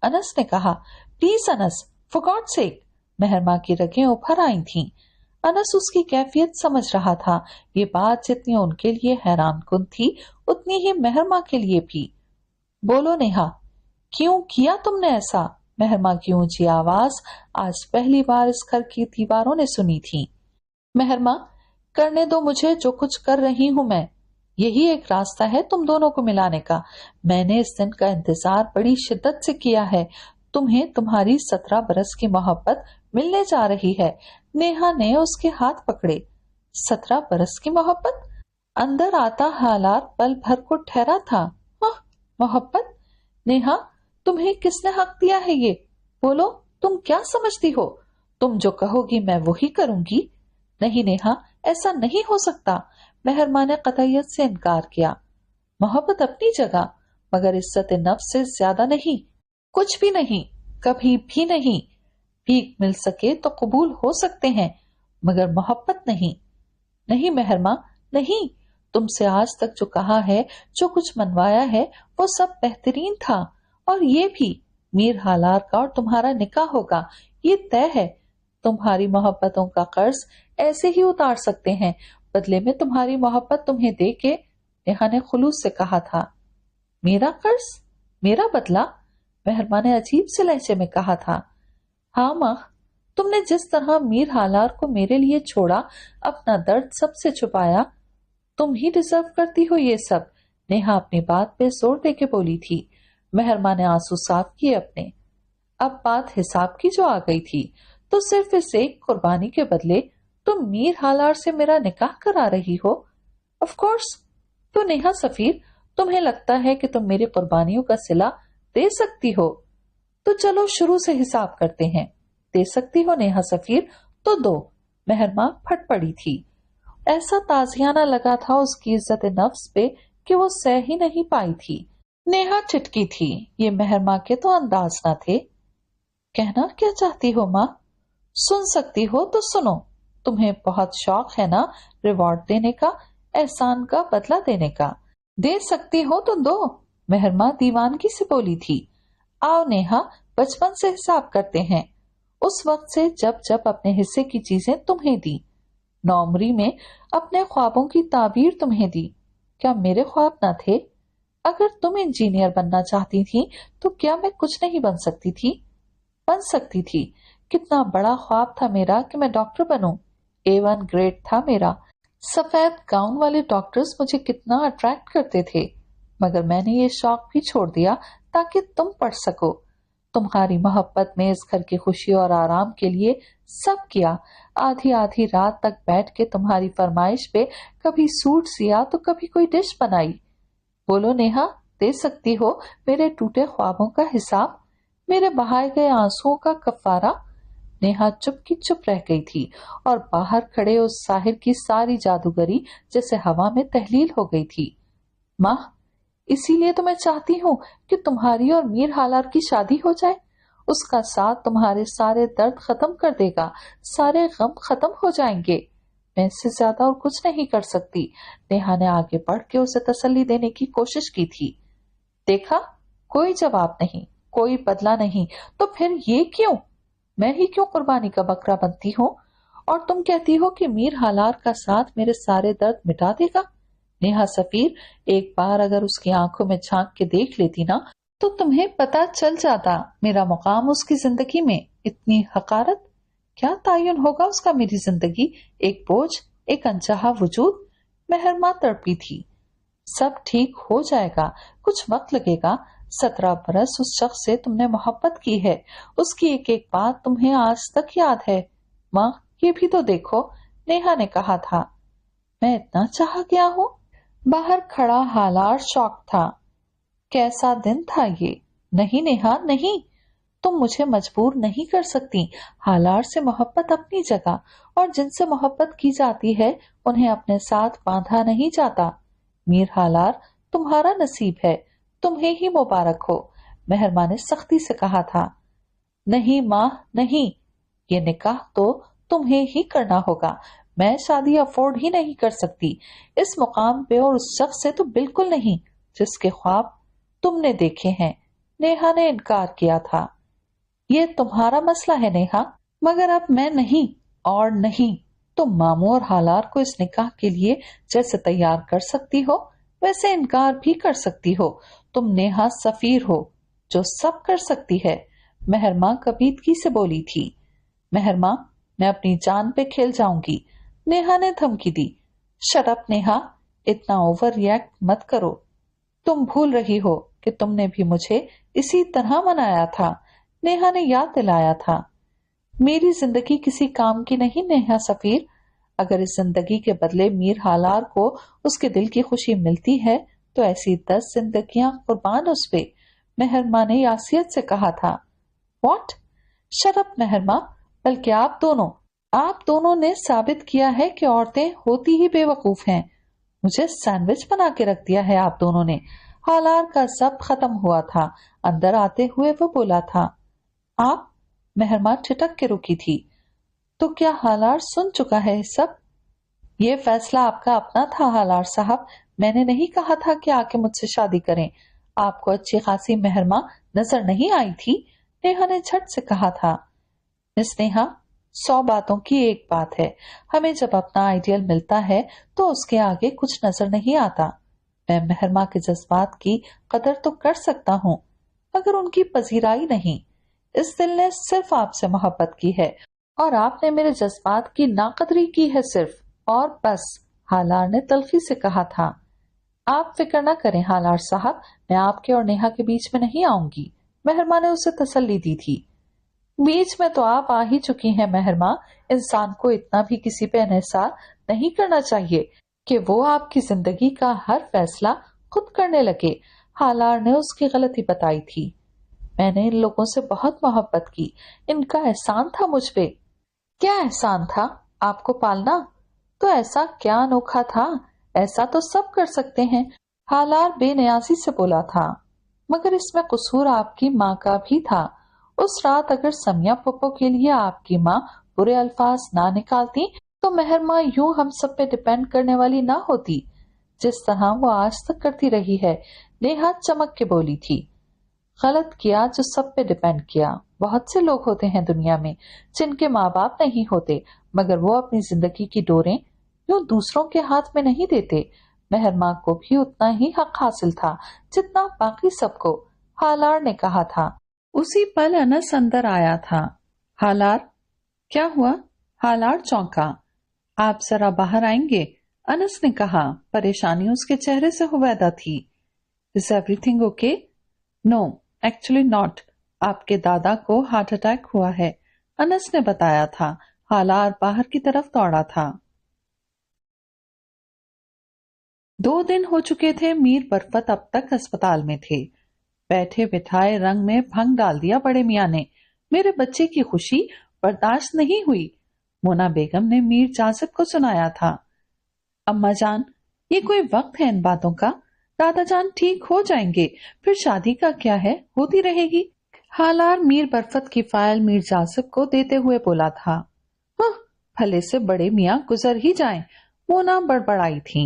अनस ने कहा। Please Anas, for God sake. Mehrama की रगें उभर आई थीं। अनस उसकी कैफियत समझ रहा था। ये बात जितनी उनके लिए हैरान कुन थी, उतनी ही मेहरमा के लिए भी। बोलो नेहा, क्यों किया तुमने ऐसा? मेहरमा की ऊंची आवाज आज पहली बार इस घर की दीवारों ने सुनी थी। मेहरमा, करने दो मुझे जो कुछ कर रही हूं मैं। यही एक रास्ता है तुम दोनों को मिलाने का। मैंने इस दिन का इंतजार बड़ी शिद्दत से किया है। तुम्हें तुम्हारी 17 बरस की मोहब्बत मिलने जा रही है। नेहा ने उसके हाथ पकड़े। 17 बरस की मोहब्बत? अंदर आता हालात पल भर को ठहरा था। मोहब्बत? नेहा, तुम्हें किसने हक दिया है ये? बोलो, तुम क्या समझती हो? तुम जो कहोगी मैं वही करूंगी। नहीं नेहा, ऐसा नहीं हो सकता। मेहरमा ने कतईयत से इनकार किया। मोहब्बत अपनी जगह, मगर इज्जत नफ्स से ज्यादा नहीं। कुछ भी नहीं, कभी भी नहीं। भीख मिल सके तो कबूल हो सकते हैं, मगर मोहब्बत नहीं। नहीं मेहरमा, नहीं। तुमसे आज तक जो कहा है, जो कुछ मनवाया है, वो सब बेहतरीन था। और ये भी, मीर हालार का और तुम्हारा निकाह होगा, ये तय है। तुम्हारी मोहब्बतों का कर्ज ऐसे ही उतार सकते हैं, बदले में तुम्हारी मोहब्बत तुम्हें दे के, नेहा ने खुलूस से कहा था। मेरा कर्ज? मेरा बदला? मेहरमा ने अजीब से लहजे में कहा था। हाँ माँ, तुमने जिस तरह मीर हालार को मेरे लिए छोड़ा, अपना दर्द सबसे छुपाया, तुम ही डिजर्व करती हो ये सब। नेहा अपनी बात पे जोर दे के बोली थी। मेहरमा ने आंसू साफ किए अपने। अब बात हिसाब की जो आ गई थी, तो सिर्फ इस एक कुर्बानी के बदले तुम मीर हालार से मेरा निकाह करा रही हो। Of course. तो नेहा सफीर, तुम्हें लगता है कि तुम मेरी कुर्बानियों का सिला दे सकती हो? तो चलो शुरू से हिसाब करते हैं। दे सकती हो नेहा सफीर, तो दो। मेहरमा फट पड़ी थी। ऐसा ताजियाना लगा था उसकी इज्जत नफ्स पे कि वो सह ही नहीं पाई थी। नेहा चिटकी थी। ये मेहरमा के तो अंदाज न थे। कहना क्या चाहती हो माँ? सुन सकती हो तो सुनो। तुम्हें बहुत शौक है ना रिवॉर्ड देने का, एहसान का बदला देने का। दे सकती हो तो दो, मेहरमा दीवानगी से बोली थी। आओ नेहा, बचपन से हिसाब करते हैं, उस वक्त से जब जब अपने हिस्से की चीजें तुम्हें दी। नौमरी में अपने ख्वाबों की ताबीर तुम्हें दी। क्या मेरे ख्वाब न थे? अगर तुम इंजीनियर बनना चाहती थी तो क्या मैं कुछ नहीं बन सकती थी? बन सकती थी। कितना बड़ा ख्वाब था मेरा कि मैं डॉक्टर बनूं। A1 ग्रेड था मेरा। सफेद गाउन वाले डॉक्टर्स मुझे कितना अट्रैक्ट करते थे। मगर मैंने ये शौक भी छोड़ दिया ताकि तुम पढ़ सको। तुम्हारी मोहब्बत में इस घर की खुशी और आराम के लिए सब किया। आधी आधी रात तक बैठ के तुम्हारी फरमाइश पे कभी सूट सिया तो कभी कोई डिश बनाई। बोलो नेहा, दे सकती हो मेरे टूटे ख्वाबों का हिसाब, मेरे बहाए गए आंसुओं का कफारा? नेहा चुप की चुप रह गई थी और बाहर खड़े उस साहिर की सारी जादूगरी जैसे हवा में तहलील हो गई थी। माँ, इसीलिए तो मैं चाहती हूँ कि तुम्हारी और मीर हालार की शादी हो जाए। उसका साथ तुम्हारे सारे दर्द खत्म कर देगा, सारे गम खत्म हो जाएंगे। मैं इससे ज्यादा और कुछ नहीं कर सकती। नेहा ने आगे बढ़ के उसे तसल्ली देने की कोशिश की थी। देखा, कोई जवाब नहीं, कोई बदला नहीं, तो फिर ये क्यों? मैं ही क्यों कुर्बानी का बकरा बनती हूँ? और तुम कहती हो कि मीर हालार का साथ मेरे सारे दर्द मिटा देगा। नेहा सफीर, एक बार अगर उसकी आंखों में झांक के देख लेती ना तो तुम्हें पता चल जाता मेरा मुकाम उसकी जिंदगी में। इतनी हकारत, क्या तायुन होगा उसका मेरी जिंदगी? एक बोझ, एक अनचाहा वजूद। मेहरमा तड़पी थी। सब ठीक हो जाएगा, कुछ वक्त लगेगा। 17 बरस उस शख्स से तुमने मोहब्बत की है, उसकी एक एक बात तुम्हें आज तक याद है। माँ, ये भी तो देखो, नेहा ने कहा था। मैं इतना चाहा गया हूँ? बाहर खड़ा हालार शौक था। कैसा दिन था ये? नहीं नेहा, नहीं, तुम मुझे मजबूर नहीं कर सकती। हालार से मोहब्बत अपनी जगह, और जिनसे मोहब्बत की जाती है उन्हें अपने साथ बांधा नहीं जाता। मीर हालार, तुम्हारा नसीब है, तुम्हें ही मुबारक हो, मेहरमा ने सख्ती से कहा था। नहीं माँ, नहीं, ये निकाह तो तुम्हें ही करना होगा। मैं शादी अफोर्ड ही नहीं कर सकती, इस मुकाम पे और उस शख्स से तो बिल्कुल नहीं जिसके ख्वाब तुमने देखे हैं। नेहा ने इनकार किया था। ये तुम्हारा मसला है नेहा, मगर अब मैं नहीं, और नहीं। तुम मामू और हालार को इस निकाह के लिए जैसे तैयार कर सकती हो वैसे इनकार भी कर सकती हो। तुम नेहा सफीर हो जो सब कर सकती है, मेहरमा कबीदगी से बोली थी। मेहरमा, मैं अपनी जान पे खेल जाऊंगी, नेहा ने धमकी दी। शट अप नेहा, इतना ओवर रिएक्ट मत करो। तुम भूल रही हो कि तुमने भी मुझे इसी तरह मनाया था, नेहा ने याद दिलाया था। मेरी जिंदगी किसी काम की नहीं नेहा सफीर। अगर इस जिंदगी के बदले मीर हालार को उसके दिल की खुशी मिलती है तो ऐसी 10 जिंदगियां कुर्बान उस पे, मेहरमा ने यासियत से कहा था। व्हाट? शट अप मेहरमा, बल्कि आप दोनों ने साबित किया है कि औरतें होती ही बेवकूफ हैं। मुझे सैंडविच बना के रख दिया है आप दोनों ने। हालार का सब खत्म हुआ था। अंदर आते हुए वो बोला था। आप? मेहरमा ठिठक के रुकी थी। तो क्या हालार सुन चुका है सब? ये फैसला आपका अपना था हालार साहब, मैंने नहीं कहा था कि आके मुझसे शादी करें। आपको अच्छी खासी मेहरमा नजर नहीं आई थी? नेहा ने झट से कहा था। मिस नेहा, 100 बातों की एक बात है, हमें जब अपना आइडियल मिलता है तो उसके आगे कुछ नजर नहीं आता। मैं मेहरमा के जज्बात की कदर तो कर सकता हूँ मगर उनकी पजीराई नहीं। इस दिल ने सिर्फ आपसे मोहब्बत की है और आपने मेरे जज्बात की नाकदरी की है सिर्फ, और बस, हालार ने तल्खी से कहा था। आप फिक्र न करें हालार साहब, मैं आपके और नेहा के बीच में नहीं आऊंगी, मेहरमा ने उसे तसल्ली दी थी। बीच में तो आप आ ही चुकी हैं मेहरमा। इंसान को इतना भी किसी पे इन्हिसार नहीं करना चाहिए कि वो आपकी जिंदगी का हर फैसला खुद करने लगे। हालार ने उसकी गलती बताई थी। मैंने इन लोगों से बहुत मोहब्बत की, इनका एहसान था मुझ पे। क्या एहसान था? आपको पालना। तो ऐसा क्या अनोखा था? ऐसा तो सब कर सकते हैं, हालार बेनियाजी से बोला था। मगर इसमें कसूर आपकी माँ का भी था। उस रात अगर समिया पप्पो के लिए आपकी माँ बुरे अल्फाज ना निकालती तो मेहर माँ यूं हम सब पे डिपेंड करने वाली ना होती, जिस तरह वो आज तक करती रही है। नेहा चमक के बोली थी। गलत किया जो सब पे डिपेंड किया। बहुत से लोग होते हैं दुनिया में जिनके माँ बाप नहीं होते, मगर वो अपनी जिंदगी की डोरें यूं दूसरों के हाथ में नहीं देते। मेहर माँ को भी उतना ही हक हासिल था जितना बाकी सबको, हालार ने कहा था। उसी पल अनस अंदर आया था। हालार, क्या हुआ? हालार चौंका। आप जरा बाहर आएंगे? अनस ने कहा। परेशानी उसके चेहरे से हुवैदा थी। Is everything okay? No, actually not. आपके दादा को हार्ट अटैक हुआ है, अनस ने बताया था। हालार बाहर की तरफ दौड़ा था। 2 दिन हो चुके थे मीर बरफत अब तक अस्पताल में थे। बैठे बिठाए रंग में भंग डाल दिया बड़े मियाँ ने। मेरे बच्चे की खुशी बर्दाश्त नहीं हुई, मोना बेगम ने मीर जासिब को सुनाया था। अम्मा जान, ये कोई वक्त है इन बातों का? दादा जान ठीक हो जाएंगे, फिर शादी का क्या है, होती रहेगी। हालार मीर बरफत की फाइल मीर जासिब को देते हुए बोला था। भले से बड़े मियाँ गुजर ही जाएं, मोना बड़बड़ाई थी।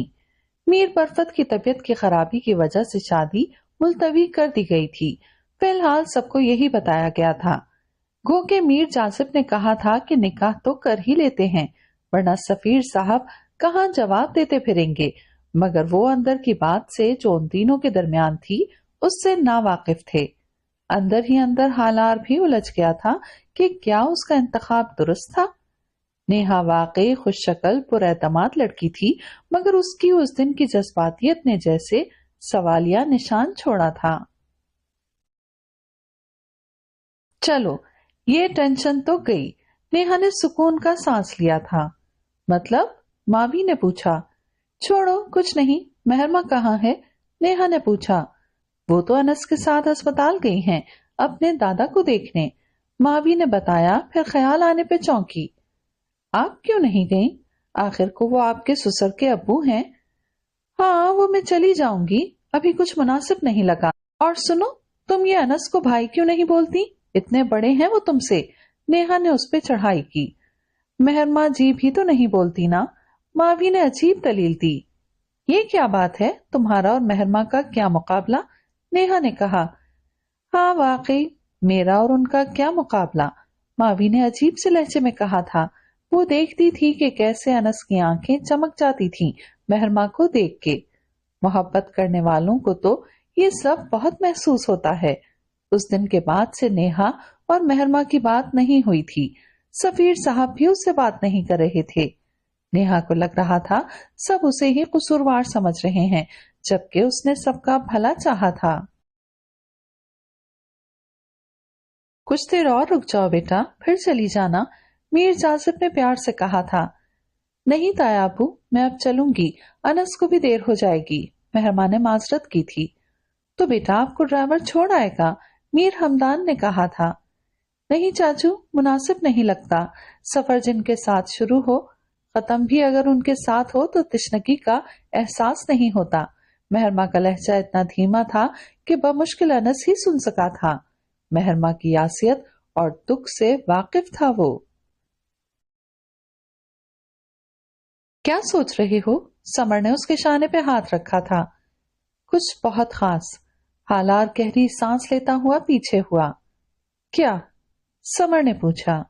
मीर बरफत की तबीयत की खराबी की वजह से शादी मुलतवी कर दी गई थी। फिलहाल सबको यही बताया गया था। गो के मीर जासिब ने कहा था कि निकाह तो कर ही लेते हैं, वरना सफीर साहब कहाँ जवाब देते फिरेंगे। मगर वो अंदर की बात से जो उन तीनों के दरमियान थी उससे नावाकिफ थे। अंदर ही अंदर हालार भी उलझ गया था कि क्या उसका इंतखाब दुरुस्त था। नेहा वाकई खुशशक्ल पुरएतमाद लड़की थी, मगर उसकी उस दिन की जज्बातियत ने जैसे सवालिया निशान छोड़ा था। चलो, ये टेंशन तो गई। नेहा ने सुकून का सांस लिया था। मतलब? मावी ने पूछा। छोड़ो, कुछ नहीं। मेहरमा कहाँ है? नेहा ने पूछा। वो तो अनस के साथ अस्पताल गई हैं, अपने दादा को देखने, मावी ने बताया। फिर ख्याल आने पे चौंकी। आप क्यों नहीं गई? आखिर को वो आपके ससुर के अब्बू हैं। हाँ, वो मैं चली जाऊंगी, अभी कुछ मुनासिब नहीं लगा। और सुनो, तुम ये अनस को भाई क्यों नहीं बोलती? इतने बड़े हैं वो तुमसे। नेहा ने उस पे चढ़ाई की। मेहरमा जी भी तो नहीं बोलती ना, मावी ने अजीब दलील दी। ये क्या बात है, तुम्हारा और मेहरमा का क्या मुकाबला? नेहा ने कहा। हाँ वाकई, मेरा और उनका क्या मुकाबला, मावी ने अजीब से लहजे में कहा था। वो देखती थी कि कैसे अनस की आंखें चमक जाती थीं मेहरमा को देख के। मोहब्बत करने वालों को तो ये सब बहुत महसूस होता है। उस दिन के बाद से नेहा और मेहरमा की बात नहीं हुई थी। सफीर साहब भी उससे बात नहीं कर रहे थे। नेहा को लग रहा था सब उसे ही कसूरवार समझ रहे हैं, जबकि उसने सबका भला चाहा था। कुछ देर और रुक जाओ बेटा, फिर चली जाना, मीर जासिब ने प्यार से कहा था। नहीं ताया अबू, मैं अब चलूंगी, अनस को भी देर हो जाएगी, मेहरमा ने माजरत की थी। तो बेटा आपको ड्राइवर छोड़ आएगा, मीर हमदान ने कहा था। नहीं चाचू, मुनासिब नहीं लगता। सफर जिनके साथ शुरू हो, खत्म भी अगर उनके साथ हो तो तिश्नगी का एहसास नहीं होता। मेहरमा का लहजा इतना धीमा था कि बमुश्किल अनस ही सुन सका था। मेहरमा की यासियत और दुख से वाकिफ था वो। क्या सोच रहे हो? समर ने उसके शाने पे हाथ रखा था। कुछ बहुत खास। हालार गहरी सांस लेता हुआ पीछे हुआ। क्या? समर ने पूछा।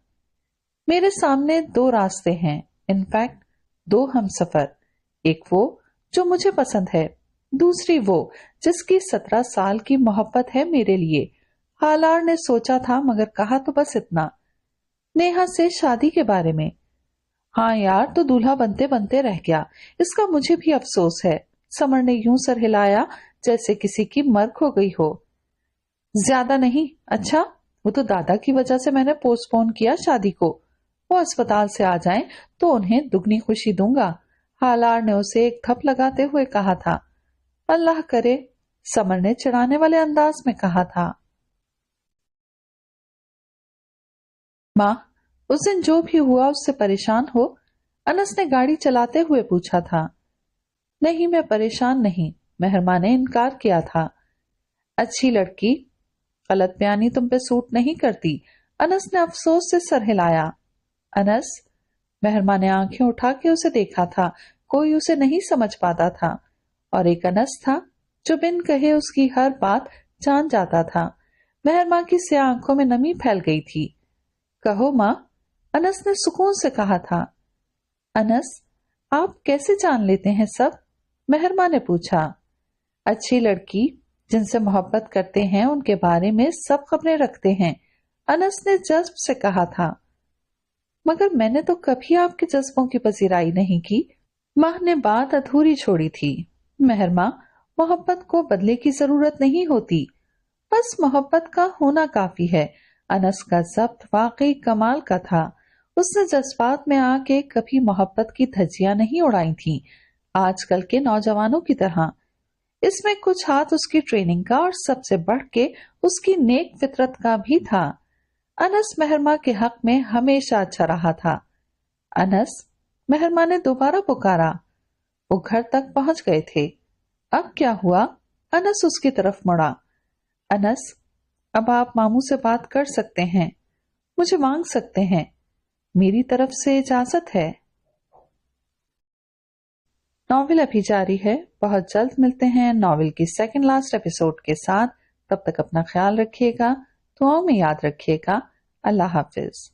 मेरे सामने 2 रास्ते हैं, इनफैक्ट 2 हमसफर। एक वो जो मुझे पसंद है, दूसरी वो जिसकी 17 साल की मोहब्बत है मेरे लिए। हालार ने सोचा था मगर कहा तो बस इतना। नेहा से शादी के बारे में। हाँ यार, तो दूल्हा बनते बनते रह गया, इसका मुझे भी अफसोस है। समर ने यूं सर हिलाया जैसे किसी की मर्ग हो गई हो। ज्यादा नहीं। अच्छा, वो तो दादा की वजह से मैंने पोस्टपोन किया शादी को। वो अस्पताल से आ जाएं तो उन्हें दुगनी खुशी दूंगा, हालार ने उसे एक थप लगाते हुए कहा था। अल्लाह करे, समर ने चिढ़ाने वाले अंदाज में कहा था। माँ, उस दिन जो भी हुआ उससे परेशान हो? अनस ने गाड़ी चलाते हुए पूछा था। नहीं, मैं परेशान नहीं, मेहरमा ने इनकार किया था। अच्छी लड़की, गलत बयानी तुम पे सूट नहीं करती। अनस ने अफसोस से सर हिलाया। अनस? मेहरमा ने आंखें उठा के उसे देखा था, कोई उसे नहीं समझ पाता था। और एक अनस था जो बिन कहे उसकी हर बात जान जाता था। मेहरमा की स्याह आंखों में नमी फैल गई थी। कहो माँ, अनस ने सुकून से कहा था। अनस, आप कैसे जान लेते हैं सब? मेहरमा ने पूछा। अच्छी लड़की जिनसे मोहब्बत करते हैं उनके बारे में सब खबरें रखते हैं, अनस ने जज्ब से कहा था। मगर मैंने तो कभी आपके जज्बों की पजीराई नहीं की। माँ ने बात अधूरी छोड़ी थी। मेहरमा, मोहब्बत को बदले की जरूरत नहीं होती, बस मोहब्बत का होना काफी है। अनस का जब्त वाकई कमाल का था। उसने जज्बात में आके कभी मोहब्बत की धज्जियां नहीं उड़ाई थी, आजकल के नौजवानों की तरह। इसमें कुछ हाथ उसकी ट्रेनिंग का और सबसे बढ़ के उसकी नेक फितरत का भी था। अनस मेहरमा के हक में हमेशा अच्छा रहा था। अनस, मेहरमा ने दोबारा पुकारा। वो घर तक पहुंच गए थे। अब क्या हुआ? अनस उसकी तरफ मुड़ा। अनस, अब आप मामू से बात कर सकते हैं, मुझे मांग सकते हैं, मेरी तरफ से इजाजत है। नॉवेल अभी जारी है, बहुत जल्द मिलते हैं नॉवेल की सेकंड लास्ट एपिसोड के साथ। तब तक अपना ख्याल रखिएगा, दुआओं में याद रखिएगा। अल्लाह हाफिज।